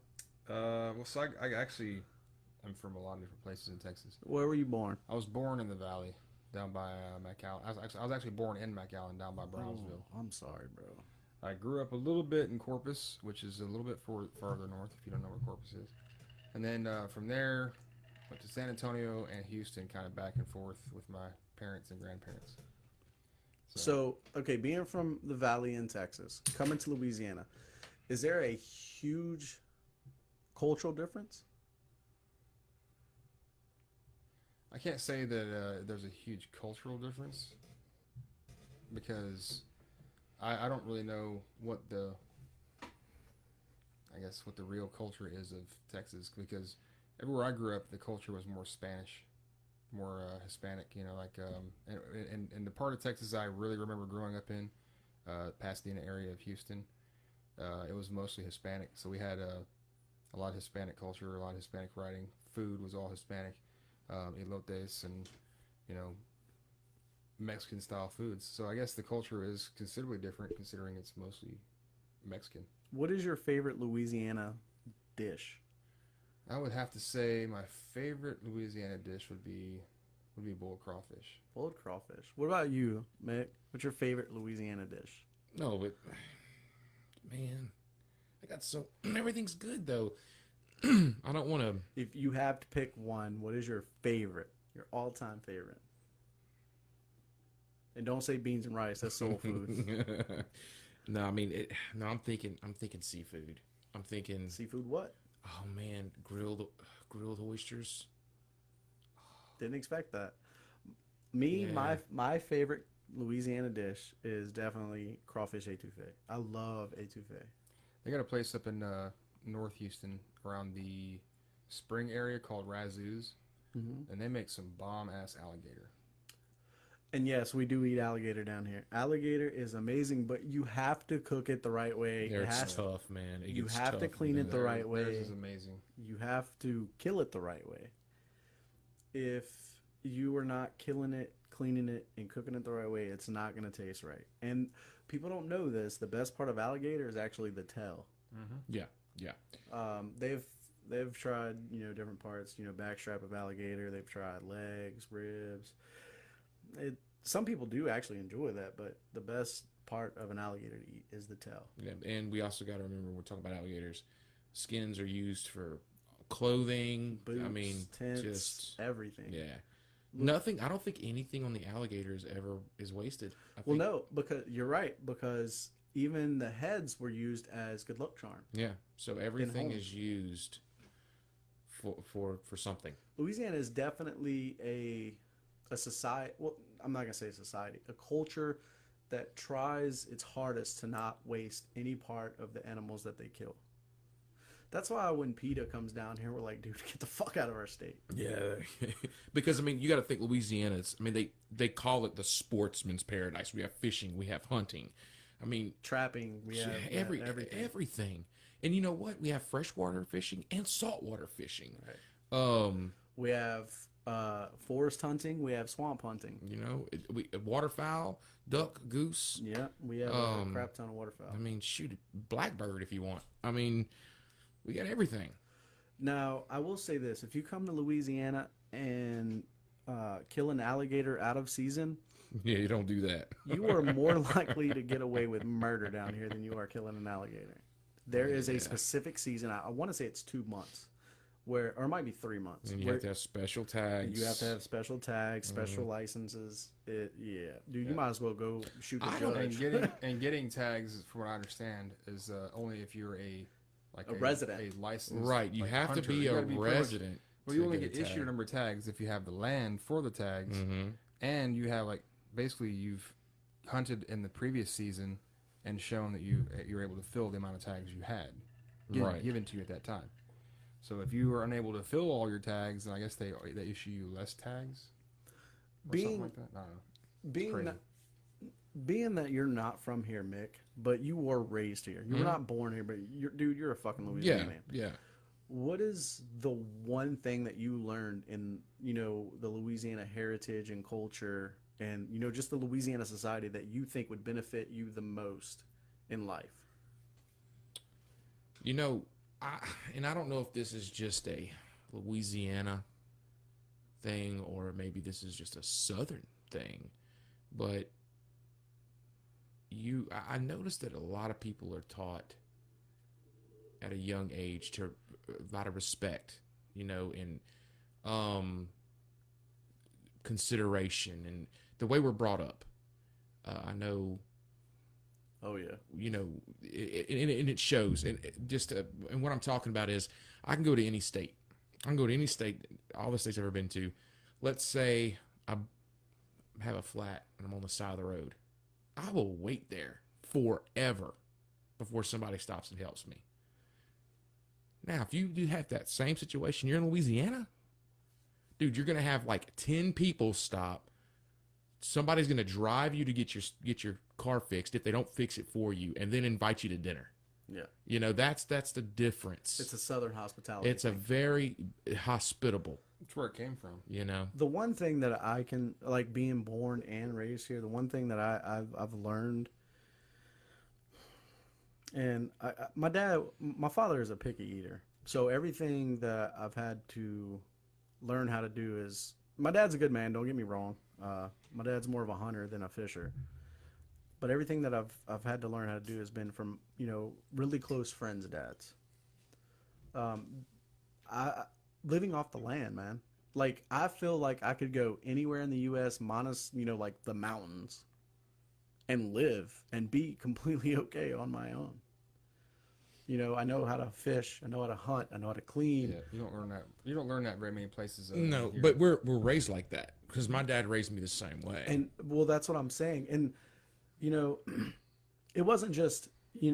So I actually I'm from a lot of different places in Texas. Where were you born? I was born in the valley, down by McAllen. I was actually born in McAllen, down by Brownsville. Oh, I'm sorry, bro. I grew up a little bit in Corpus, which is a little bit farther north, if you don't know where Corpus is. And then from there, went to San Antonio and Houston, kind of back and forth with my parents and grandparents. So, okay, being from the valley in Texas, coming to Louisiana, is there a huge cultural difference? I can't say that there's a huge cultural difference because I don't really know what the real culture is of Texas, because everywhere I grew up, the culture was more Spanish, more Hispanic, and the part of Texas I really remember growing up in, Pasadena area of Houston, it was mostly Hispanic. So we had a lot of Hispanic culture, a lot of Hispanic writing. Food was all Hispanic, elotes and, Mexican style foods. So I guess the culture is considerably different considering it's mostly Mexican. What is your favorite Louisiana dish? I would have to say my favorite Louisiana dish would be boiled crawfish. Boiled crawfish. What about you, Mick? What's your favorite Louisiana dish? No, but man, everything's good though. I don't want to. If you have to pick one, what is your favorite? Your all-time favorite? And don't say beans and rice. That's soul food. No, I mean, I'm thinking seafood. I'm thinking Seafood what? Oh man, grilled oysters. Didn't expect that. Me, Yeah. my favorite Louisiana dish is definitely crawfish etouffee. I love etouffee. They got a place up in North Houston around the Spring area called Razoo's, and they make some bomb ass alligator. And yes, we do eat alligator down here. Alligator is amazing, but you have to cook it the right way. It's tough, man. You have to clean it the right way. Theirs is amazing. You have to kill it the right way. If you are not killing it, cleaning it, and cooking it the right way, it's not going to taste right. And people don't know this. The best part of alligator is actually the tail. Yeah. They've tried, different parts, backstrap of alligator. They've tried legs, ribs. Some people do actually enjoy that, but the best part of an alligator to eat is the tail. Yeah, and we also got to remember when we're talking about alligators, skins are used for clothing. Boots, I mean, tents, just everything. yeah. Nothing. I don't think anything on the alligators ever is wasted. Well, no, because you're right. Because even the heads were used as good luck charm. Yeah. So everything homes. is used for something. Louisiana is definitely a society. Well, I'm not gonna say society. A culture that tries its hardest to not waste any part of the animals that they kill. That's why when PETA comes down here, we're like, dude, get the fuck out of our state. Yeah, because I mean, you got to think Louisiana. I mean, they call it the sportsman's paradise. We have fishing, we have hunting. I mean, Trapping, we have everything. And you know what? We have freshwater fishing and saltwater fishing. Right. We have Forest hunting. We have swamp hunting. You know, we waterfowl, duck, goose. Yeah, we have a crap ton of waterfowl. I mean, shoot, blackbird if you want. I mean, we got everything. Now, I will say this: if you come to Louisiana and kill an alligator out of season, Yeah, you don't do that. you are more likely to get away with murder down here than you are killing an alligator. There is a specific season. I want to say it's 2 months, or it might be 3 months. And you have to have special tags. You have to have special tags, special licenses. Dude, you might as well go shoot the I don't- judge. And getting tags, from what I understand, is only if you're a resident. a licensed Right, you have hunter. to be You a gotta pretty much- resident. Well, you to only get get a issued a tag. number of tags if you have the land for the tags, and you have basically you've hunted in the previous season and shown that you're able to fill the amount of tags you had given to you at that time. So if you are unable to fill all your tags, then I guess they issue you less tags or something like that. I don't know. Crazy. Being that you're not from here, Mick, but you were raised here. You were not born here, but you're a fucking Louisiana man. Yeah. What is the one thing that you learned in, the Louisiana heritage and culture and, just the Louisiana society that you think would benefit you the most in life? I don't know if this is just a Louisiana thing or maybe this is just a Southern thing, but I noticed that a lot of people are taught at a young age to a lot of respect, and consideration and the way we're brought up. I know. Oh yeah. And it shows. And and what I'm talking about is, I can go to any state. I can go to any state, all the states I've ever been to. Let's say I have a flat and I'm on the side of the road. I will wait there forever before somebody stops and helps me. Now, if you do have that same situation, you're in Louisiana, dude, you're gonna have 10 people stop. Somebody's gonna drive you to get your car fixed if they don't fix it for you, and then invite you to dinner. Yeah. That's the difference. It's a Southern hospitality. It's a very hospitable. That's where it came from. The one thing that I can, being born and raised here, the one thing that I've learned, and my father is a picky eater, so everything that I've had to learn how to do is, my dad's a good man, don't get me wrong. My dad's more of a hunter than a fisher, but everything that I've had to learn how to do has been from really close friends' dads. Living off the land, man. I feel like I could go anywhere in the U.S. minus the mountains, and live and be completely okay on my own. I know how to fish, I know how to hunt, I know how to clean. Yeah, you don't learn that very many places. No, here. but we're raised like that because my dad raised me the same way. And that's what I'm saying. And it wasn't just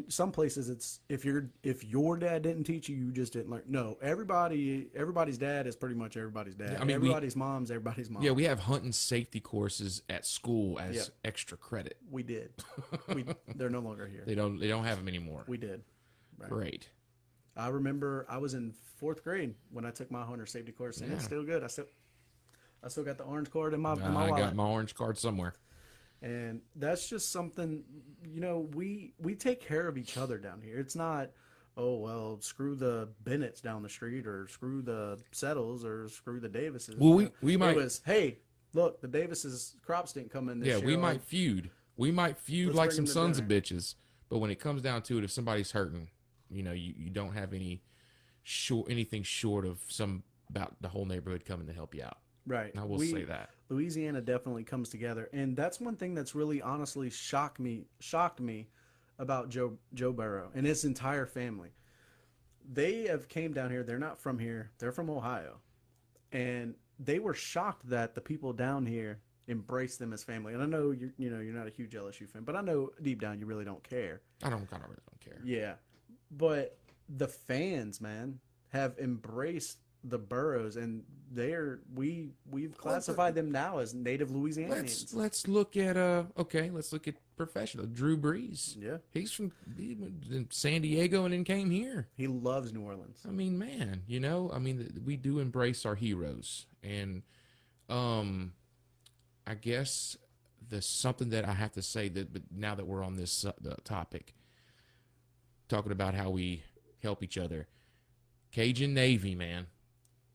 some places. It's if your dad didn't teach you, you just didn't learn. No, everybody's dad is pretty much everybody's dad. I mean, everybody's mom's everybody's mom. Yeah, we have hunting safety courses at school as extra credit. We did. They're no longer here. They don't have them anymore. We did. Right. Great. I remember I was in 4th grade when I took my hunter safety course, and it's still good. I still got the orange card in my wallet. I got my orange card somewhere. And that's just something, we take care of each other down here. It's not, oh, well, screw the Bennetts down the street, or screw the Settles, or screw the Davises. Well, we might. It was, hey, look, the Davises crops didn't come in this year. Yeah, we might feud. We might feud Let's like bring some them to sons of dinner. bitches. But when it comes down to it, if somebody's hurting, you don't have anything short of about the whole neighborhood coming to help you out. Right. I will say that. Louisiana definitely comes together, and that's one thing that's really honestly shocked me about Joe Burrow and his entire family. They have came down here. They're not from here. They're from Ohio, and they were shocked that the people down here embrace them as family. And I know you're not a huge LSU fan, but I know deep down you really don't care. I kind of really don't care. Yeah, but the fans, man, have embraced the Burrows, and we've classified them now as native Louisianians. Let's look at let's look at professional Drew Brees. Yeah, he went in San Diego and then came here. he loves New Orleans. I mean, man, we do embrace our heroes, and I guess there's something that I have to say that, but now that we're on this the topic, talking about how we help each other, Cajun Navy, man.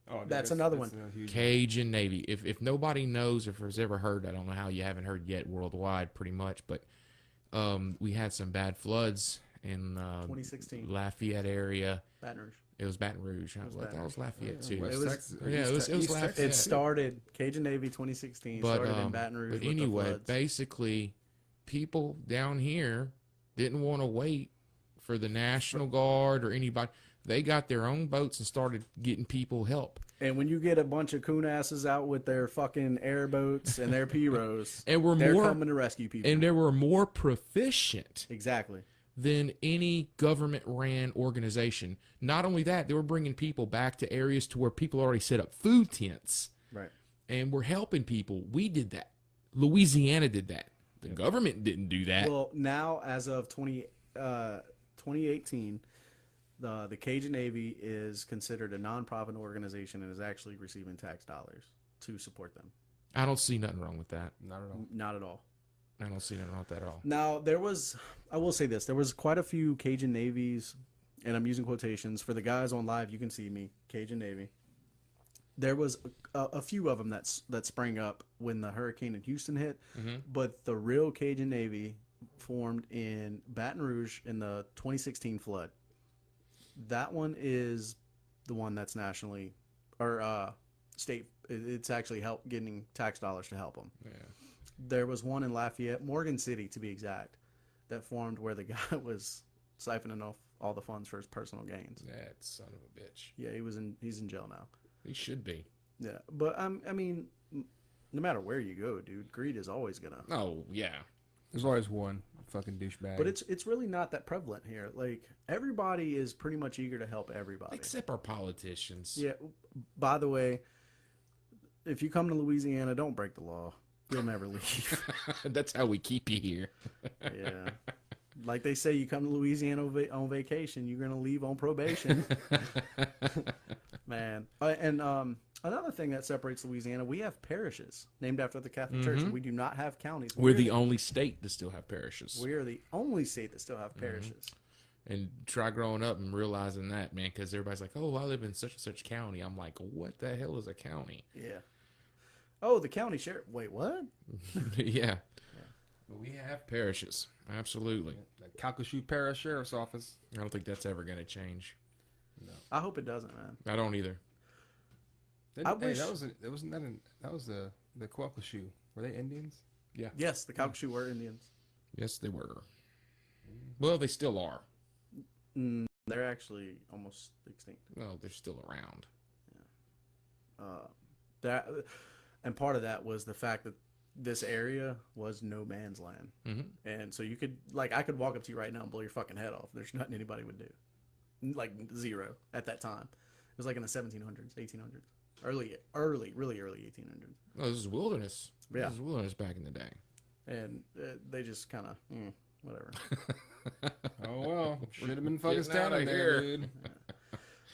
Oh, dude, That's another one. a huge Cajun Navy. If nobody knows, if has ever heard, I don't know how you haven't heard yet worldwide, pretty much, but we had some bad floods in 2016. Lafayette area. Baton Rouge. It was Baton Rouge. I was like, Baton that was Lafayette Yeah, too. West It was- Texas, Yeah, it was East Lafayette. It started Cajun Navy 2016. But Started in Baton Rouge. but with anyway, the floods. basically, people down here didn't want to wait for the National Guard or anybody. They got their own boats and started getting people help. And when you get a bunch of coon asses out with their fucking airboats and their Piros, And we're they're more coming to rescue people. and they were more proficient Exactly. than any government ran organization. Not only that, they were bringing people back to areas to where people already set up food tents Right. and we're helping people. We did that. Louisiana did that. The government didn't do that. Well, now as of 2018, the Cajun Navy is considered a nonprofit organization and is actually receiving tax dollars to support them. I don't see nothing wrong with that. Not at all. Not at all. I don't see nothing wrong with that at all. Now, I will say this, there was quite a few Cajun Navies, and I'm using quotations. For the guys on live, you can see me, Cajun Navy. There was a few of them that sprang up when the hurricane in Houston hit, but the real Cajun Navy formed in Baton Rouge in the 2016 flood. That one is the one that's nationally, or state, it's actually getting tax dollars to help them. Yeah. There was one in Lafayette, Morgan City to be exact, that formed where the guy was siphoning off all the funds for his personal gains. That son of a bitch. Yeah, he's in jail now. He should be. Yeah, but I mean, no matter where you go, dude, greed is always gonna. Oh, yeah. There's always one fucking douchebag. But it's really not that prevalent here. Like everybody is pretty much eager to help everybody. Except our politicians. Yeah. By the way, if you come to Louisiana, don't break the law. You'll never leave. That's how we keep you here. Yeah. Like they say, you come to Louisiana on vacation, you're gonna leave on probation. Man. And another thing that separates Louisiana, we have parishes named after the Catholic Church. We do not have counties. We're the only state to still have parishes. We are the only state that still have parishes. And try growing up and realizing that, man, because everybody's like, oh, I live in such and such county. I'm like, what the hell is a county? Yeah. Oh, the county sheriff. Wait, what? Yeah. But we have parishes. Absolutely. the Calcasieu Parish Sheriff's Office. I don't think that's ever going to change. I hope it doesn't, man. I don't either. I Hey, wish- that was the Calcasieu. Were they Indians? Yes, the Calcasieu were Indians. Yes, they were. Well, they still are. They're actually almost extinct. Well, they're still around. That and part of that was the fact that this area was no man's land, and so you could I could walk up to you right now and blow your fucking head off. There's nothing anybody would do, like zero at that time. It was like in the 1700s, 1800s, really early 1800s, Oh, this is wilderness. Yeah. This is wilderness back in the day. and they just kind of whatever. Oh well, should have been fucking Getting outta standing there, here. dude.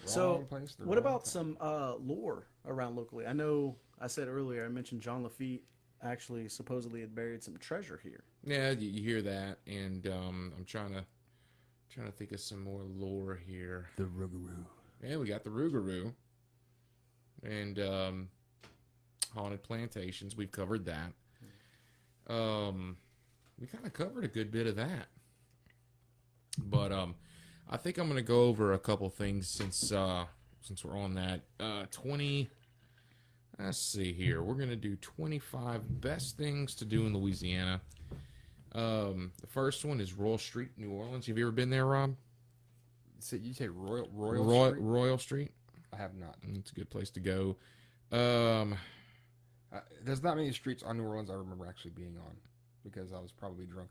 So, Wrong place, the what wrong about time. some lore around locally? I know I said earlier, I mentioned John Lafitte actually supposedly had buried some treasure here. Yeah, you hear that, and I'm trying to think of some more lore here. the Rougarou? Yeah, we got the Rougarou, and haunted plantations. We've covered that. We kind of covered a good bit of that, but I think I'm going to go over a couple things since we're on that. 20. Let's see here. We're going to do 25 best things to do in Louisiana. The first one is Royal Street, New Orleans. Have you ever been there, Rob? So you say Royal Street? Royal Street. I have not. It's a good place to go. There's not many streets on New Orleans I remember actually being on because I was probably drunk.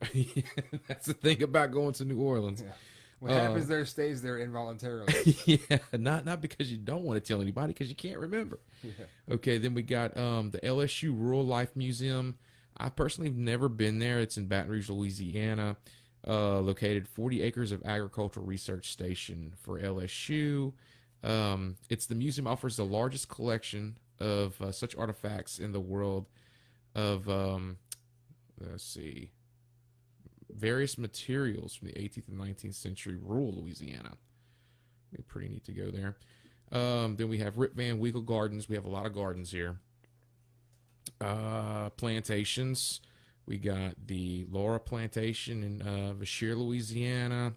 That's the thing about going to New Orleans. Yeah. What happens there stays there involuntarily. Yeah, not because you don't want to tell anybody, because you can't remember. Yeah. Okay, then we got the LSU Rural Life Museum. I personally have never been there. It's in Baton Rouge, Louisiana. Located 40 acres of agricultural research station for LSU. The museum offers the largest collection of such artifacts in the world of, let's see, various materials from the 18th and 19th century rural Louisiana. It'd be pretty neat to go there. Then we have Rip Van Winkle Gardens. We have a lot of gardens here. Plantations. We got the Laura Plantation in Vashir, Louisiana.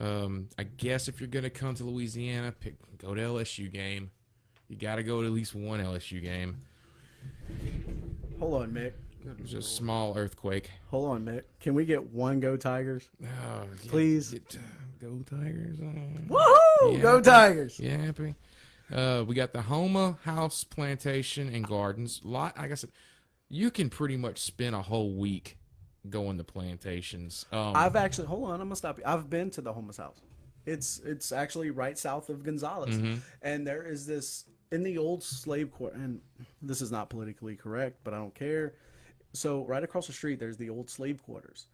I guess if you're going to come to Louisiana, go to LSU game. You got to go to at least one LSU game. Hold on, Mick. There's a small earthquake. Hold on, Mick. Can we get one Go Tigers? Oh, Please. Go Tigers. Woohoo! Yeah. Go Tigers! Yeah, happy. We got the Homa House Plantation and Gardens. Like I said, you can pretty much spend a whole week going to plantations. I've actually, hold on, I'm gonna stop you. I've been to the Homeless House. It's actually right south of Gonzales, and there is this in the old slave quarter. And this is not politically correct, but I don't care. So right across the street, there's the old slave quarters.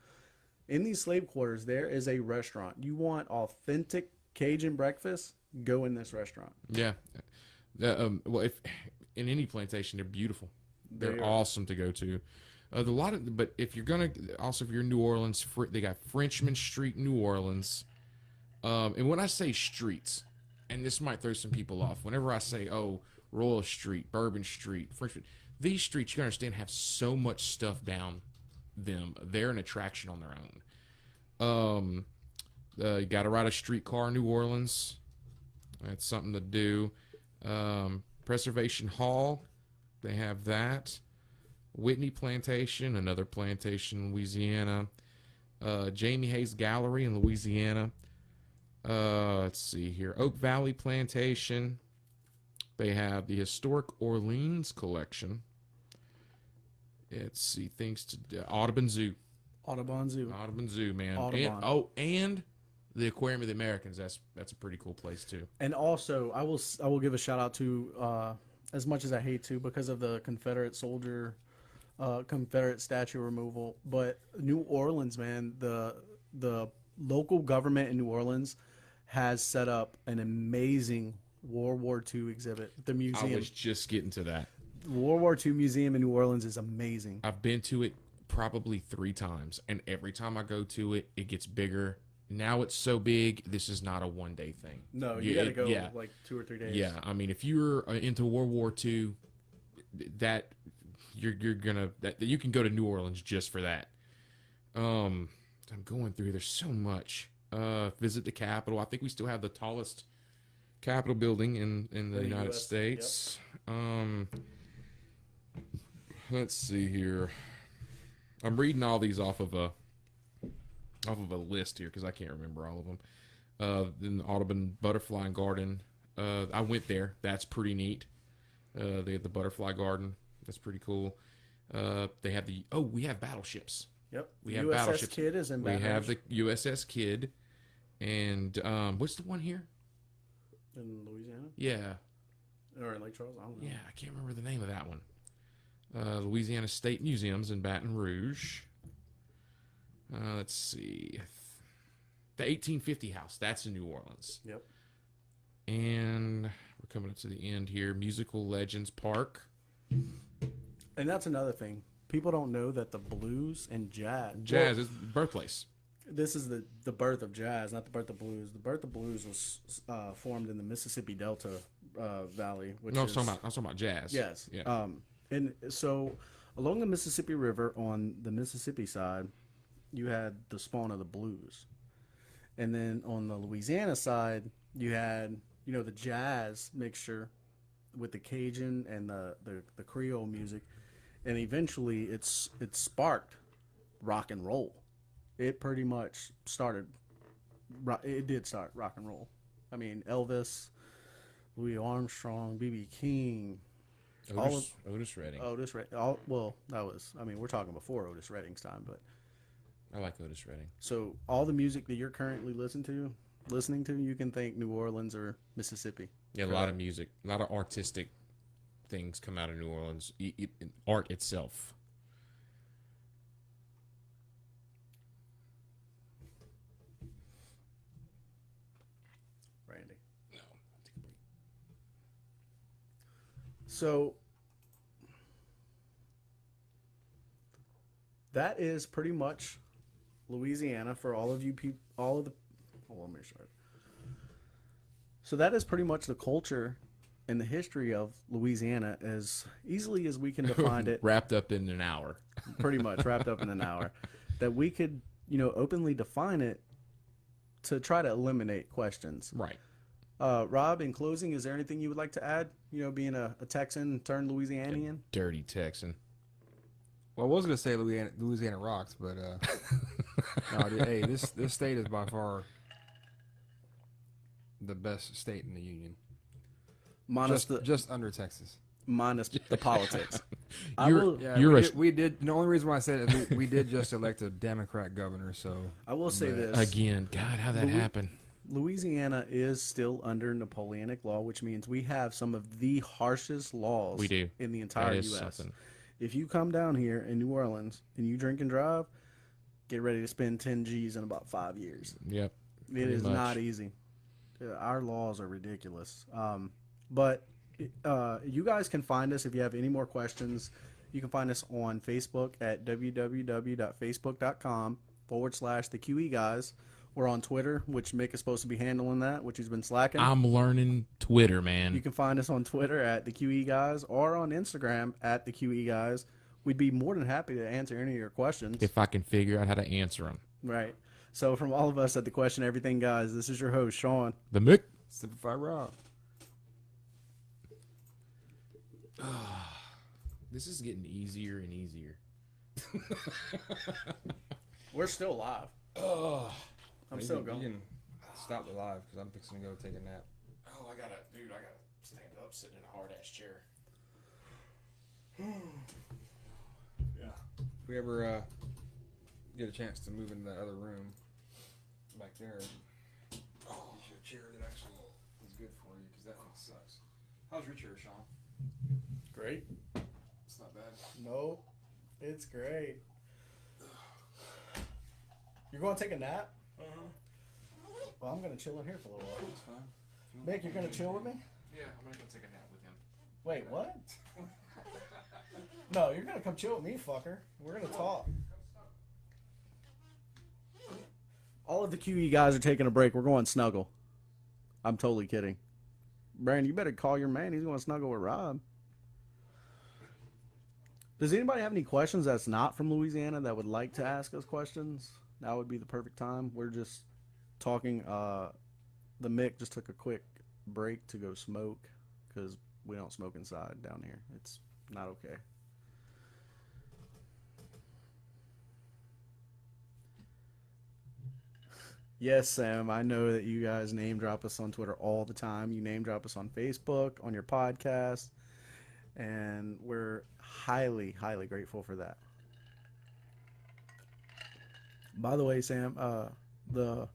In these slave quarters, there is a restaurant. You want authentic Cajun breakfast? Go in this restaurant. Yeah. Well, if in any plantation, they're beautiful. They're They are. awesome to go to. But if you're gonna, also if you're in New Orleans, they got Frenchman Street, New Orleans. And when I say streets, and this might throw some people off, whenever I say, oh, Royal Street, Bourbon Street, Frenchman, these streets, you understand, have so much stuff down them. They're an attraction on their own. You got to ride a streetcar in New Orleans. That's something to do. Preservation Hall, they have that. Whitney Plantation, another plantation in Louisiana. Jamie Hayes Gallery in Louisiana. Let's see here. Oak Valley Plantation. They have the Historic Orleans Collection. Let's see, things to do. Audubon Zoo. Audubon Zoo. Audubon Zoo, man. Audubon. And the Aquarium of the Americans. That's a pretty cool place too. And also, I will give a shout out to, as much as I hate to, because of the Confederate soldier, Confederate statue removal. But New Orleans, man, the local government in New Orleans has set up an amazing World War II exhibit. The I museum, was just getting to that. World War II museum in New Orleans is amazing. I've been to it probably 3 times, and every time I go to it, it gets bigger. Now it's so big, this is not a one-day thing. No, you got to go like 2 or 3 days. Yeah, I mean, if you're into World War II, that you're gonna you can go to New Orleans just for that. I'm going through. There's so much. Visit the Capitol. I think we still have the tallest Capitol building in the United US, States. Let's see here. I'm reading all these off of a list here because I can't remember all of them. Then the Audubon Butterfly Garden. I went there. That's pretty neat. They have the Butterfly Garden. That's pretty cool. They have we have battleships. Yep. We have USS battleships. Kidd is in We Baton have Rouge. the USS Kidd. And what's the one here? In Louisiana Yeah. or in Lake Charles. I don't know. Yeah, I can't remember the name of that one. Louisiana State Museum's in Baton Rouge. Let's see. The 1850 House. That's in New Orleans. Yep. And we're coming up to the end here. Musical Legends Park. And that's another thing. People don't know that the blues and jazz. Jazz is birthplace. This is the birth of jazz, not the birth of blues. The birth of blues was formed in the Mississippi Delta Valley, which No, I is was talking about jazz. yes. Yeah. And so along the Mississippi River on the Mississippi side, you had the spawn of the blues, and then on the Louisiana side, you had the jazz mixture with the Cajun and the Creole music, and eventually it sparked rock and roll. It pretty much started. It did start rock and roll. I mean, Elvis, Louis Armstrong, B.B. King, Otis Redding. Otis Redding. That was. I mean, we're talking before Otis Redding's time, but I like Otis Redding. so all the music that you're currently listening to, you can think New Orleans or Mississippi. Yeah, a lot of music, a lot of artistic things come out of New Orleans. Art itself. Randy. No. So that is pretty much Louisiana for all of you people. All of the. Hold on, let me start. So that is pretty much the culture and the history of Louisiana as easily as we can define it. Wrapped up in an hour. Pretty much wrapped up in an hour. That we could, openly define it to try to eliminate questions. Right. Rob, in closing, is there anything you would like to add? Being a Texan turned Louisianian. Dirty Texan. Well, I was gonna say Louisiana rocks, but no, dude, hey, this state is by far the best state in the union. Minus Just under Texas. minus the politics. We did. The only reason why I said it is we did just elect a Democrat governor, so I will say this Again, God, how'd that happen? Louisiana is still under Napoleonic law, which means we have some of the harshest laws We do. in the entire That is U.S. something. If you come down here in New Orleans and you drink and drive, get ready to spend 10 G's in about 5 years. Yep. It is much. not easy. Our laws are ridiculous. But you guys can find us if you have any more questions. You can find us on Facebook at www.facebook.com/the QE guys. We're on Twitter, which Mick is supposed to be handling that, which he's been slacking. I'm learning Twitter, man. You can find us on Twitter at the QE guys or on Instagram at the QE guys. We'd be more than happy to answer any of your questions. If I can figure out how to answer them. Right. So from all of us at the Question Everything guys, this is your host, Sean. The Mick. Simplify Rob. This is getting easier and easier. We're still live. Oh, I'm still going. You can stop the live because I'm fixing to go take a nap. I gotta stand up sitting in a hard ass chair. Yeah. If we ever get a chance to move into that other room back there, get you a chair that actually is good for you because that thing sucks. How's your chair, Sean? Great. It's not bad. No, it's great. You're going to take a nap? Well, I'm going to chill in here for a little while. It's fine. Mick, you're going to chill with me? Yeah, I'm gonna go take a nap with him. Wait, what? No, you're going to come chill with me, fucker. We're going to talk. All of the QE guys are taking a break. We're going snuggle. I'm totally kidding. Brandon, you better call your man. He's going to snuggle with Rob. Does anybody have any questions that's not from Louisiana that would like to ask us questions? Now would be the perfect time. We're just talking. The Mick just took a quick break to go smoke because we don't smoke inside down here. It's not okay. Yes, Sam, I know that you guys name drop us on Twitter all the time. You name drop us on Facebook, on your podcast, and we're highly, highly grateful for that. By the way, Sam, the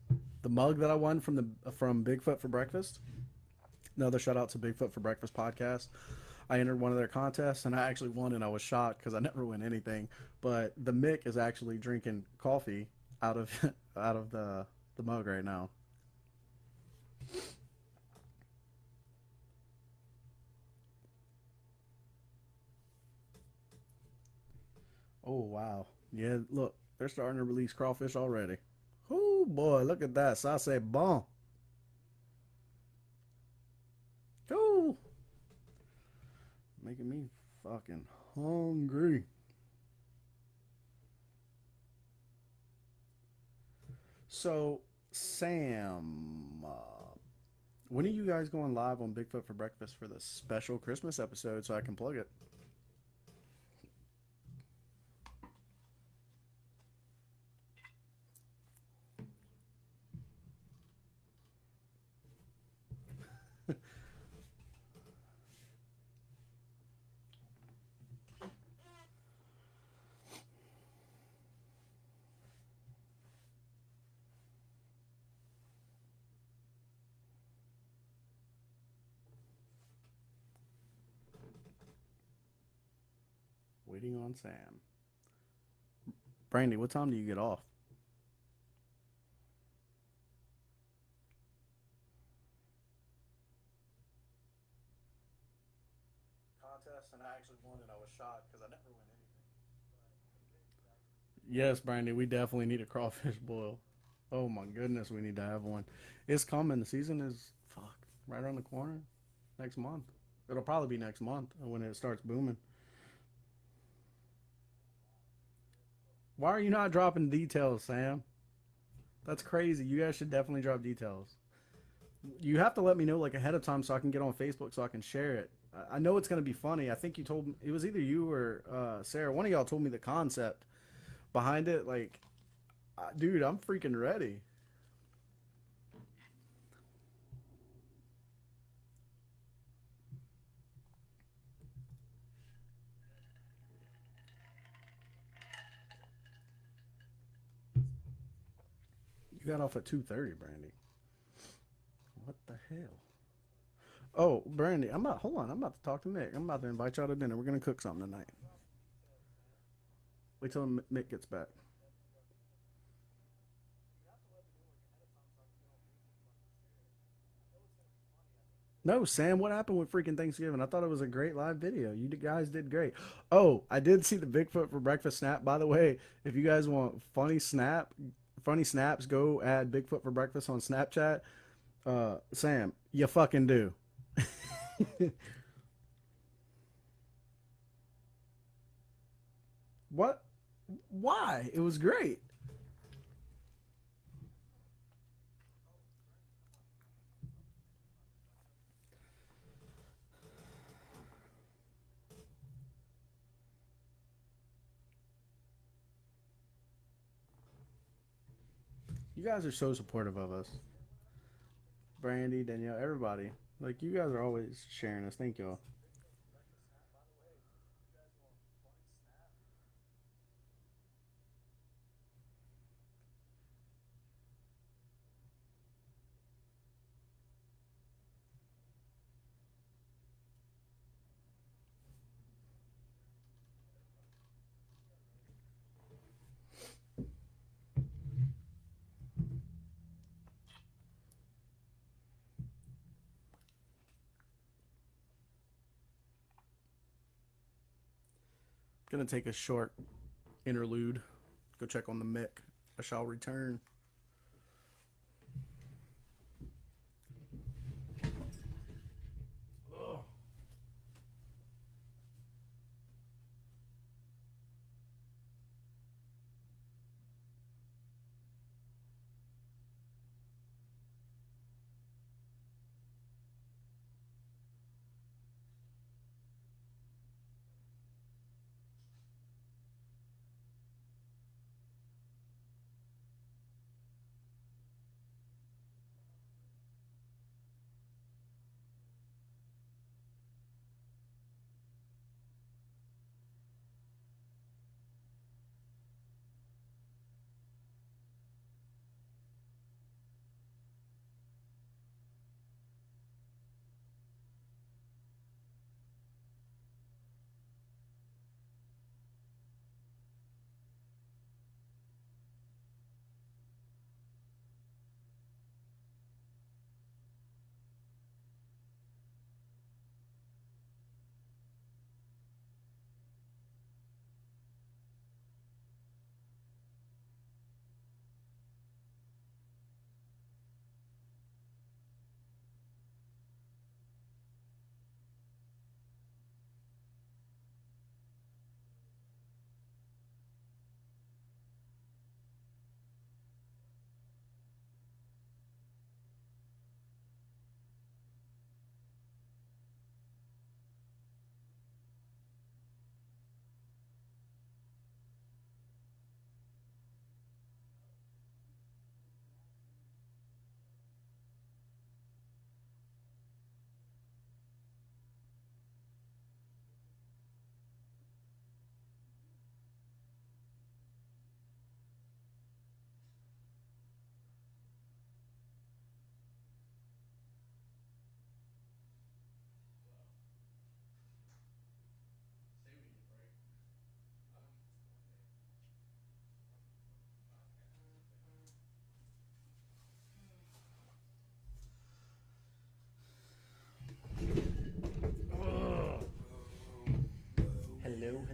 mug that I won from Bigfoot for Breakfast, another shout out to Bigfoot for Breakfast podcast. I entered one of their contests and I actually won, and I was shocked because I never win anything. But the Mick is actually drinking coffee out of the mug right now. Oh wow. Yeah, look, they're starting to release crawfish already. Oh boy, look at that. So I say bon. Oh, making me fucking hungry. So, Sam, when are you guys going live on Bigfoot for Breakfast for the special Christmas episode so I can plug it? Waiting on Sam. Brandy, what time do you get off? shot because I never win anything. Yes, Brandy, we definitely need a crawfish boil. Oh my goodness, we need to have one. It's coming. The season is right around the corner. Next month. It'll probably be next month when it starts booming. Why are you not dropping details, Sam? That's crazy. You guys should definitely drop details. You have to let me know like ahead of time so I can get on Facebook so I can share it. I know it's going to be funny. I think you told me, it was either you or Sarah. One of y'all told me the concept behind it. Like, dude, I'm freaking ready. You got off at 2:30, Brandy. What the hell? Oh, Brandy, hold on. I'm about to talk to Mick. I'm about to invite y'all to dinner. We're going to cook something tonight. Wait till Mick gets back. No, Sam, what happened with freaking Thanksgiving? I thought it was a great live video. You guys did great. Oh, I did see the Bigfoot for breakfast snap. By the way, if you guys want funny snaps, go add Bigfoot for breakfast on Snapchat. Sam, you fucking do. What? Why? It was great. You guys are so supportive of us. Brandy, Danielle, everybody. Like, you guys are always sharing us. Thank y'all. Gonna take a short interlude. Go check on the Mick. I shall return.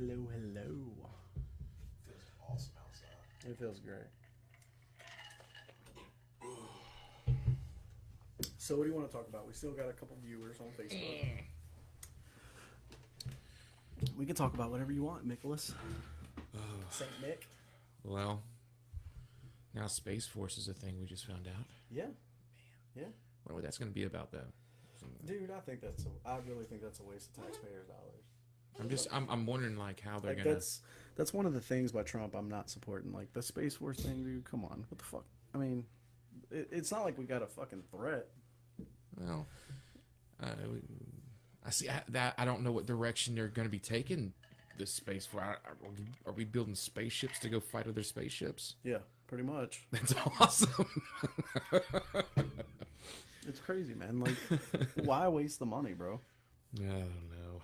Hello, hello. Feels awesome outside. It feels great. So what do you want to talk about? We still got a couple viewers on Facebook. We can talk about whatever you want, Nicholas. Saint Nick. Well, now Space Force is a thing we just found out. Yeah. Yeah. I wonder what that's going to be about, though. Dude, I really think that's a waste of taxpayers' dollars. I'm wondering like how they're Like gonna. that's one of the things by Trump I'm not supporting. Like the Space Force thing, dude. Come on, what the fuck? I mean, it's not like we got a fucking threat. Well, I see that. I don't know what direction they're going to be taking this Space Force. Are we building spaceships to go fight other spaceships? Yeah, pretty much. That's awesome. It's crazy, man. Like, why waste the money, bro? I don't know.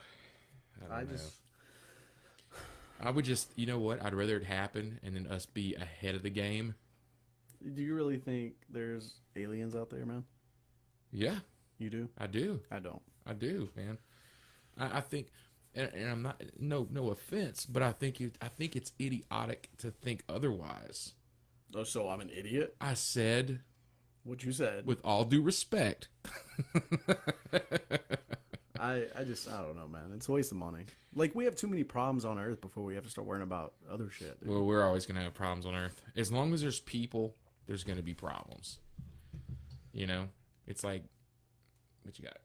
I don't know. I would just, you know what? I'd rather it happen and then us be ahead of the game. Do you really think there's aliens out there, man? Yeah, You do? I do. I don't. I do, man. I think, and I'm not no offense, but I think it's idiotic to think otherwise. Oh, so I'm an idiot? I said, What you said? with all due respect. I don't know, man. It's a waste of money. Like, we have too many problems on Earth before we have to start worrying about other shit, dude. Well, we're always gonna have problems on Earth. As long as there's people, there's gonna be problems. You know, it's like, what you got?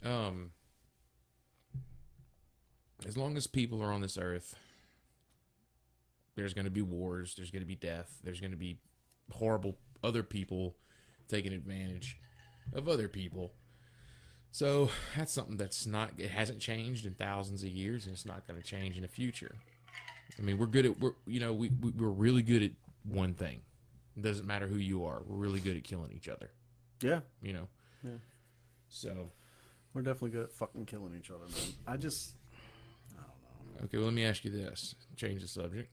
Oh, as long as people are on this earth, there's going to be wars, there's going to be death, there's going to be horrible other people taking advantage of other people. So that's something it hasn't changed in thousands of years, and it's not going to change in the future. I mean, we're really good at one thing. It doesn't matter who you are. We're really good at killing each other. Yeah. You know? Yeah. So. We're definitely good at fucking killing each other, man. I don't know. Okay, well, let me ask you this. Change the subject.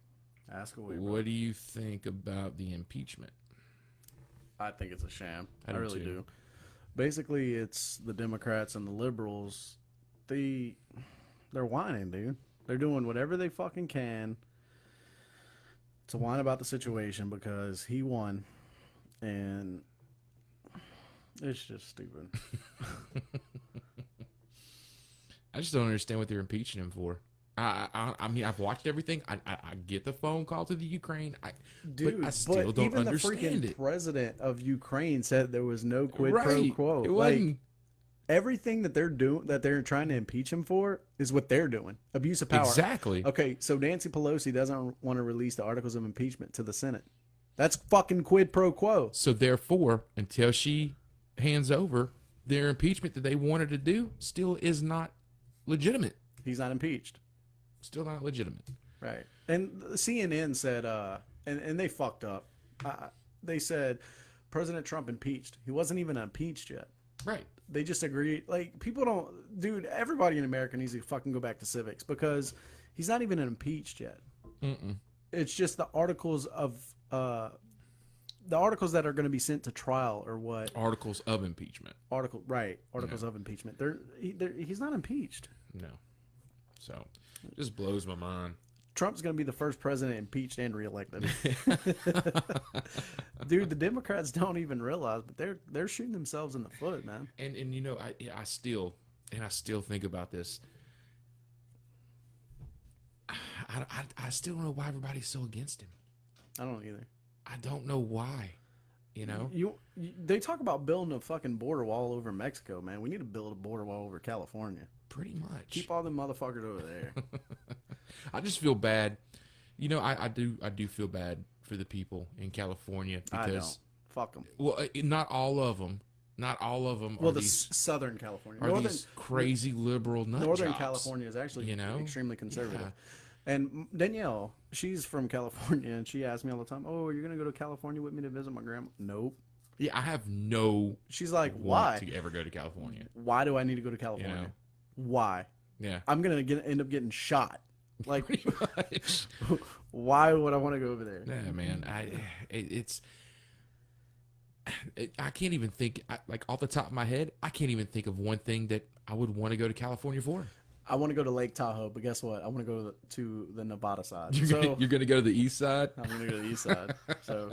Ask away, bro. What do you think about the impeachment? I think it's a sham. I I do really too. do. Basically, it's the Democrats and the liberals. They're whining, dude. They're doing whatever they fucking can to whine about the situation because he won, and it's just stupid. I just don't understand what they're impeaching him for. I mean, I've watched everything. I get the phone call to the Ukraine. Dude, but I still don't even understand the freaking it. president of Ukraine said there was no quid pro Right. quo. It Like, wasn't everything that they're doing, that they're trying to impeach him for, is what they're doing. Abuse of power. exactly. Okay, so Nancy Pelosi doesn't want to release the articles of impeachment to the Senate. That's fucking quid pro quo. So therefore, until she hands over their impeachment that they wanted to do, still is not legitimate. He's not impeached. Still not legitimate. Right. And CNN said, and they fucked up. They said President Trump impeached. He wasn't even impeached yet. Right. They just agreed. Like, people don't, dude, everybody in America needs to fucking go back to civics because he's not even impeached yet. Mm-mm. It's just the articles of, the articles that are going to be sent to trial or what? Articles of impeachment. Articles of impeachment. He's not impeached. No. So, just blows my mind. Trump's going to be the first president impeached and reelected. Dude, the Democrats don't even realize, but they're shooting themselves in the foot, man. And you know, I still think about this. I still don't know why everybody's so against him. I don't either. I don't know why. You know? They talk about building a fucking border wall over Mexico, man. We need to build a border wall over California. Pretty much. Keep all them motherfuckers over there. I just feel bad. You know, I do feel bad for the people in California I because don't. Fuck them. well, not all of them. Not all of them Well, are Southern California. are these crazy liberal nut Northern jobs. California is actually extremely conservative. Yeah. And Danielle, she's from California, and she asks me all the time, "Oh, you're gonna go to California with me to visit my grandma?" Nope. Yeah, I have no She's like, want "Why? to ever go to California. Why do I need to go to California? You know? Why? Yeah. I'm gonna end up getting shot. Like, Pretty much. why would I want to go over there?" Yeah, man. I can't even think, like off the top of my head, I can't even think of one thing that I would want to go to California for. I want to go to Lake Tahoe, but guess what? I want to go to the Nevada side. You're, So you're gonna go to the east side. I'm gonna go to the east side. So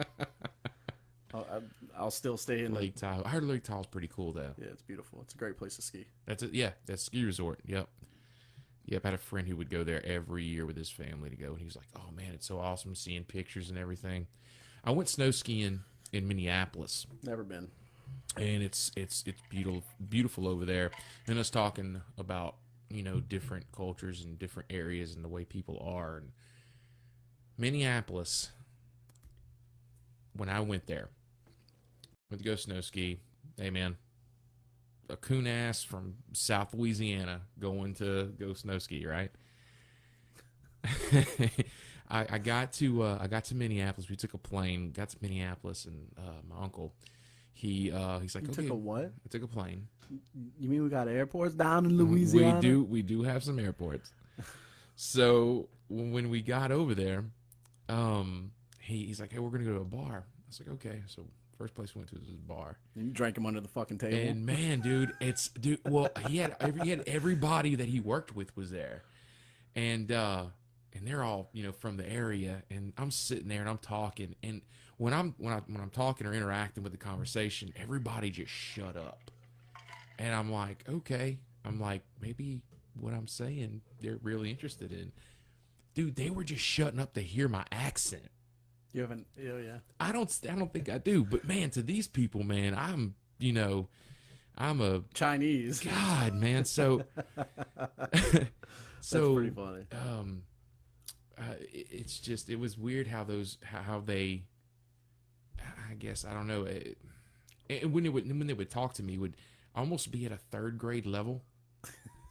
I'll still stay in Lake Tahoe. I heard Lake Tahoe's pretty cool though. Yeah, it's beautiful. It's a great place to ski. That's it. Yeah, that's ski resort. Yep. Yep. I had a friend who would go there every year with his family to go, and he was like, "Oh man, it's so awesome seeing pictures and everything." I went snow skiing in Minneapolis, Never been. and it's beautiful over there. And us talking about different cultures and different areas and the way people are. And Minneapolis, when I went there, went to go snow ski. Hey man, a coon ass from South Louisiana going to go snow ski, right? I got to Minneapolis. We took a plane, got to Minneapolis, and my uncle, he's like, You okay, took a what? I took a plane. You mean we got airports down in Louisiana? We do have some airports. So when we got over there, he's like, hey, we're gonna go to a bar. I was like, okay. So first place we went to was this bar. And you drank him under the fucking table. And man, dude, well, he had everybody that he worked with was there, and they're all from the area, and I'm sitting there and I'm talking, and when I'm talking or interacting with the conversation, everybody just shut up, and I'm like, okay, maybe what I'm saying they're really interested in. Dude, they were just shutting up to hear my accent. You haven't? Yeah. I don't think I do, but man, to these people, man, I'm a Chinese. God, man. So, That's pretty funny. It's just, it was weird how they, I guess, I don't know. And when they would talk to me, would almost be at a third grade level.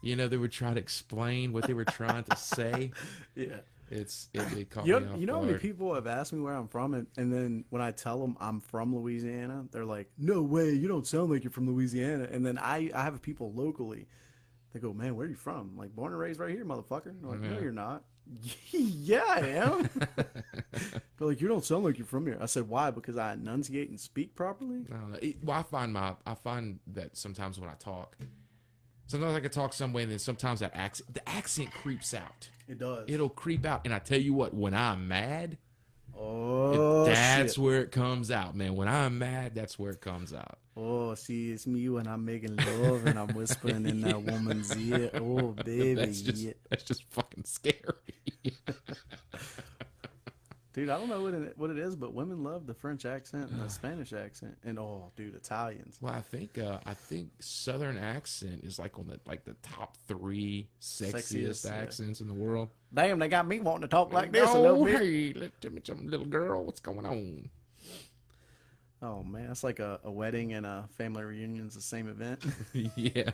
They would try to explain what they were trying to say. Yeah. It caught me off You know how many guard. people have asked me where I'm from, and then when I tell them I'm from Louisiana, they're like, "No way, you don't sound like you're from Louisiana." And then I have people locally, they go, "Man, where are you from?" I'm like, born and raised right here, motherfucker. And they're like, "No, Yeah. you're not." Yeah, I am. They're like, "You don't sound like you're from here." I said, "Why?" Because I enunciate and speak properly. I don't know. Well, I find that sometimes when I talk, sometimes I can talk some way, and then sometimes the accent creeps out. It does. It'll creep out, and I tell you what, when I'm mad, Oh, that's shit. where it comes out, man. When I'm mad, that's where it comes out. Oh, see, it's me when I'm making love and I'm whispering in that woman's ear. Oh, baby. That's just fucking scary. Dude, I don't know what it is, but women love the French accent and the Spanish accent, and oh, dude, Italians. Well, I think Southern accent is like on the top 3 sexiest yeah. accents in the world. Damn, they got me wanting to talk like this a little bit. Hey, tell me some little girl, what's going on? Oh man, that's like a wedding and a family reunion is the same event. Yeah.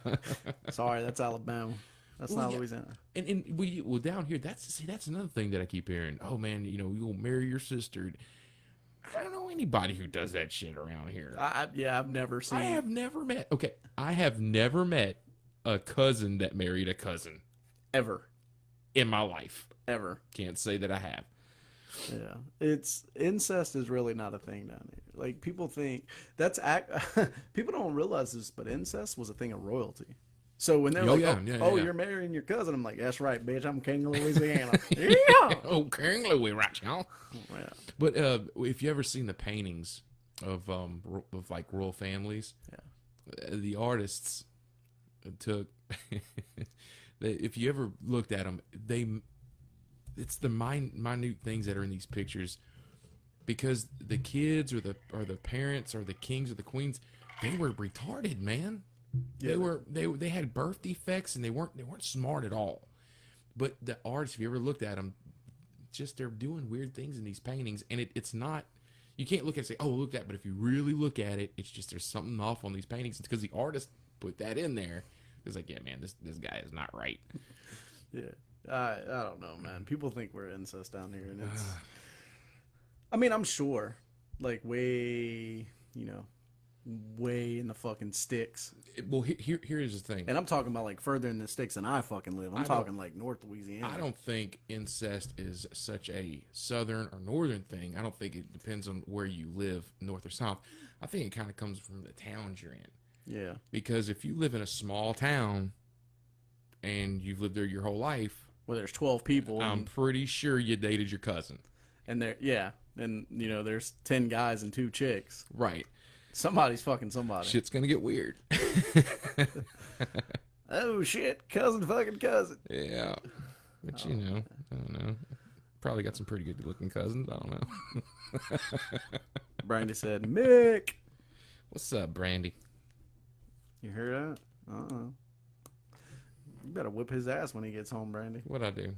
Sorry, that's Alabama. That's Well, not yeah. Louisiana. And well down here, that's another thing that I keep hearing. Oh man, you'll marry your sister. I don't know anybody who does that shit around here. I've never seen. I have never met a cousin that married a cousin ever, in my life. ever. Can't say that I have. Yeah, it's incest is really not a thing down here. Like people think people don't realize this, but incest was a thing of royalty. So when they're Oh, like, yeah, oh, yeah, oh yeah. you're marrying your cousin, I'm like, that's right, bitch. I'm king of Louisiana. Yeah. Oh, King Louis, right, y'all. Yeah. But if you ever seen the paintings of like royal families, the artists took. If you ever looked at them, it's the minute things that are in these pictures, because the kids or the parents or the kings or the queens, they were retarded, man. Yeah. They had birth defects and they weren't smart at all. But the artists, if you ever looked at them, just they're doing weird things in these paintings, and it's not. You can't look at it and say, oh, look at that. But if you really look at it, it's just there's something off on these paintings. It's because the artist put that in there. It's like, yeah, man, this guy is not right. Yeah. I don't know, man. People think we're incest down here, and it's. I mean, I'm sure, like way in the fucking sticks. Well, here's the thing. And I'm talking about like further in the sticks than I fucking live. I'm talking like North Louisiana. I don't think incest is such a southern or northern thing. I don't think it depends on where you live, north or south. I think it kind of comes from the towns you're in. Yeah. Because if you live in a small town and you've lived there your whole life, Well, there's 12 people, I'm pretty sure you dated your cousin. and there, yeah, and you know, there's 10 guys and 2 chicks. Right. Somebody's fucking somebody. Shit's gonna get weird. Oh shit, cousin fucking cousin. Yeah. But you know, I don't know. Probably got some pretty good looking cousins. I don't know. Brandy said, Mick. What's up, Brandy? You hear that? Uh-uh. You better whip his ass when he gets home, Brandy. What'd I do?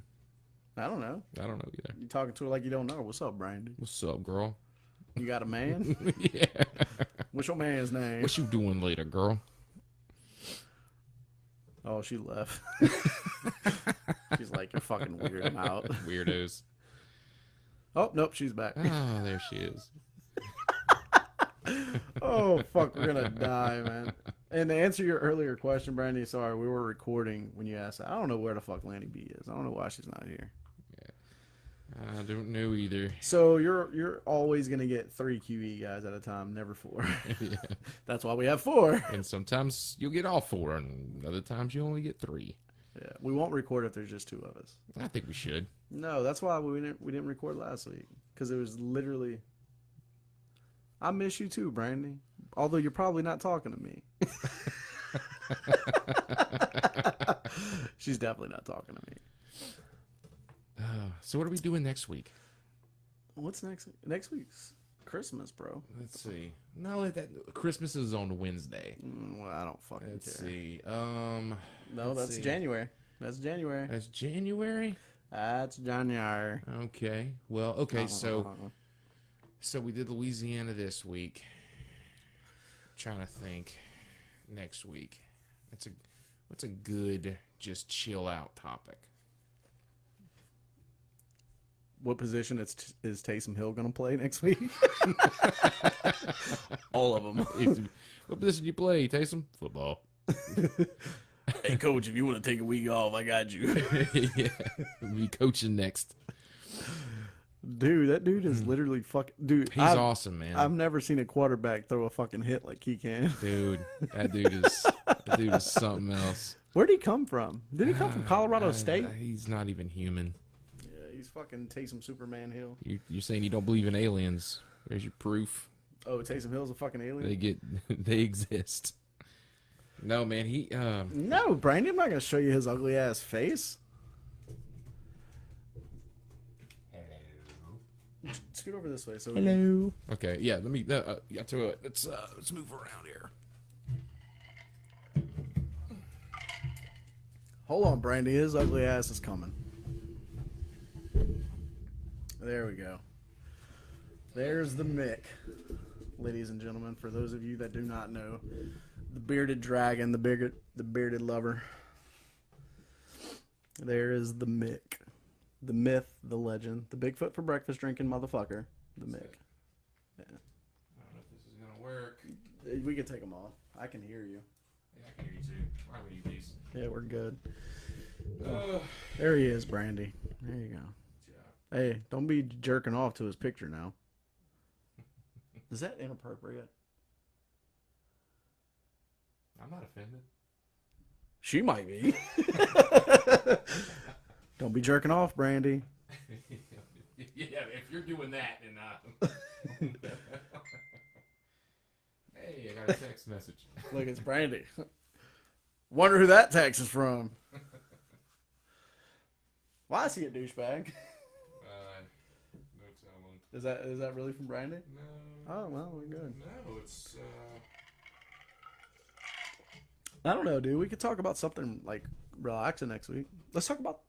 I don't know. I don't know either. You talking to her like you don't know. What's up, Brandy? What's up, girl? You got a man? Yeah. What's your man's name? What you doing later, girl? Oh, she left. She's like, you're fucking weird. I'm out. Weirdos. Oh, nope, she's back. Oh, there she is. Oh, fuck, we're gonna die, man. And to answer your earlier question, Brandy, sorry, we were recording when you asked that. I don't know where the fuck Lanny B is. I don't know why she's not here. I don't know either. So you're always gonna get 3 QE guys at a time, never 4. Yeah. That's why we have 4. And sometimes you'll get all 4, and other times you only get 3. Yeah, we won't record if there's just 2 of us. I think we should. No, that's why we didn't record last week, because it was literally. I miss you too, Brandy. Although you're probably not talking to me. She's definitely not talking to me. So what are we doing next week? What's next? Next week's Christmas, bro. Let's see. No, that Christmas is on Wednesday. Well, I don't fucking Let's care. see. No, let's that's see. January. That's January. That's January. That's January. Okay. Well, okay. So we did Louisiana this week. Trying to think. Next week. What's a good just chill out topic? What position is Taysom Hill gonna play next week? All of them. What position do you play, Taysom? Football. Hey, coach, if you want to take a week off, I got you. Yeah. We'll be coaching next. Dude, that dude is literally fucking. Dude, He's awesome, man. I've never seen a quarterback throw a fucking hit like he can. Dude, that dude is something else. Where'd he come from? Did he come from Colorado State? He's not even human. Yeah, he's fucking Taysom Superman Hill. You're saying you don't believe in aliens. There's your proof. Oh, Taysom Hill's a fucking alien? They exist. No, man, No, Brandon, I'm not going to show you his ugly ass face. Scoot over this way. So Hello. Okay, yeah, let me, yeah, to it. Let's move around here. Hold on, Brandy. His ugly ass is coming. There we go. There's the Mick. Ladies and gentlemen, for those of you that do not know, the bearded dragon, the bearded lover. There is the Mick. The myth, the legend, the Bigfoot for breakfast drinking motherfucker. The Mick. Yeah. I don't know if this is going to work. We can take them off. I can hear you. Yeah, I can hear you too. Why would you these? Yeah, we're good. There he is, Brandy. There you go. Hey, don't be jerking off to his picture now. Is that inappropriate? I'm not offended. She might be. Don't be jerking off, Brandy. Yeah, if you're doing that, then hey, I got a text message. Look, it's Brandy. Wonder who that text is from. Why is he a douchebag? No telling. Is that really from Brandy? No. Oh well, we're good. No, it's I don't know, dude. We could talk about something like relaxing next week. Let's talk about.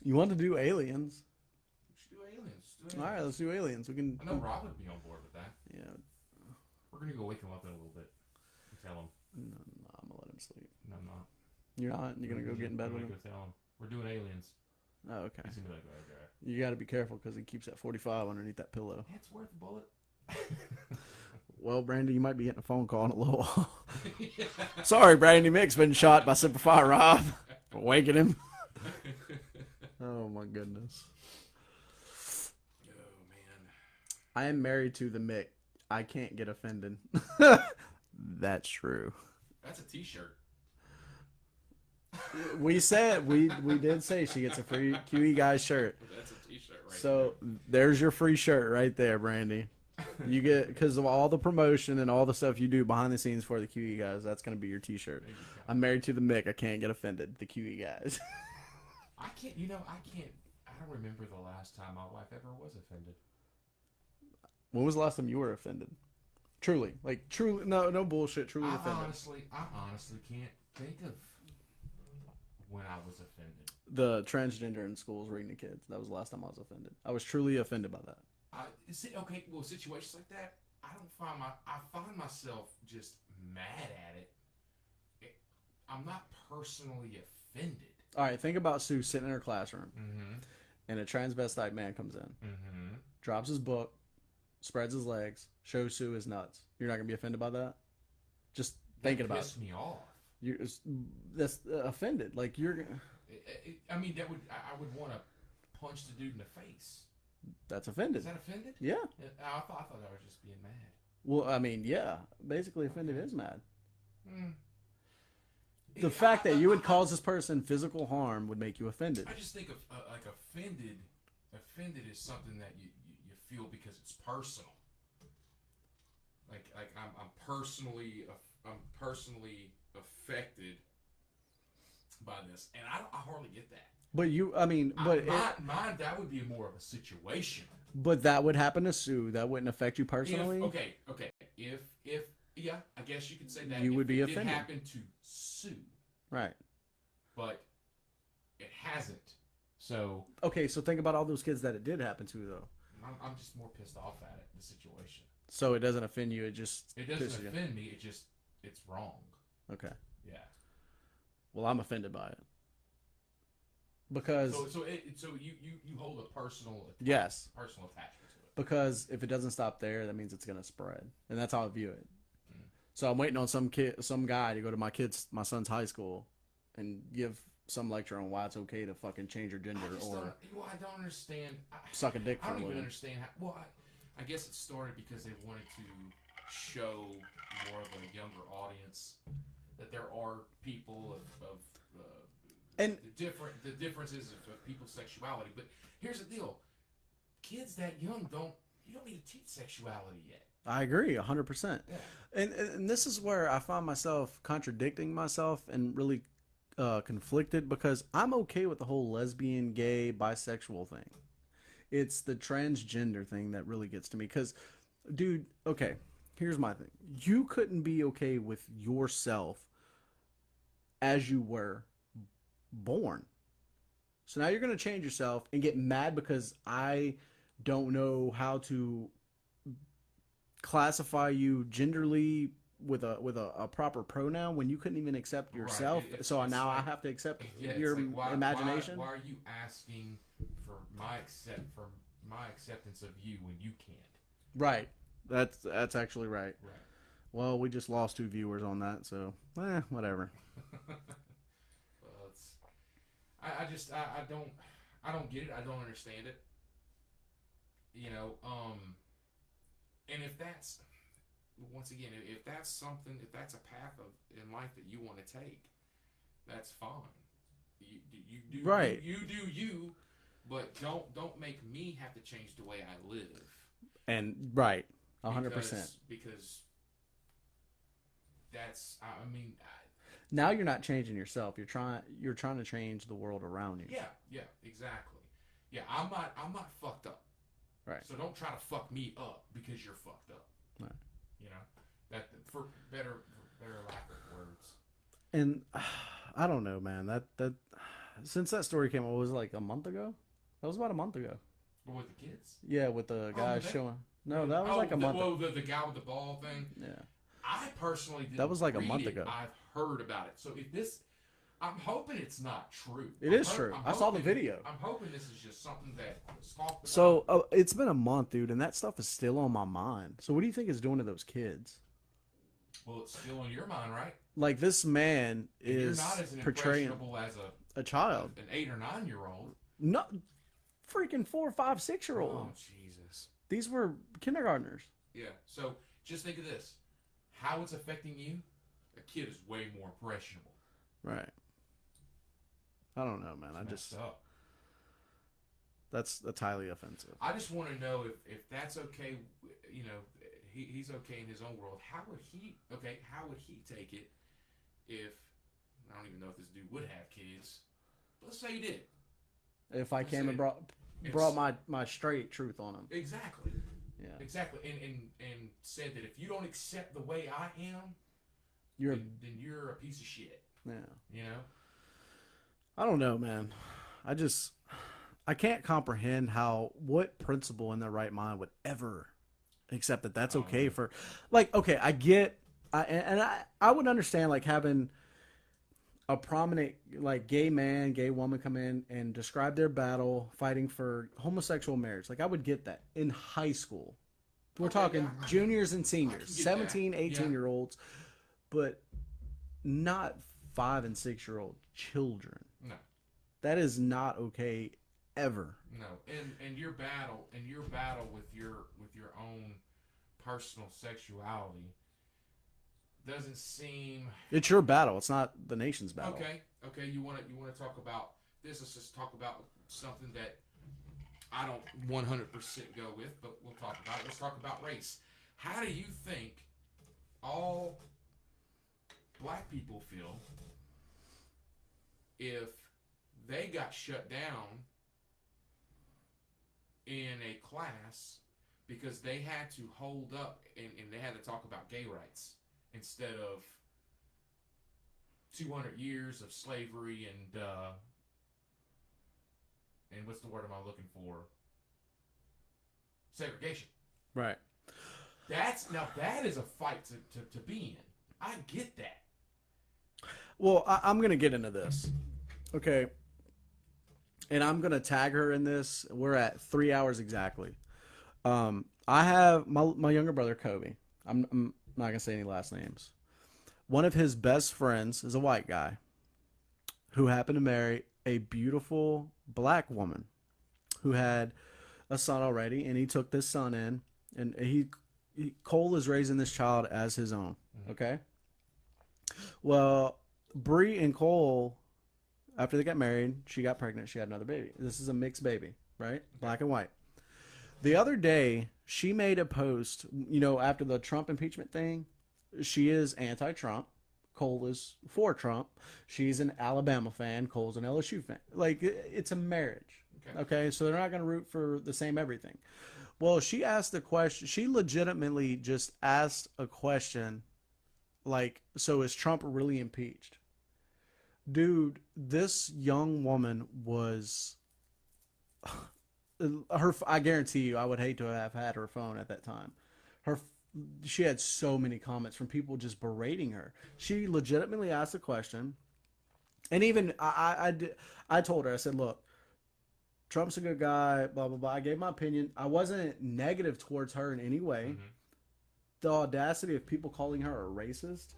You want to do aliens? we should do aliens. All right, let's do aliens. We can. I know Rob would be on board with that. Yeah. We're gonna go wake him up in a little bit and tell him. No, I'm gonna let him sleep. No, I'm not. You're not. You're gonna go get in bed I'm with gonna him. go tell him we're doing aliens. Oh, okay. He's gonna be like, okay. You got to be careful because he keeps that 45 underneath that pillow. It's worth a bullet. Well, Brandy, you might be getting a phone call in a little while. Sorry, Brandy. Mick's been shot by Simplify Rob for waking him. Oh my goodness. Oh man. I am married to the Mick. I can't get offended. That's true. That's a T-shirt. We said we did say she gets a free QE guys shirt. That's a T-shirt right So there's your free shirt right there, Brandy. You get, because of all the promotion and all the stuff you do behind the scenes for the QE guys. That's gonna be your T-shirt. There you go. I'm married to the Mick. I can't get offended. The QE guys. I can't. You know, I can't. I don't remember the last time my wife ever was offended. When was the last time you were offended? Truly, like truly, no bullshit. Truly offended. I honestly can't think of when I was offended. The transgender in schools reading to kids. That was the last time I was offended. I was truly offended by that. Okay, well, situations like that, I find myself just mad at it. I'm not personally offended. All right, think about Sue sitting in her classroom, Mm-hmm. and a transvestite man comes in, Mm-hmm. drops his book, spreads his legs, shows Sue his nuts. You're not gonna be offended by that? Just thinking about it. Pissed me off. You're that's offended. Like you're. I mean, I would want to punch the dude in the face. That's offended. Is that offended? Yeah. I thought I was just being mad. Well, I mean, yeah. Basically, offended is mad. Mm. The fact that you would cause this person physical harm would make you offended. I just think of like offended. Offended is something that you feel because it's personal. Like I'm personally affected by this, and I hardly get that. But you, I mean, but mine that would be more of a situation. but that would happen to Sue. That wouldn't affect you personally. Okay. If yeah, I guess you could say that You if would be it offended. did happen to Sue, Right. but it hasn't. So Okay, so think about all those kids that it did happen to, though. I'm just more pissed off at it, the situation. So it doesn't offend you. It just It pisses doesn't you. offend me. It's wrong. Okay. Yeah. Well, I'm offended by it because So you hold a personal yes, personal attachment to it. because if it doesn't stop there, that means it's gonna spread, and that's how I view it. Mm. So I'm waiting on some guy to go to my son's high school, and give some lecture on why it's okay to fucking change your gender or I don't understand. suck a dick for I a don't even living. understand how. Well, I guess it started because they wanted to show more of a younger audience that there are people of And the differences of people's sexuality. But here's the deal: kids that young you don't need to teach sexuality yet. I agree 100%. Yeah. And this is where I find myself contradicting myself and really conflicted, because I'm okay with the whole lesbian, gay, bisexual thing. It's the transgender thing that really gets to me. Because, dude, okay, here's my thing. You couldn't be okay with yourself as you were born. So now you're going to change yourself and get mad because I don't know how to classify you genderly with a proper pronoun when you couldn't even accept yourself. Right. So It's now I like- have to accept Yeah, it's your like, imagination. Why are you asking for my acceptance of you when you can't? Right. That's actually right. Right. Well, we just lost 2 viewers on that, so whatever. Well, it's I don't get it. I don't understand it. You know, and if that's once again, if that's a path in life that you want to take, that's fine. You do Right. You do you, but don't make me have to change the way I live. And right, 100%. Because that's I mean. Now you're not changing yourself. You're trying to change the world around you. Yeah, exactly. Yeah, I'm not fucked up. Right. So don't try to fuck me up because you're fucked up. Right. You know, that for better lack of words. And I don't know, man. That since that story came out, was it like a month ago? That was about a month ago. But with the kids. Yeah, with the guy showing. No, that was like a month. Well, the guy with the ball thing. Yeah. I personally didn't That was like a read month it. ago. I've heard about it. So if this, I'm hoping it's not true. It is true. I saw the video. I'm hoping this is just something that was talked about. So it's been a month, dude, and that stuff is still on my mind. So what do you think it's doing to those kids? Well, it's still in your mind, right? Like this man And you're is not as portraying impressionable as a child, an 8 or 9 year old. not freaking 4, 5, 6-year-old. Oh Jesus. These were kindergartners. Yeah. So just think of this: how it's affecting you. A kid is way more impressionable. Right. I don't know, man. Messed up. That's highly offensive. I just want to know if that's okay. You know, he's okay in his own world. How would he take it if I don't even know if this dude would have kids. But let's say he did. If I Let's came say and brought my straight truth on him. Exactly. Yeah. Exactly. And said that if you don't accept the way I am, then you're a piece of shit. Yeah. You know? I don't know, man. I can't comprehend what principal in their right mind would ever accept that that's okay for, like, okay, I would understand, like, having a prominent, like, gay man, gay woman come in and describe their battle fighting for homosexual marriage. Like, I would get that in high school. We're talking juniors and seniors, 17, 18-year-olds, but not 5 and 6-year-old children. No. That is not okay ever. No. And your battle with your own personal sexuality doesn't seem. It's your battle. It's not the nation's battle. Okay. You want to talk about this? Let's just talk about something that I don't 100% go with, but we'll talk about it. Let's talk about race. How do you think all black people feel if they got shut down in a class because they had to hold up and they had to talk about gay rights instead of 200 years of slavery and what's the word am I looking for? Segregation. Right. That is a fight to be in. I get that. Well, I'm going to get into this. Okay. And I'm going to tag her in this. We're at 3 hours exactly. I have my younger brother, Kobe. I'm not going to say any last names. One of his best friends is a white guy who happened to marry a beautiful black woman who had a son already, and he took this son in, and Cole is raising this child as his own. Okay. Well, Bree and Cole, after they got married, she got pregnant. She had another baby. This is a mixed baby, right? Black and white. The other day, she made a post, after the Trump impeachment thing. She is anti-Trump. Cole is for Trump. She's an Alabama fan. Cole's an LSU fan. Like, it's a marriage. Okay? So they're not going to root for the same everything. Well, she asked the question. She legitimately just asked a question like, so is Trump really impeached? Dude, this young woman was... I guarantee you, I would hate to have had her phone at that time. She had so many comments from people just berating her. She legitimately asked a question, and even I told her, I said, "Look, Trump's a good guy." Blah blah blah. I gave my opinion. I wasn't negative towards her in any way. Mm-hmm. The audacity of people calling her a racist.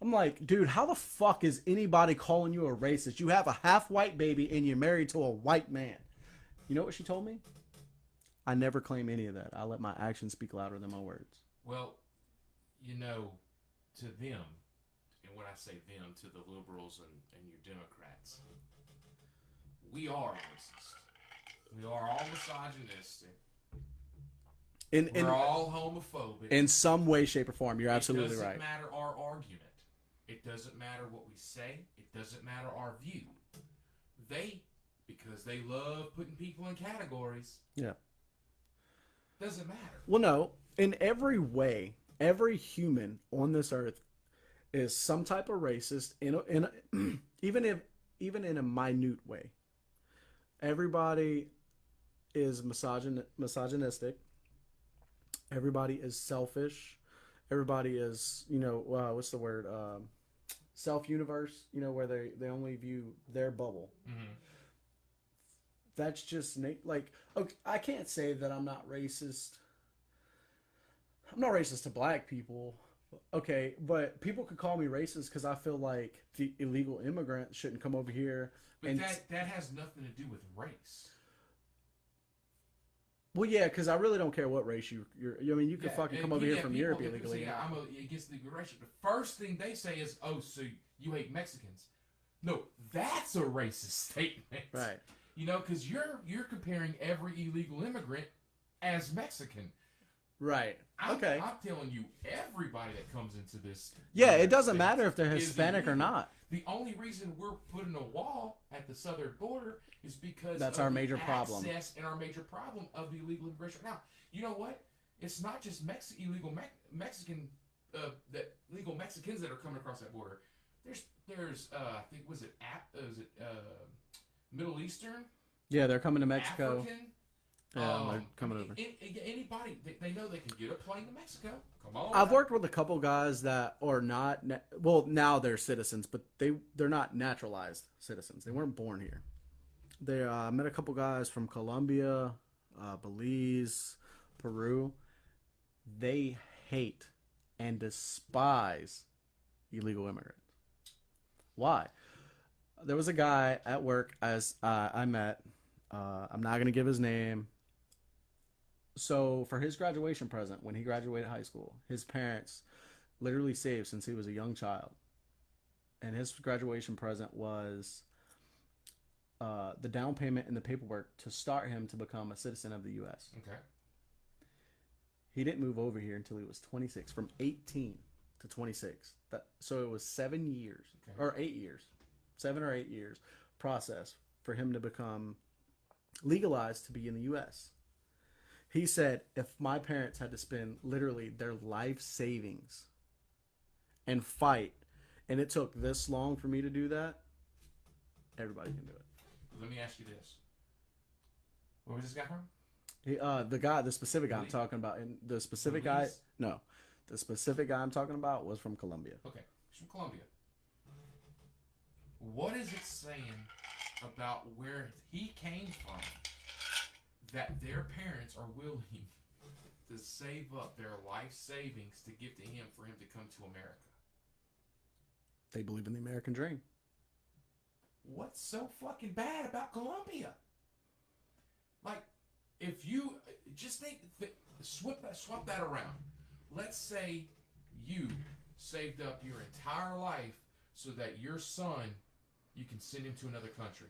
I'm like, dude, how the fuck is anybody calling you a racist? You have a half-white baby and you're married to a white man. You know what she told me? I never claim any of that. I let my actions speak louder than my words. Well, to them, and when I say them, to the liberals and your Democrats, we are racist. We are all misogynistic. We're all homophobic. In some way, shape, or form. You're absolutely right. It doesn't matter our argument. It doesn't matter what we say. It doesn't matter our view. Because they love putting people in categories. Yeah. Doesn't matter. Well, no. In every way, every human on this earth is some type of racist. Even in a minute way. Everybody is misogynistic. Everybody is selfish. Everybody is, what's the word? Self-universe. Where they only view their bubble. Mm-hmm. That's just like, okay, I can't say that I'm not racist. I'm not racist to black people. Okay, but people could call me racist because I feel like the illegal immigrants shouldn't come over here. But that has nothing to do with race. Well, yeah, because I really don't care what race you're. I mean, you could fucking come over here from Europe illegally. I'm against legal race. The first thing they say is, "Oh, so you hate Mexicans?" No, that's a racist statement. Right. You know, because you're comparing every illegal immigrant as Mexican. Right. I'm telling you, everybody that comes into this. Yeah, it United doesn't States matter if they're is Hispanic or illegal. not. The only reason we're putting a wall at the southern border is because That's of our the major problem. access and our major problem of the illegal immigration. Now, you know what? It's not just illegal Mexican, legal Mexicans that are coming across that border. There's I think was it Middle Eastern? Yeah, they're coming to Mexico. African. Yeah, they're coming over. Anybody, they know they can get a plane to Mexico. Come on. I've worked with a couple guys that are not well, now they're citizens, but they're not naturalized citizens. They weren't born here. They met a couple guys from Colombia, Belize, Peru. They hate and despise illegal immigrants. Why? There was a guy at work as I met. I'm not going to give his name. So for his graduation present, when he graduated high school, his parents literally saved since he was a young child. And his graduation present was the down payment and the paperwork to start him to become a citizen of the U.S. Okay. He didn't move over here until he was 26, from 18 to 26. So it was 7 years, or 8 years, 7 or 8 years process for him to become legalized to be in the U.S. He said, if my parents had to spend literally their life savings and fight, and it took this long for me to do that, everybody can do it. Let me ask you this. Where was this guy from? The specific guy I'm talking about, and the specific guy I'm talking about was from Colombia. Okay, he's from Colombia. What is it saying about where he came from that their parents are willing to save up their life savings to give to him for him to come to America? They believe in the American dream. What's so fucking bad about Colombia? Like, if you just swap that around. Let's say you saved up your entire life so that your son, you can send him to another country.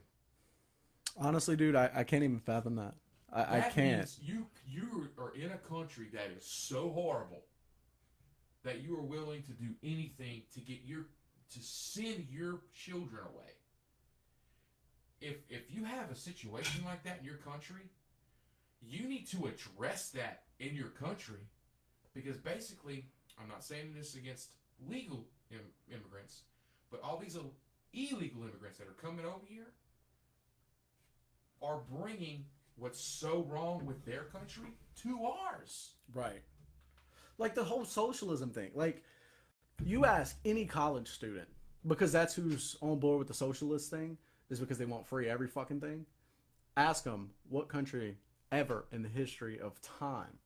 Honestly, dude, I can't even fathom that. I can't. Means you are in a country that is so horrible that you are willing to do anything to send your children away. If you have a situation like that in your country, you need to address that in your country, because basically, I'm not saying this against legal immigrants, but all these illegal immigrants that are coming over here are bringing what's so wrong with their country to ours. Right. Like the whole socialism thing. Like, you ask any college student, because that's who's on board with the socialist thing, is because they want free every fucking thing. Ask them what country ever in the history of time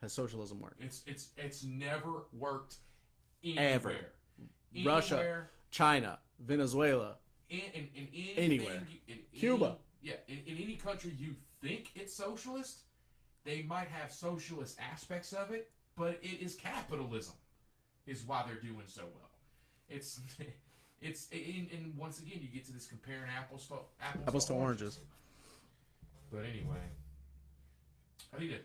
has socialism worked. It's never worked anywhere. Ever. Russia, China, Venezuela, in anywhere. Cuba. In any country you think it's socialist, they might have socialist aspects of it, but it is capitalism, is why they're doing so well. And once again, you get to this comparing apples to oranges. But anyway, I need to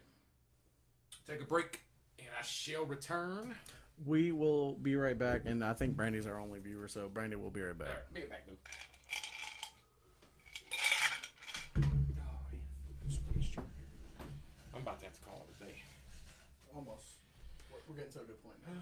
take a break, and I shall return. We will be right back, and I think Brandy's our only viewer, so Brandy will be right back. All right, be right back, Luke. I'm about to have to call it a day. Almost. We're getting to a good point now.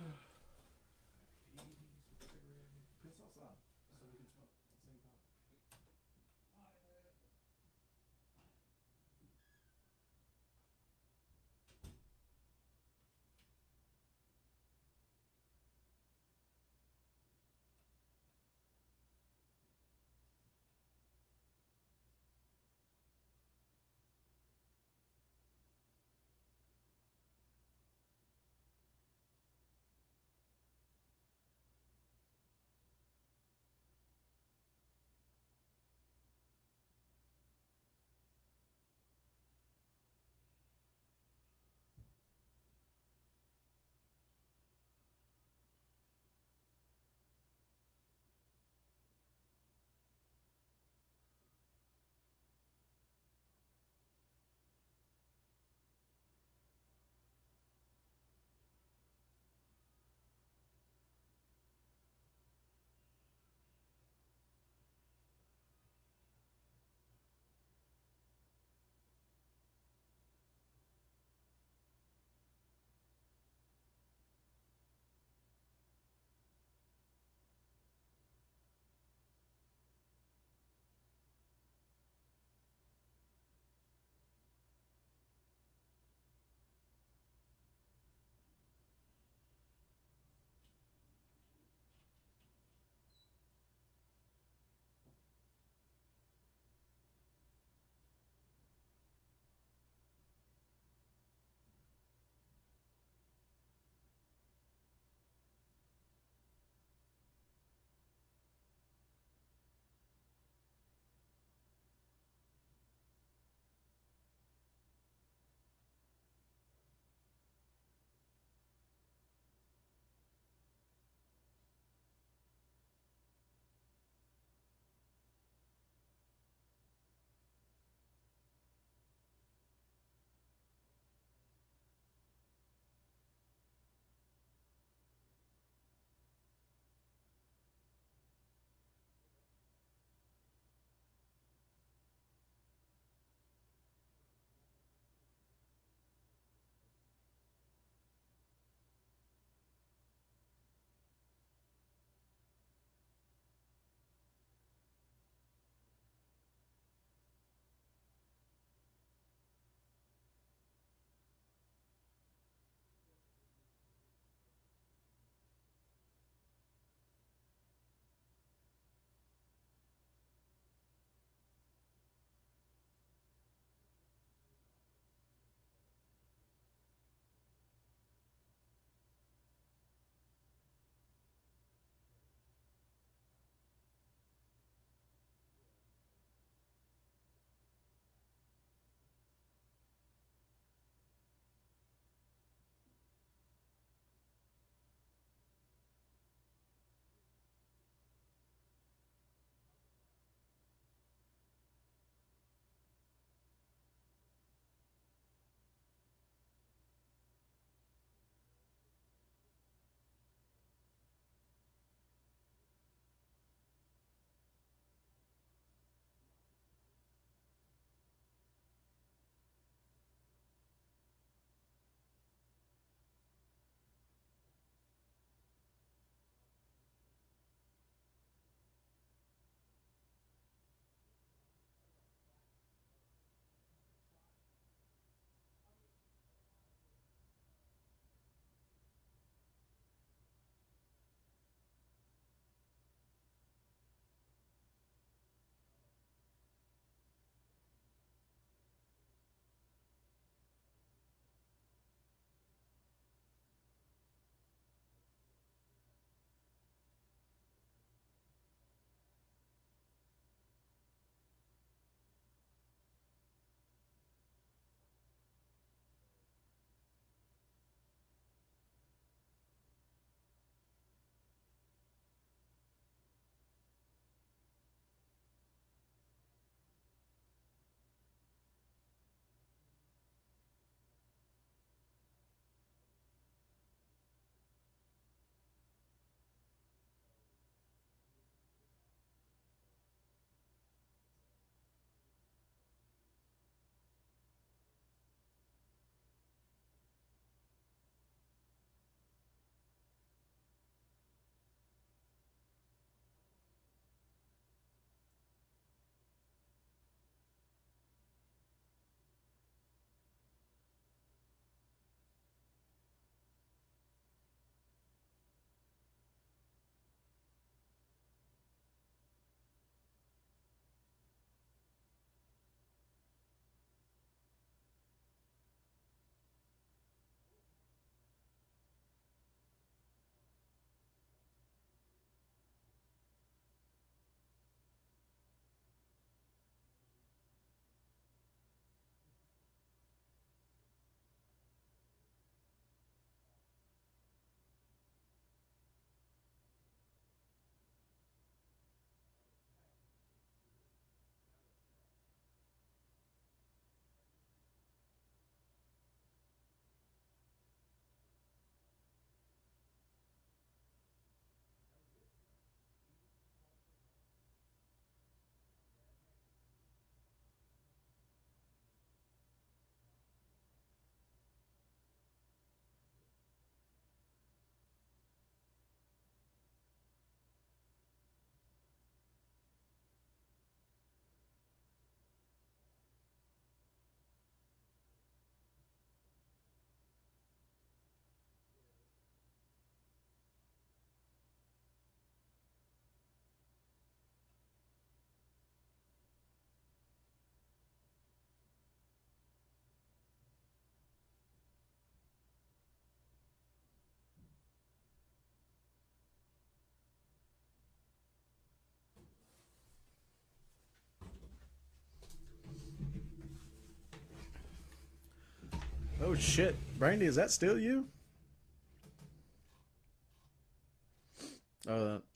Oh shit, Brandy, is that still you?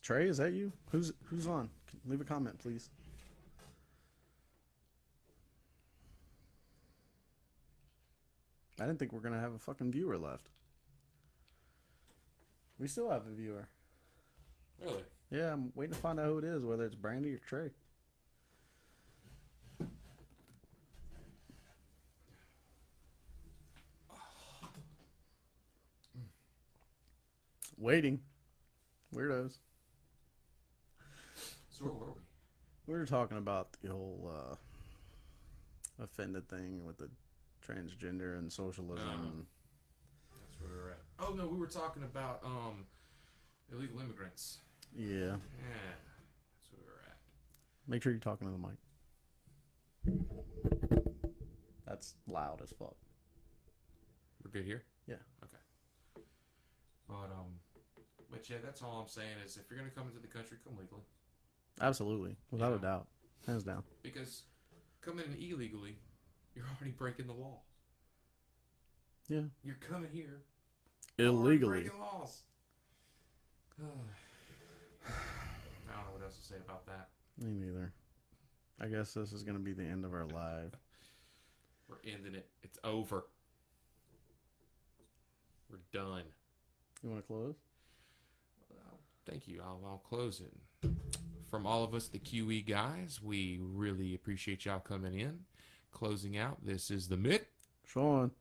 Trey, is that you? Who's on? Leave a comment, please. I didn't think we're gonna have a fucking viewer left. We still have a viewer. Really? Yeah, I'm waiting to find out who it is, whether it's Brandy or Trey. Waiting. Weirdos. So where were we? We were talking about the whole offended thing with the transgender and socialism. That's where we were at. Oh no, we were talking about illegal immigrants. Yeah. Yeah, that's where we were at. Make sure you're talking to the mic. That's loud as fuck. We're good here. Yeah. Okay. But yeah, that's all I'm saying is if you're gonna come into the country, come legally. Absolutely. Without a Yeah. doubt. Hands down. Because coming in illegally, you're already breaking the law. Yeah. You're coming here Illegally. breaking laws. I don't know what else to say about that. Me neither. I guess this is going to be the end of our live. We're ending it. It's over. We're done. You want to close? Well, thank you. I'll close it. From all of us, the QE guys, we really appreciate y'all coming in. Closing out, this is the Mick. Sean.